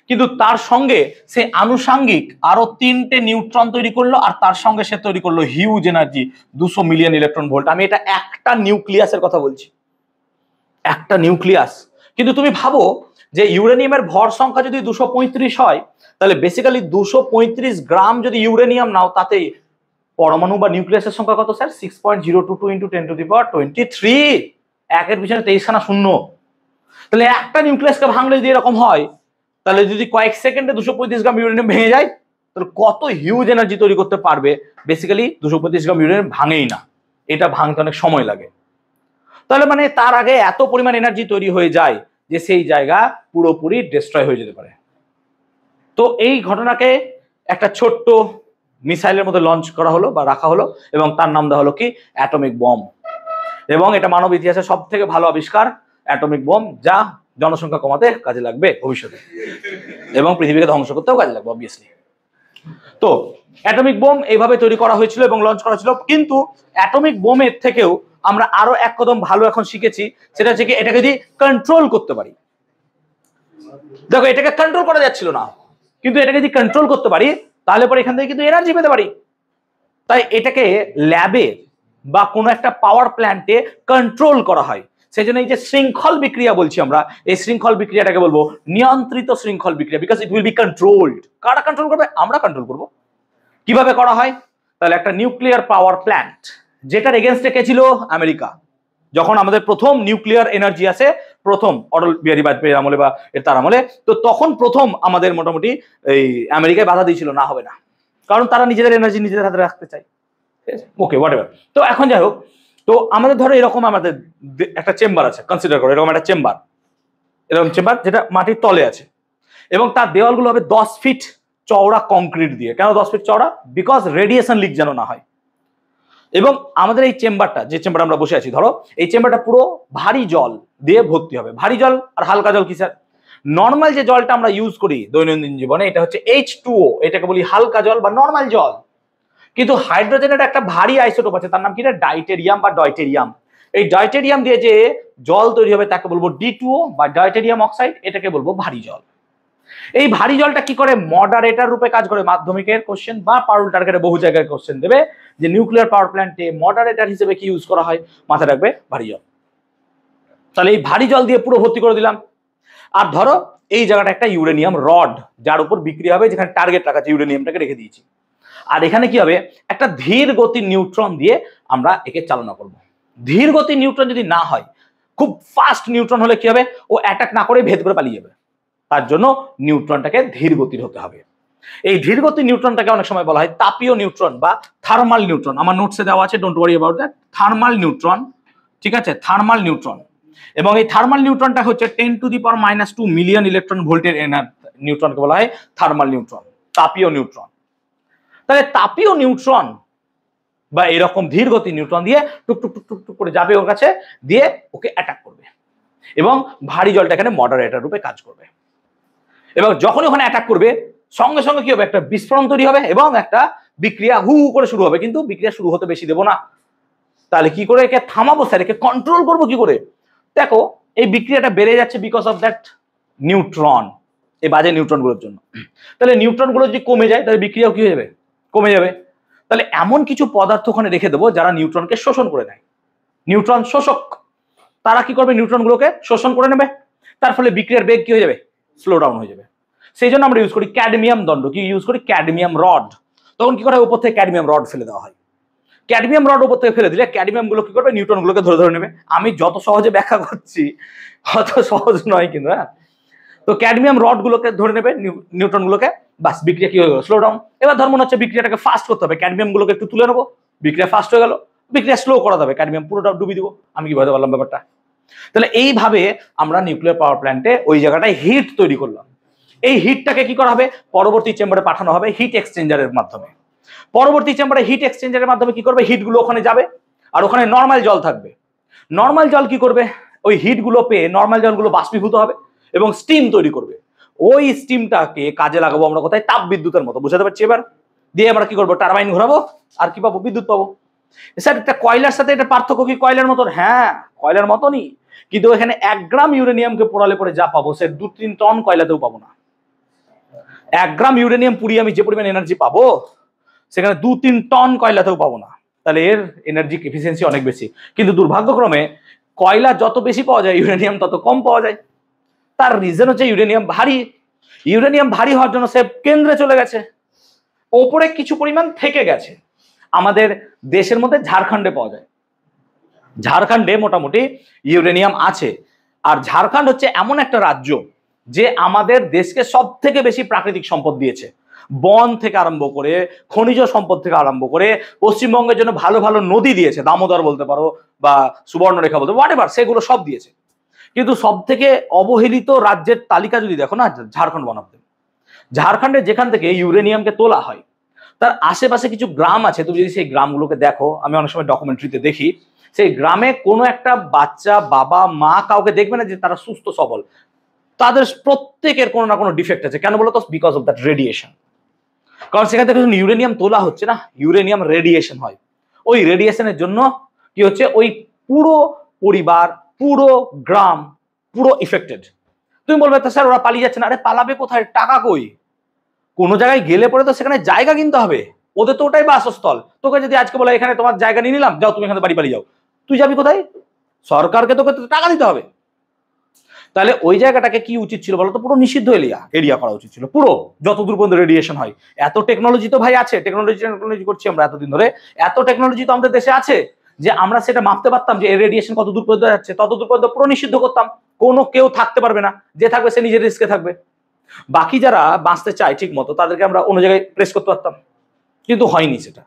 কিন্তু তার সঙ্গে সে আনুষাঙ্গিক আরো 3টে নিউট্রন তৈরি করলো আর তার সঙ্গে সে তৈরি করলো huge energy 200 million electron volt. আমি এটা একটা নিউক্লিয়াসের কথা বলছি, একটা নিউক্লিয়াস। কিন্তু তুমি ভাবো যে ইউরেনিয়ামের ভর সংখ্যা যদি 235 হয়, তাহলে বেসিক্যালি 235 গ্রাম যদি ইউরেনিয়াম নাও, তাতে পরমাণু বা নিউক্লিয়াসের সংখ্যা কত স্যার, 6.022 × 10⁻23। একের পিছনে 23খানা শূন্য। তাহলে একটা নিউক্লিয়াসকে ভাঙলে যদি এরকম হয়, তাহলে যদি কয়েক সেকেন্ডে 235 গ্রাম ইউরেনিয়াম ভেঙে যায়, তাহলে কত হিউজ এনার্জি তৈরি করতে পারবে। বেসিক্যালি 235 গ্রাম ইউরেনিয়াম ভাঙেই না, এটা ভাঙতে অনেক সময় লাগে। তাহলে মানে তার আগে এত পরিমাণ এনার্জি তৈরি হয়ে যায় যে সেই জায়গা পুরোপুরি ডিস্ট্রয় হয়ে যেতে পারে। তো এই ঘটনাকে একটা ছোট্ট মিসাইলের মধ্যে লঞ্চ করা হলো বা রাখা হলো এবং তার নাম দেওয়া হলো কি অ্যাটমিক বম। এবং এটা মানব ইতিহাসের সব থেকে ভালো আবিষ্কার অ্যাটমিক বম, যা জনসংখ্যা কমাতে কাজে লাগবে ভবিষ্যতে এবং পৃথিবীকে ধ্বংস করতেও কাজে লাগবে অবভিয়াসলি। তো অ্যাটমিক বোম এইভাবে তৈরি করা হয়েছিল এবং লঞ্চ করা ছিল। কিন্তু অ্যাটমিক বোমের থেকেও আমরা আরো এক কদম ভালো এখন শিখেছি, সেটা হচ্ছে কি এটাকে যদি কন্ট্রোল করতে পারি। দেখো এটাকে কন্ট্রোল করা যাচ্ছিল না, কিন্তু এটাকে যদি কন্ট্রোল করতে পারি তাহলে পরে এখান থেকে কিন্তু এনার্জি পেতে পারি। তাই এটাকে ল্যাবে বা কোনো একটা পাওয়ার প্ল্যান্টে কন্ট্রোল করা হয়। সেই জন্য এই যে শৃঙ্খল বিক্রিয়া বলছি আমরা, এই শৃঙ্খল বিক্রিয়াটাকে বলবো নিয়ন্ত্রিত শৃঙ্খল বিক্রিয়া, because it will be controlled. কারা কন্ট্রোল করবে? আমরা কন্ট্রোল করব। কিভাবে করা হয়? তাহলে একটা নিউক্লিয়ার পাওয়ার প্ল্যান্ট, যেটার এগেনস্টে কে ছিল? আমেরিকা। যখন আমাদের প্রথম নিউক্লিয়ার এনার্জি আসে, প্রথম অটল বিহারী বাজপেয়ীর আমলে বা তার আমলে, তো তখন প্রথম আমাদের মোটামুটি এই আমেরিকায় বাধা দিয়েছিল না, হবে না, কারণ তারা নিজেদের এনার্জি নিজেদের হাতে রাখতে চায়। ওকে, হোয়াটএভার। তো এখন যাই হোক, তো আমাদের ধরো এরকম আমাদের একটা চেম্বার আছে, কনসিডার করো এরকম একটা চেম্বার, এরকম চেম্বার যেটা মাটির তলে আছে এবং তার দেওয়ালগুলো হবে 10 ফিট চওড়া কংক্রিট দিয়ে। কেন 10 ফিট চওড়া? বিকজ রেডিয়েশন লিক যেন না হয়। এবং আমাদের এই চেম্বারটা, যে চেম্বার আমরা বসে আছি, ধরো এই চেম্বারটা পুরো ভারী জল দিয়ে ভর্তি হবে। ভারী জল আর হালকা জল কি স্যার? নর্মাল যে জলটা আমরা ইউজ করি দৈনন্দিন জীবনে, এটা হচ্ছে H2O, এটাকে বলি হালকা জল বা নর্মাল জল। কিন্তু হাইড্রোজেনের একটা ভারী আইসোটোপ আছে, তার নাম কি? ডাইটেরিয়াম বা ডয়টেরিয়াম। এই ডয়টেরিয়াম দিয়ে যে জল তৈরি হবে তাকে বলবো D2O বা ডয়টেরিয়াম অক্সাইড, এটাকে বলবো ভারী জল। এই ভারী জলটা কি করে? মডারেটর রূপে কাজ করে। মাধ্যমিকের কোশ্চেন বা পারুল টার্গেটে বহু জায়গায় কোশ্চেন দেবে যে নিউক্লিয়ার পাওয়ার প্ল্যান্টে মডারেটর হিসেবে কি ইউজ করা হয়, মাথায় রাখবে ভারী জল। তাহলে এই ভারী জল দিয়ে পুরো ভর্তি করে দিলাম। আর ধরো এই জায়গাটা একটা ইউরেনিয়াম রড, যার উপর বিক্রি হবে, যেখানে টার্গেট রাখা আছে ইউরেনিয়ামটাকে রেখে দিয়েছি। আর এখানে কি হবে? একটা ধীর গতির নিউট্রন দিয়ে আমরা একে চালনা করব। ধীর গতির নিউট্রন যদি না হয়, খুব ফাস্ট নিউট্রন হলে কি হবে? ও অ্যাটাক না করে ভেদ করে পালিয়ে যাবে। তার জন্য নিউট্রনটাকে ধীর গতির হতে হবে। এই ধীর গতির নিউট্রনটাকে অনেক সময় বলা হয় তাপীয় নিউট্রন বা থার্মাল নিউট্রন। আমার নোটসে দেওয়া আছে, don't worry about that. Thermal neutron, ঠিক আছে, থার্মাল নিউট্রন। এবং এই থার্মাল নিউট্রনটা হচ্ছে 10⁻⁻² মিলিয়ন ইলেকট্রন ভোল্টের নিউট্রনকে বলা হয় থার্মাল নিউট্রন, তাপীয় নিউট্রন। তাহলে তাপীয় নিউট্রন বা এরকম ধীর গতি নিউট্রন দিয়ে টুক টুক টুক টুক টুক করে যাবে ওর কাছে, দিয়ে ওকে অ্যাটাক করবে এবং ভারী জলটা এখানে মডারেটর রূপে কাজ করবে। এবং যখনই ওখানে অ্যাটাক করবে, সঙ্গে সঙ্গে কি হবে? একটা বিস্ফোরণ তৈরি হবে এবং একটা বিক্রিয়া হু হু করে শুরু হবে। কিন্তু বিক্রিয়া শুরু হতে বেশি দেবো না। তাহলে কি করে একে থামাবো স্যার? একে কন্ট্রোল করবো কি করে? দেখো এই বিক্রিয়াটা বেড়ে যাচ্ছে বিকজ অফ দ্যাট নিউট্রন, এই বাজে নিউট্রনগুলোর জন্য। তাহলে নিউট্রনগুলো যদি কমে যায়, তাহলে বিক্রিয়াও কি হয়ে যাবে? কমে যাবে। তাহলে এমন কিছু পদার্থ ওখানে রেখে দেবো যারা নিউট্রনকে শোষণ করে নেয়। নিউট্রন শোষক, তারা কি করবে? নিউট্রনগুলোকে শোষণ করে নেবে। তার ফলে বিক্রিয়ার বেগ কি হয়ে যাবে? স্লো ডাউন হয়ে যাবে। সেই জন্য আমরা ইউজ করি ক্যাডমিয়াম দণ্ড। কি ইউজ করি? Cadmium rod. তখন কি করা হয়? উপর থেকে ক্যাডমিয়াম রড ফেলে দেওয়া হয়। ক্যাডমিয়াম রড উপর থেকে ফেলে দিলে ক্যাডমিয়াম গুলো কি করবে? নিউট্রনগুলোকে ধরে ধরে নেবে। আমি যত সহজে ব্যাখ্যা করছি অত সহজ নয় কিন্তু, হ্যাঁ। তো ক্যাডমিয়াম রড গুলোকে ধরে নেবে নিউট্রনগুলোকে, বাস বিক্রিয়া কি হয়ে গেল? Slow down. এবার ধর্ম হচ্ছে বিক্রিয়াটাকে ফাস্ট করতে হবে, ক্যাডমিয়াম গুলোকে একটু তুলে নেবো, বিক্রিয়া ফাস্ট হয়ে গেল। বিক্রিয়া স্লো করা যাবে, ক্যাডমিয়াম পুরোটা ডুবিয়ে দিব। আমি কি বুঝতে পারলাম ব্যাপারটা? তাহলে এইভাবে আমরা নিউক্লিয়ার পাওয়ার প্ল্যান্টে ওই জায়গাটায় হিট তৈরি করলাম। এই হিটটাকে কি করা হবে? পরবর্তী চেম্বারে পাঠানো হবে হিট এক্সচেঞ্জারের মাধ্যমে। পরবর্তী চেম্বারে হিট এক্সচেঞ্জারের মাধ্যমে কি করবে? হিটগুলো ওখানে যাবে আর ওখানে নর্মাল জল থাকবে। নর্মাল জল কি করবে? ওই হিটগুলো পেয়ে নর্মাল জলগুলো বাষ্পীভূত হবে এবং স্টিম তৈরি করবে। ওই স্টিমটাকে কাজে লাগাবো আমরা কোথায়? তাপ বিদ্যুতের মতো। বুঝতে পারছি এবার? দিয়ে আমরা কি করবো? টারবাইন ঘোরাবো আর কি পাবো? বিদ্যুৎ পাবো। স্যার এটা কয়লার সাথে এটা পার্থক্য কি? কয়লার মতন? হ্যাঁ, কয়লার মতনই, কিন্তু এখানে 1 গ্রাম ইউরেনিয়ামকে পোড়ালে পরে যা পাবো সে 2-3 টন কয়লাতেও পাবো না। 1 গ্রাম ইউরেনিয়াম পুড়িয়ে আমি যে পরিমাণ এনার্জি পাবো সেখানে 2-3 টন কয়লাতেও পাবো না। তাহলে এর এনার্জি এফিসিয়েন্সি অনেক বেশি। কিন্তু দুর্ভাগ্যক্রমে কয়লা যত বেশি পাওয়া যায়, ইউরেনিয়াম তত কম পাওয়া যায়। তার রিজন হচ্ছে ইউরেনিয়াম ভারী। ইউরেনিয়াম ভারী হওয়ার জন্য সে কেন্দ্রে চলে গেছে, ওপরে কিছু পরিমাণ থেকে গেছে। আমাদের দেশের মধ্যে ঝাড়খণ্ডে পাওয়া যায়। ঝাড়খণ্ডে মোটামুটি ইউরেনিয়াম আছে। আর ঝাড়খণ্ড হচ্ছে এমন একটা রাজ্য যে আমাদের দেশকে সব থেকে বেশি প্রাকৃতিক সম্পদ দিয়েছে। বন থেকে আরম্ভ করে, খনিজ সম্পদ থেকে আরম্ভ করে, পশ্চিমবঙ্গের জন্য ভালো ভালো নদী দিয়েছে, দামোদর বলতে পারো বা সুবর্ণরেখা বলতে পারো, হোয়াটএভার, সেগুলো সব দিয়েছে। কিন্তু সব থেকে অবহেলিত রাজ্যের তালিকা যদি দেখো না, ঝাড়খণ্ড বানাতে। ঝাড়খণ্ডে যেখান থেকে ইউরেনিয়ামকে তোলা হয়, তার আশেপাশে কিছু গ্রাম আছে, তুমি যদি সেই গ্রামগুলোকে দেখো, আমি অনেক সময় ডকুমেন্টারিতে দেখি, সেই গ্রামে কোনো একটা বাচ্চা, বাবা, মা কাউকে দেখবে না যে তারা সুস্থ সবল। তাদের প্রত্যেকের কোনো না কোনো ডিফেক্ট আছে। কেন বলো তো? Because of that radiation. কারণ সেখান থেকে ইউরেনিয়াম তোলা হচ্ছে না, ইউরেনিয়াম রেডিয়েশন হয়। ওই রেডিয়েশনের জন্য কি হচ্ছে, ওই পুরো পরিবার, পুরো গ্রাম, পুরো ইফেক্টেড। তুমি বলবে তো স্যার ওরা পালিয়ে যাচ্ছে না। আরে পালাবে কোথায়? টাকা কই? কোনো জায়গায় গেলে পরে তো সেখানে জায়গা কিনতে হবে, ওদের তো ওটাই বাসস্থল। তোকে যদি আজকে বলে এখানে তোমার জায়গা নিয়ে নিলাম, যাও তুমি এখানে বাড়ি পালিয়ে যাও, তুই যাবি কোথায়? সরকারকে তোকে টাকা দিতে হবে। তাহলে ওই জায়গাটাকে কি উচিত ছিল বলতো? পুরো নিষিদ্ধ এরিয়া করা উচিত ছিল, পুরো, যতদূর পর্যন্ত রেডিয়েশন হয়। এত টেকনোলজি তো ভাই আছে, টেকনোলজি করছি আমরা এতদিন ধরে, এত টেকনোলজি তো আমাদের দেশে আছে যে আমরা সেটা মাপতে পারতাম যে রেডিয়েশন কত দূর পর্যন্ত যাচ্ছে, ততদূর পর্যন্ত পুরো নিষিদ্ধ করতাম। কোনো কেউ থাকতে পারবে না, যে থাকবে সে নিজের রিস্কে থাকবে। বাকি যারা বাঁচতে চায় ঠিক মতো তাদেরকে আমরা অন্য জায়গায় প্লেস করতে পারতাম, কিন্তু হয়নি সেটা।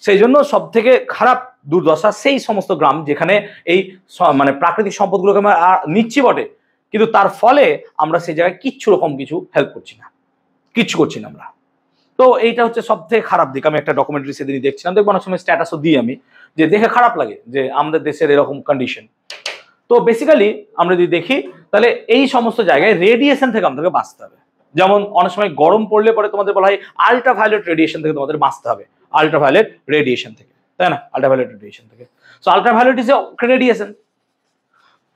সেই জন্য সব থেকে খারাপ দুর্দশা সেই সমস্ত গ্রাম যেখানে এই মানে প্রাকৃতিক সম্পদগুলোকে আমরা নিচ্ছি বটে, কিন্তু তার ফলে আমরা সেই জায়গায় কিচ্ছু রকম কিছু হেল্প করছি না, কিচ্ছু করছি না আমরা। তো এইটা হচ্ছে সব থেকে খারাপ দিক। আমি একটা ডকুমেন্টারি সেদিনই দেখছিলাম, দেখবো অনেক সময় স্ট্যাটাসও দিই আমি, যে দেখে খারাপ লাগে যে আমাদের দেশের এরকম কন্ডিশন। তো বেসিক্যালি আমরা যদি দেখি তাহলে এই সমস্ত জায়গায় রেডিয়েশন থেকে আমাদেরকে বাঁচতে হবে। যেমন অনেক সময় গরম পড়লে পরে তোমাদের বলা হয় আল্ট্রাভায়োলেট রেডিয়েশন থেকে তোমাদের বাঁচতে হবে, আল্ট্রাভায়োলেট রেডিয়েশন থেকে, তাই না? আল্ট্রাভায়োলেট রেডিয়েশন থেকে। So ultraviolet is a radiation.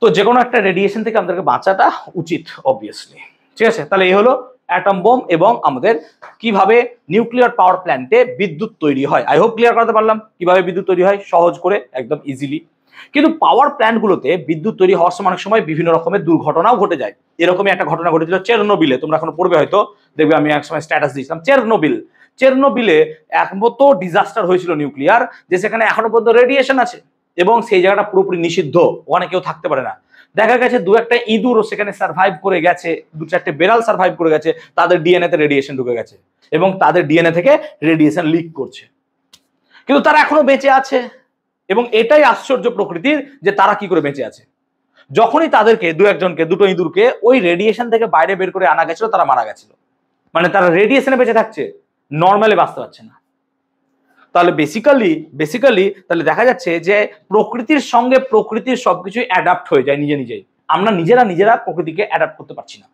তো যে কোনো একটা রেডিয়েশন থেকে আমাদেরকে বাঁচাটা উচিত অবভিয়াসলি। ঠিক আছে, তাহলে এই হলো অ্যাটম বোম এবং আমাদের কিভাবে নিউক্লিয়ার পাওয়ার প্ল্যান্টে বিদ্যুৎ তৈরি হয়। আই হোপ ক্লিয়ার করতে পারলাম কিভাবে বিদ্যুৎ তৈরি হয়, সহজ করে, একদম ইজিলি। কিন্তু পাওয়ার প্ল্যান্টগুলোতে বিদ্যুৎ তৈরি হওয়ার সময় অনেক সময় বিভিন্ন রকমের দুর্ঘটনাও ঘটে যায়। এরকমই একটা ঘটনা ঘটেছিল চেরনোবিলে, তোমরা এখন পড়বে হয়তো, দেখবে আমি এক সময় স্ট্যাটাস দিয়েছিলাম। চেরনোবিলে এত ডিজাস্টার হয়েছিল নিউক্লিয়ার, যে সেখানে এখনো পর্যন্ত রেডিয়েশন আছে এবং সেই জায়গাটা পুরোপুরি নিষিদ্ধ, ওখানে কেউ থাকতে পারে না। দেখা গেছে দু একটা ইঁদুরও সেখানে সার্ভাইভ করে গেছে, দু চারটে বেড়াল সার্ভাইভ করে গেছে, তাদের ডিএনএ তে রেডিয়েশন ঢুকে গেছে এবং তাদের ডিএনএ থেকে রেডিয়েশন লিক করছে, কিন্তু তারা এখনো বেঁচে আছে। এবং এটাই আশ্চর্য প্রকৃতির যে তারা কি করে বেঁচে আছে। যখনই তাদেরকে দু একজনকে, দুটো ইঁদুরকে ওই রেডিয়েশন থেকে বাইরে বের করে আনা গেছিল, তারা মারা গেছিল। মানে তারা রেডিয়েশনে বেঁচে থাকছে, নর্মালি বাঁচতে পারছে না। তাহলে বেসিক্যালি তাহলে দেখা যাচ্ছে যে প্রকৃতির সঙ্গে প্রকৃতির সবকিছু অ্যাডাপ্ট হয়ে যায় নিজে নিজেই। আমরা নিজেরা প্রকৃতিকে অ্যাডাপ্ট করতে পারছি না,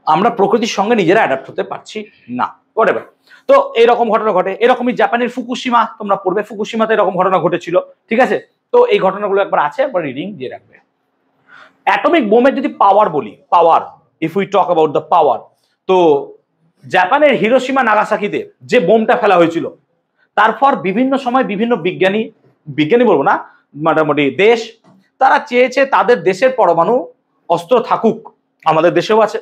আমরা প্রকৃতির সঙ্গে নিজেরা অ্যাডাপ্ট হতে পারছি না। হোয়াটএভার। তো এইরকম ঘটনা ঘটে। এরকমই জাপানের ফুকুশিমা, তোমরা পড়বে, ফুকুশিমাতে এরকম ঘটনা ঘটেছিল। ঠিক আছে, তো এই ঘটনাগুলো একবার আছে, একবার রিডিং দিয়ে রাখবে। অ্যাটমিক বোমের যদি পাওয়ার বলি, power, if we talk about the power, তো জাপানের হিরোশিমা নাগাসাকিতে যে বোমটা ফেলা হয়েছিল, তারপর বিভিন্ন সময় বিভিন্ন বিজ্ঞানী বলবো না, মোটামুটি দেশ, তারা চেয়েছে তাদের দেশের পরমাণু অস্ত্র থাকুক। আমাদের দেশেও আছে,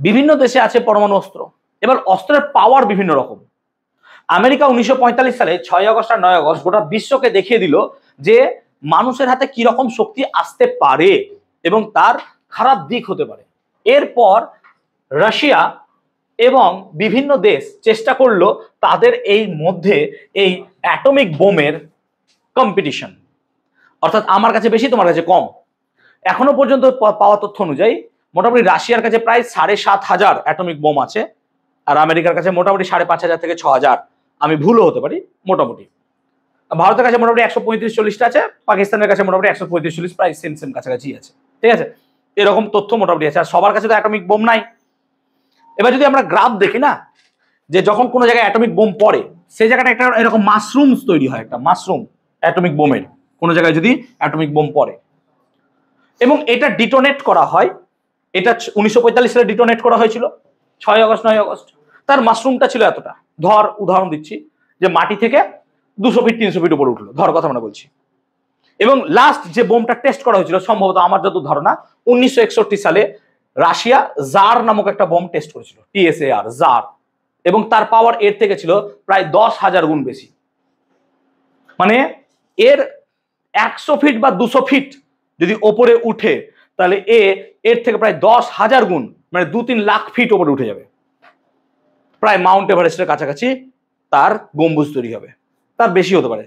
বিভিন্ন দেশে আছে পরমাণু অস্ত্র। এবার অস্ত্রের পাওয়ার বিভিন্ন রকম। আমেরিকা 1945 সালে 6 আগস্ট আর 9 আগস্ট গোটা বিশ্বকে দেখিয়ে দিল যে মানুষের হাতে কি রকম শক্তি আসতে পারে এবং তার খারাপ দিক হতে পারে। এরপর রাশিয়া এবং বিভিন্ন দেশ চেষ্টা করলো তাদের এই মধ্যে এই অ্যাটমিক বোমের কম্পিটিশন, অর্থাৎ আমার কাছে বেশি, তোমার কাছে কম। এখনো পর্যন্ত পাওয়া তথ্য অনুযায়ী মোটামুটি রাশিয়ার কাছে প্রায় 7,500 অ্যাটমিক বোম আছে, আর আমেরিকার কাছে মোটামুটি 5,500 থেকে 6,000, আমি ভুলও হতে পারি মোটামুটি। ভারতের কাছে মোটামুটি 135-40টা আছে, পাকিস্তানের কাছে মোটামুটি 135-40, প্রায় সেম কাছাকাছি আছে। ঠিক আছে, এরকম তথ্য মোটামুটি আছে। আর সবার কাছে তো অ্যাটমিক বোম নাই। এবার যদি আমরা গ্রাফ দেখি না, যে যখন কোনো জায়গায় অ্যাটমিক বোম পড়ে, সেই জায়গাটা একটা এরকম মাশরুমস তৈরি হয়, একটা মাশরুম অ্যাটমিক বোমের, কোনো জায়গায় যদি অ্যাটমিক বোম পড়ে এবং এটা ডিটোনেট করা হয়। এটা 1945 সালে ডিটোনেট করা হয়েছিল 6 আগস্ট 9 আগস্ট। তার মাশরুমটা ছিল এতটা, ধর উদাহরণ দিচ্ছি যে মাটি থেকে 200 ফিট 300 ফিট উপরে উঠলো, ধর কথা আমরা বলছি। এবং লাস্ট যে বোমটা টেস্ট করা হয়েছিল, সম্ভবত আমার যত ধারণা 1961 সালে রাশিয়া জার নামক একটা বোম টেস্ট করেছিল, TSAR, জার, এবং তার পাওয়ার এর থেকে ছিল প্রায় 10,000 গুণ বেশি। মানে এর 100 ফিট বা 200 ফিট যদি ওপরে উঠে, তাহলে এর থেকে প্রায় 10,000 গুণ, মানে 2-3 লাখ ফিট ওপরে উঠে যাবে। প্রায় মাউন্ট এভারেস্টের কাছাকাছি তার গম্বুজ তৈরি হবে, তার বেশি হতে পারে।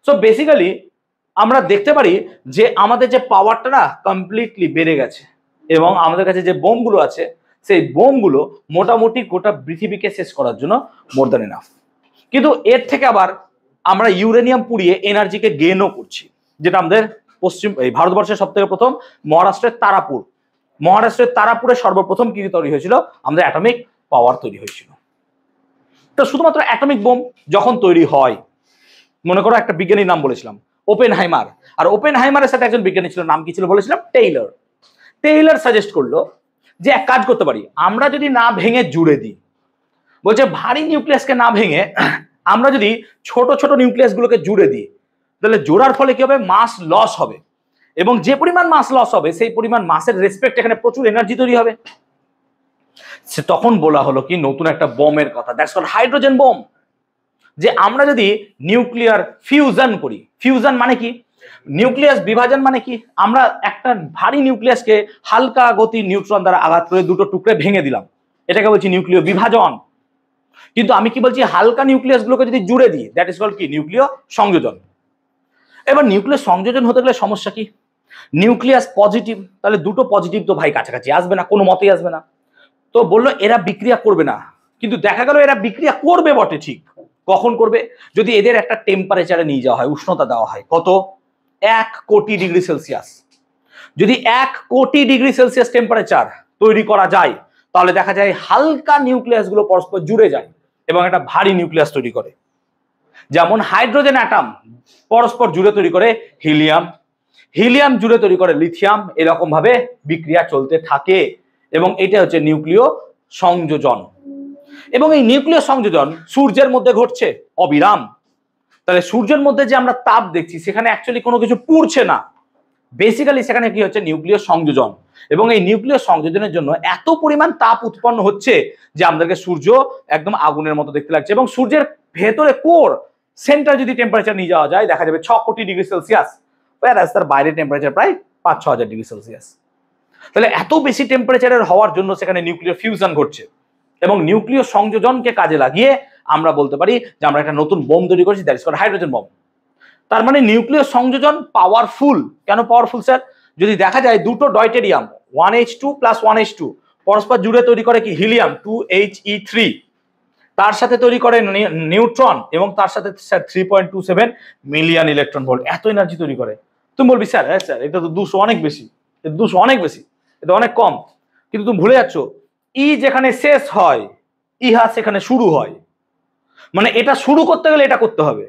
সো বেসিক্যালি আমরা দেখতে পারি যে আমাদের যে পাওয়ারটা না কমপ্লিটলি বেড়ে গেছে, এবং আমাদের কাছে যে বোমগুলো আছে সেই বোমগুলো মোটামুটি গোটা পৃথিবীকে শেষ করার জন্য মোর দ্যান এনাফ। কিন্তু এর থেকে আবার আমরা ইউরেনিয়াম পুড়িয়ে এনার্জিকে গেইনও করছি, যেটা আমাদের এই ভারতবর্ষের সব থেকে প্রথম মহারাষ্ট্রের তারাপুরে সর্বপ্রথম কি তৈরি হয়েছিল, আমাদের অ্যাটমিক পাওয়ার তৈরি হয়েছিল। তো শুধুমাত্র অ্যাটমিক বোম যখন তৈরি হয়, মনে করো একটা বিজ্ঞানীর নাম বলেছিলাম ওপেনহাইমার, আর ওপেনহাইমারের সাথে একজন বিজ্ঞানী ছিল, নাম কি ছিল বলেছিলাম, টেইলর সাজেস্ট করলো যে এক কাজ করতে পারি, আমরা যদি না ভেঙে জুড়ে দিই, বলছে ভারী নিউক্লিয়াসকে না ভেঙে আমরা যদি ছোট ছোট নিউক্লিয়াস গুলোকে জুড়ে দিই, তাহলে জোড়ার ফলে কি হবে, মাস লস হবে, এবং যে পরিমাণ মাস লস হবে সেই পরিমাণ মাসের রেসপেক্ট এখানে প্রচুর এনার্জি তৈরি হবে। সে তখন বলা হলো কি নতুন একটা বোমের কথা, দ্যাটস কল্ড হাইড্রোজেন বোম। যে আমরা যদি নিউক্লিয়ার ফিউশন করি, ফিউশন মানে কি, নিউক্লিয়াস বিভাজন মানে কি, আমরা একটা ভারী নিউক্লিয়াসকে হালকা গতির নিউট্রন দ্বারা আঘাত করে দুটো টুকরে ভেঙে দিলাম, এটাকে বলছি নিউক্লিয় বিভাজন। কিন্তু আমি কি বলছি, হালকা নিউক্লিয়াস গুলোকে যদি জুড়ে দিই, দ্যাট ইজ কল্ড কি, নিউক্লিয় সংযোজন। এবার নিউক্লিয় সংযোজন হতে গেলে সমস্যা কি, নিউক্লিয়াস পজিটিভ, তাহলে দুটো পজিটিভ তো ভাই কাছাকাছি আসবে না, কোনো মতেই আসবে না। তো বললো এরা বিক্রিয়া করবে না, কিন্তু দেখা গেল এরা বিক্রিয়া করবে বটে, ঠিক কখন করবে, যদি এদের একটা টেম্পারেচারে নিয়ে যাওয়া হয়, উষ্ণতা দেওয়া হয়, কত, 1 কোটি ডিগ্রি সেলসিয়াস। যদি 1 কোটি ডিগ্রি সেলসিয়াস টেম্পারেচার তৈরি করা যায়, তাহলে দেখা যায় হালকা নিউক্লিয়াস গুলো পরস্পর জুড়ে যায় এবং একটা ভারী নিউক্লিয়াস তৈরি করে। যেমন হাইড্রোজেন অ্যাটম পরস্পর জুড়ে তৈরি করে হিলিয়াম, হিলিয়াম জুড়ে তৈরি করে লিথিয়াম, এরকম ভাবে বিক্রিয়া চলতে থাকে, এবং এটা হচ্ছে নিউক্লিয় সংযোজন। এবং এই নিউক্লিয় সংযোজন সূর্যের মধ্যে ঘটছে অবিরাম। তাহলে সূর্যের মধ্যে যে আমরা তাপ দেখছি, সেখানে অ্যাকচুয়ালি কোনো কিছু পুড়ছে না, বেসিক্যালি সেখানে কি হচ্ছে, নিউক্লিয় সংযোজন। এবং এই নিউক্লিয় সংযোজনের জন্য এত পরিমাণ তাপ উৎপন্ন হচ্ছে যে আমাদেরকে সূর্য একদম আগুনের মতো দেখতে লাগছে। এবং সূর্যের ভেতরে কোর সেন্টার যদি টেম্পারেচার নিয়ে যাওয়া যায়, দেখা যাবে 6 কোটি ডিগ্রি সেলসিয়াস, তার বাইরে টেম্পারেচার প্রায় 5-6 হাজার ডিগ্রি সেলসিয়াস। তাহলে এত বেশি টেম্পারেচারের হওয়ার জন্য সেখানে নিউক্লিয়ার ফিউশন ঘটছে, এবং নিউক্লিয় সংযোজনকে কাজে লাগিয়ে আমরা বলতে পারি যে আমরা একটা নতুন বোম তৈরি করেছি, that is called hydrogen bomb. তার মানে নিউক্লিয় সংযোজন পাওয়ারফুল। কেন পাওয়ারফুল স্যার? যদি দেখা যায় দুটো ডয়টেরিয়াম 1H2 + 1H2 পরস্পর জুড়ে তৈরি করে কি হিলিয়াম 2He3, তার সাথে তৈরি করে নিউট্রন, এবং তার সাথে 3.27 মিলিয়ন ইলেকট্রন ভোল্ট, এত এনার্জি তৈরি করে। তুমি বলবি স্যার, হ্যাঁ স্যার এটা তো 200 অনেক বেশি, 200 অনেক বেশি, এটা অনেক কম। কিন্তু তুমি ভুলে যাচ্ছ, ই যেখানে শেষ হয়, ইহা সেখানে শুরু হয়। মানে এটা শুরু করতে গেলে এটা করতে হবে,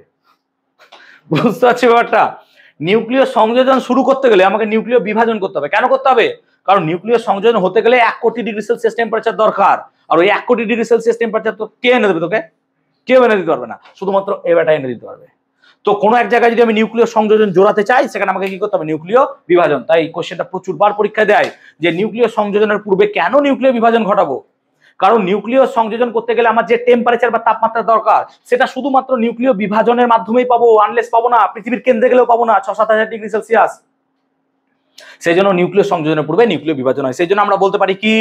বুঝতে পারছি ব্যাপারটা? নিউক্লিয় সংযোজন শুরু করতে গেলে আমাকে নিউক্লিয় বিভাজন করতে হবে। কেন করতে হবে? কারণ নিউক্লিয় সংযোজন হতে গেলে 1 কোটি ডিগ্রি সেলসিয়াস টেম্পারেচার দরকার, আর ওই 1 কোটি ডিগ্রি সেলসিয়াস টেম্পারেচার তো কে এনে দেবে তোকে? কেউ এনে দিতে পারবে না, শুধুমাত্র এবারটা এনে দিতে পারবে। তো কোনো এক জায়গায় যদি আমি নিউক্লিয় সংযোজন জোড়াতে চাই, সেখানে আমাকে কি করতে হবে? নিউক্লিয় বিভাজন। তাই কোশ্চেনটা প্রচুর বার পরীক্ষায় দেয় যে নিউক্লিয় সংযোজনের পূর্বে কেন নিউক্লিয় বিভাজন ঘটাবো? কারণ নিউক্লিয় সংযোজন করতে গেলে আমার যে টেম্পারেচার বা তাপমাত্রা দরকার, সেটা শুধুমাত্র নিউক্লিয় বিভাজনের মাধ্যমেই পাবো, আনলেস পাবো না, পৃথিবীর কেন্দ্রে গেলেও পাবো না 6-7 হাজার ডিগ্রি সেলসিয়াস। সেই জন্য নিউক্লিয় সংযোজনের পূর্বে নিউক্লিয় বিভাজন হয়। সেই জন্য আমরা বলতে পারি কি,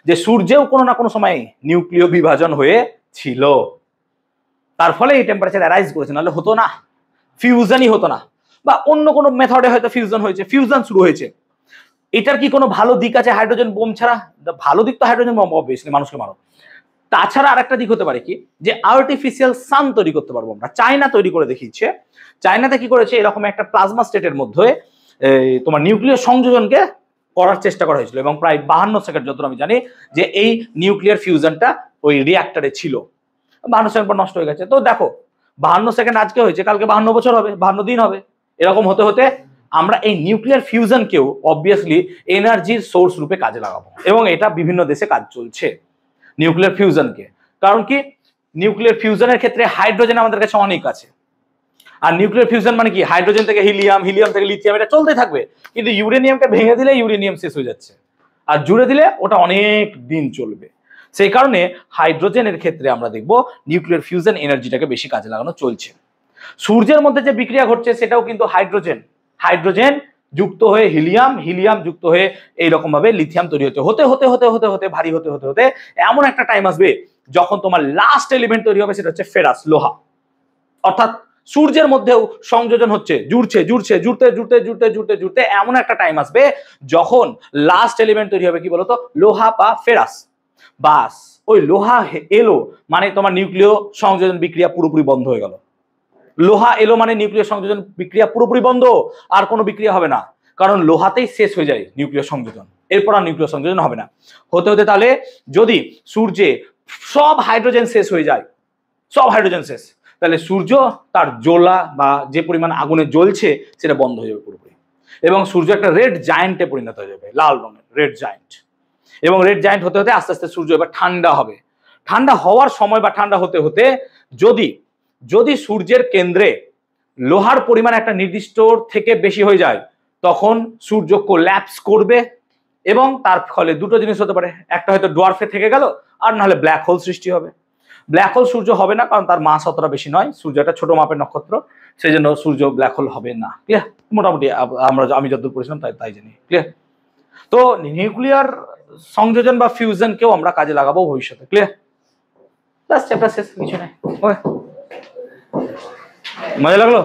যে সূর্যেও কোনো না কোনো সময় নিউক্লিয় বিভাজন হয়েছিল, তার ফলে এই টেম্পারেচার অ্যারাইজ করেছে, নাহলে হতো না, ফিউশনই হতো না। বা অন্য কোনো মেথডে হয়তো ফিউশন হয়েছে, ফিউশন শুরু হয়েছে। এটার কি কোনো ভালো দিক আছে হাইড্রোজেন বোম ছাড়া? ভালো দিক তো হাইড্রোজেন বোম, অবভিয়াসলি মানুষকে মারো। তাছাড়া আরেকটা দিক হতে পারে কি, যে আর্টিফিশিয়াল সান তৈরি করতে পারবো আমরা। চায়না তৈরি করে দেখিয়েছে। চায়নাতে কি করেছে, এরকম একটা প্লাজমা স্টেটের মধ্যে তোমার নিউক্লিয়ার সংযোজনকে করার চেষ্টা করা হয়েছিল, এবং প্রায় 52 সেকেন্ড, যতটা আমি জানি, যে এই নিউক্লিয়ার ফিউশনটা ওই রিঅ্যাক্টরে ছিল। 52 সেকেন্ড পর নষ্ট হয়ে গেছে। তো দেখো 52 সেকেন্ড আজকে হয়েছে, কালকে 52 বছর হবে, 52 দিন হবে। এরকম হতে হতে আমরা এই নিউক্লিয়ার ফিউশনকেও অবভিয়াসলি এনার্জির সোর্স রূপে কাজে লাগাবো, এবং এটা বিভিন্ন দেশে কাজ চলছে নিউক্লিয়ার ফিউশনকে। কারণ কি, নিউক্লিয়ার ফিউশনের ক্ষেত্রে হাইড্রোজেন আমাদের কাছে অনেক আছে, আর নিউক্লিয়ার ফিউশন মানে কি, হাইড্রোজেন থেকে হিলিয়াম, হিলিয়াম থেকে লিথিয়াম, এটা চলতে থাকবে। কিন্তু ইউরেনিয়ামকে ভেঙে দিলে ইউরেনিয়াম শেষ হয়ে যাচ্ছে, আর জুড়ে দিলে ওটা অনেক দিন চলবে। সেই কারণে হাইড্রোজেনের ক্ষেত্রে আমরা দেখবো নিউক্লিয়ার ফিউশন এনার্জিটাকে বেশি কাজে লাগানো চলছে। সূর্যের মধ্যে যে বিক্রিয়া ঘটছে সেটাও কিন্তু হাইড্রোজেন, হাইড্রোজেন যুক্ত হয়ে হিলিয়াম, হিলিয়াম যুক্ত হয়ে এইরকম ভাবে লিথিয়াম তৈরি হতে হতে হতে হতে হতে হতে ভারী হতে হতে হতে এমন একটা টাইম আসবে যখন তোমার লাস্ট এলিমেন্ট তৈরি হবে সেটা হচ্ছে ফেরাস, লোহা। অর্থাৎ সূর্যের মধ্যেও সংযোজন হচ্ছে, জুড়ছে জুড়ছে জুড়তে জুড়তে জুড়তে জুড়তে জুড়তে এমন একটা টাইম আসবে যখন লাস্ট এলিমেন্ট তৈরি হবে কি বলতো, লোহা বা ফেরাস। বাস ওই লোহা এলো মানে তোমার নিউক্লিয় সংযোজন বিক্রিয়া পুরোপুরি বন্ধ হয়ে গেল। লোহা এলো মানে নিউক্লিয় সংযোজন বিক্রিয়া পুরোপুরি বন্ধ, আর কোনো বিক্রিয়া হবে না, কারণ লোহাতেই শেষ হয়ে যায় নিউক্লিয় সংযোজন, এরপর আর নিউক্লিয় সংযোজন হবে না। হতে হতে তাহলে যদি সূর্যে সব হাইড্রোজেন শেষ হয়ে যায়, সব হাইড্রোজেন শেষ, তাহলে সূর্য তার জ্বলা বা যে পরিমাণ আগুনে জ্বলছে সেটা বন্ধ হয়ে যাবে পুরোপুরি, এবং সূর্য একটা রেড জায়েন্টে পরিণত হয়ে যাবে, লাল রঙের রেড জায়েন্ট। এবং রেড জায়েন্ট হতে হতে আস্তে আস্তে সূর্য এবার ঠান্ডা হবে। ঠান্ডা হওয়ার সময় বা ঠান্ডা হতে হতে যদি যদি সূর্যের কেন্দ্রে লোহার পরিমাণ একটা নির্দিষ্ট থেকে বেশি হয়ে যায়, তখন সূর্য কোল্যাপস করবে, এবং তার ফলে দুটো জিনিস হতে পারে, একটা হয়তো ডোয়ার্ফে থেকে গেল, আর নাহলে ব্ল্যাক হোল সৃষ্টি হবে। ব্ল্যাক হোল সূর্য হবে না, কারণ তার মাস অতটা বেশি নয়, সূর্য একটা ছোট মাপের নক্ষত্র, সেই জন্য সূর্য ব্ল্যাক হোল হবে না। ক্লিয়ার? মোটামুটি আমি যতদূর পড়েছিলাম তাই জানি। ক্লিয়ার? তো নিউক্লিয়ার সংযোজন বা ফিউশনকেও আমরা কাজে লাগাবো ভবিষ্যতে। ক্লিয়ার? চ্যাপ্টার শেষ, কিছু নাই। মজা লাগলো?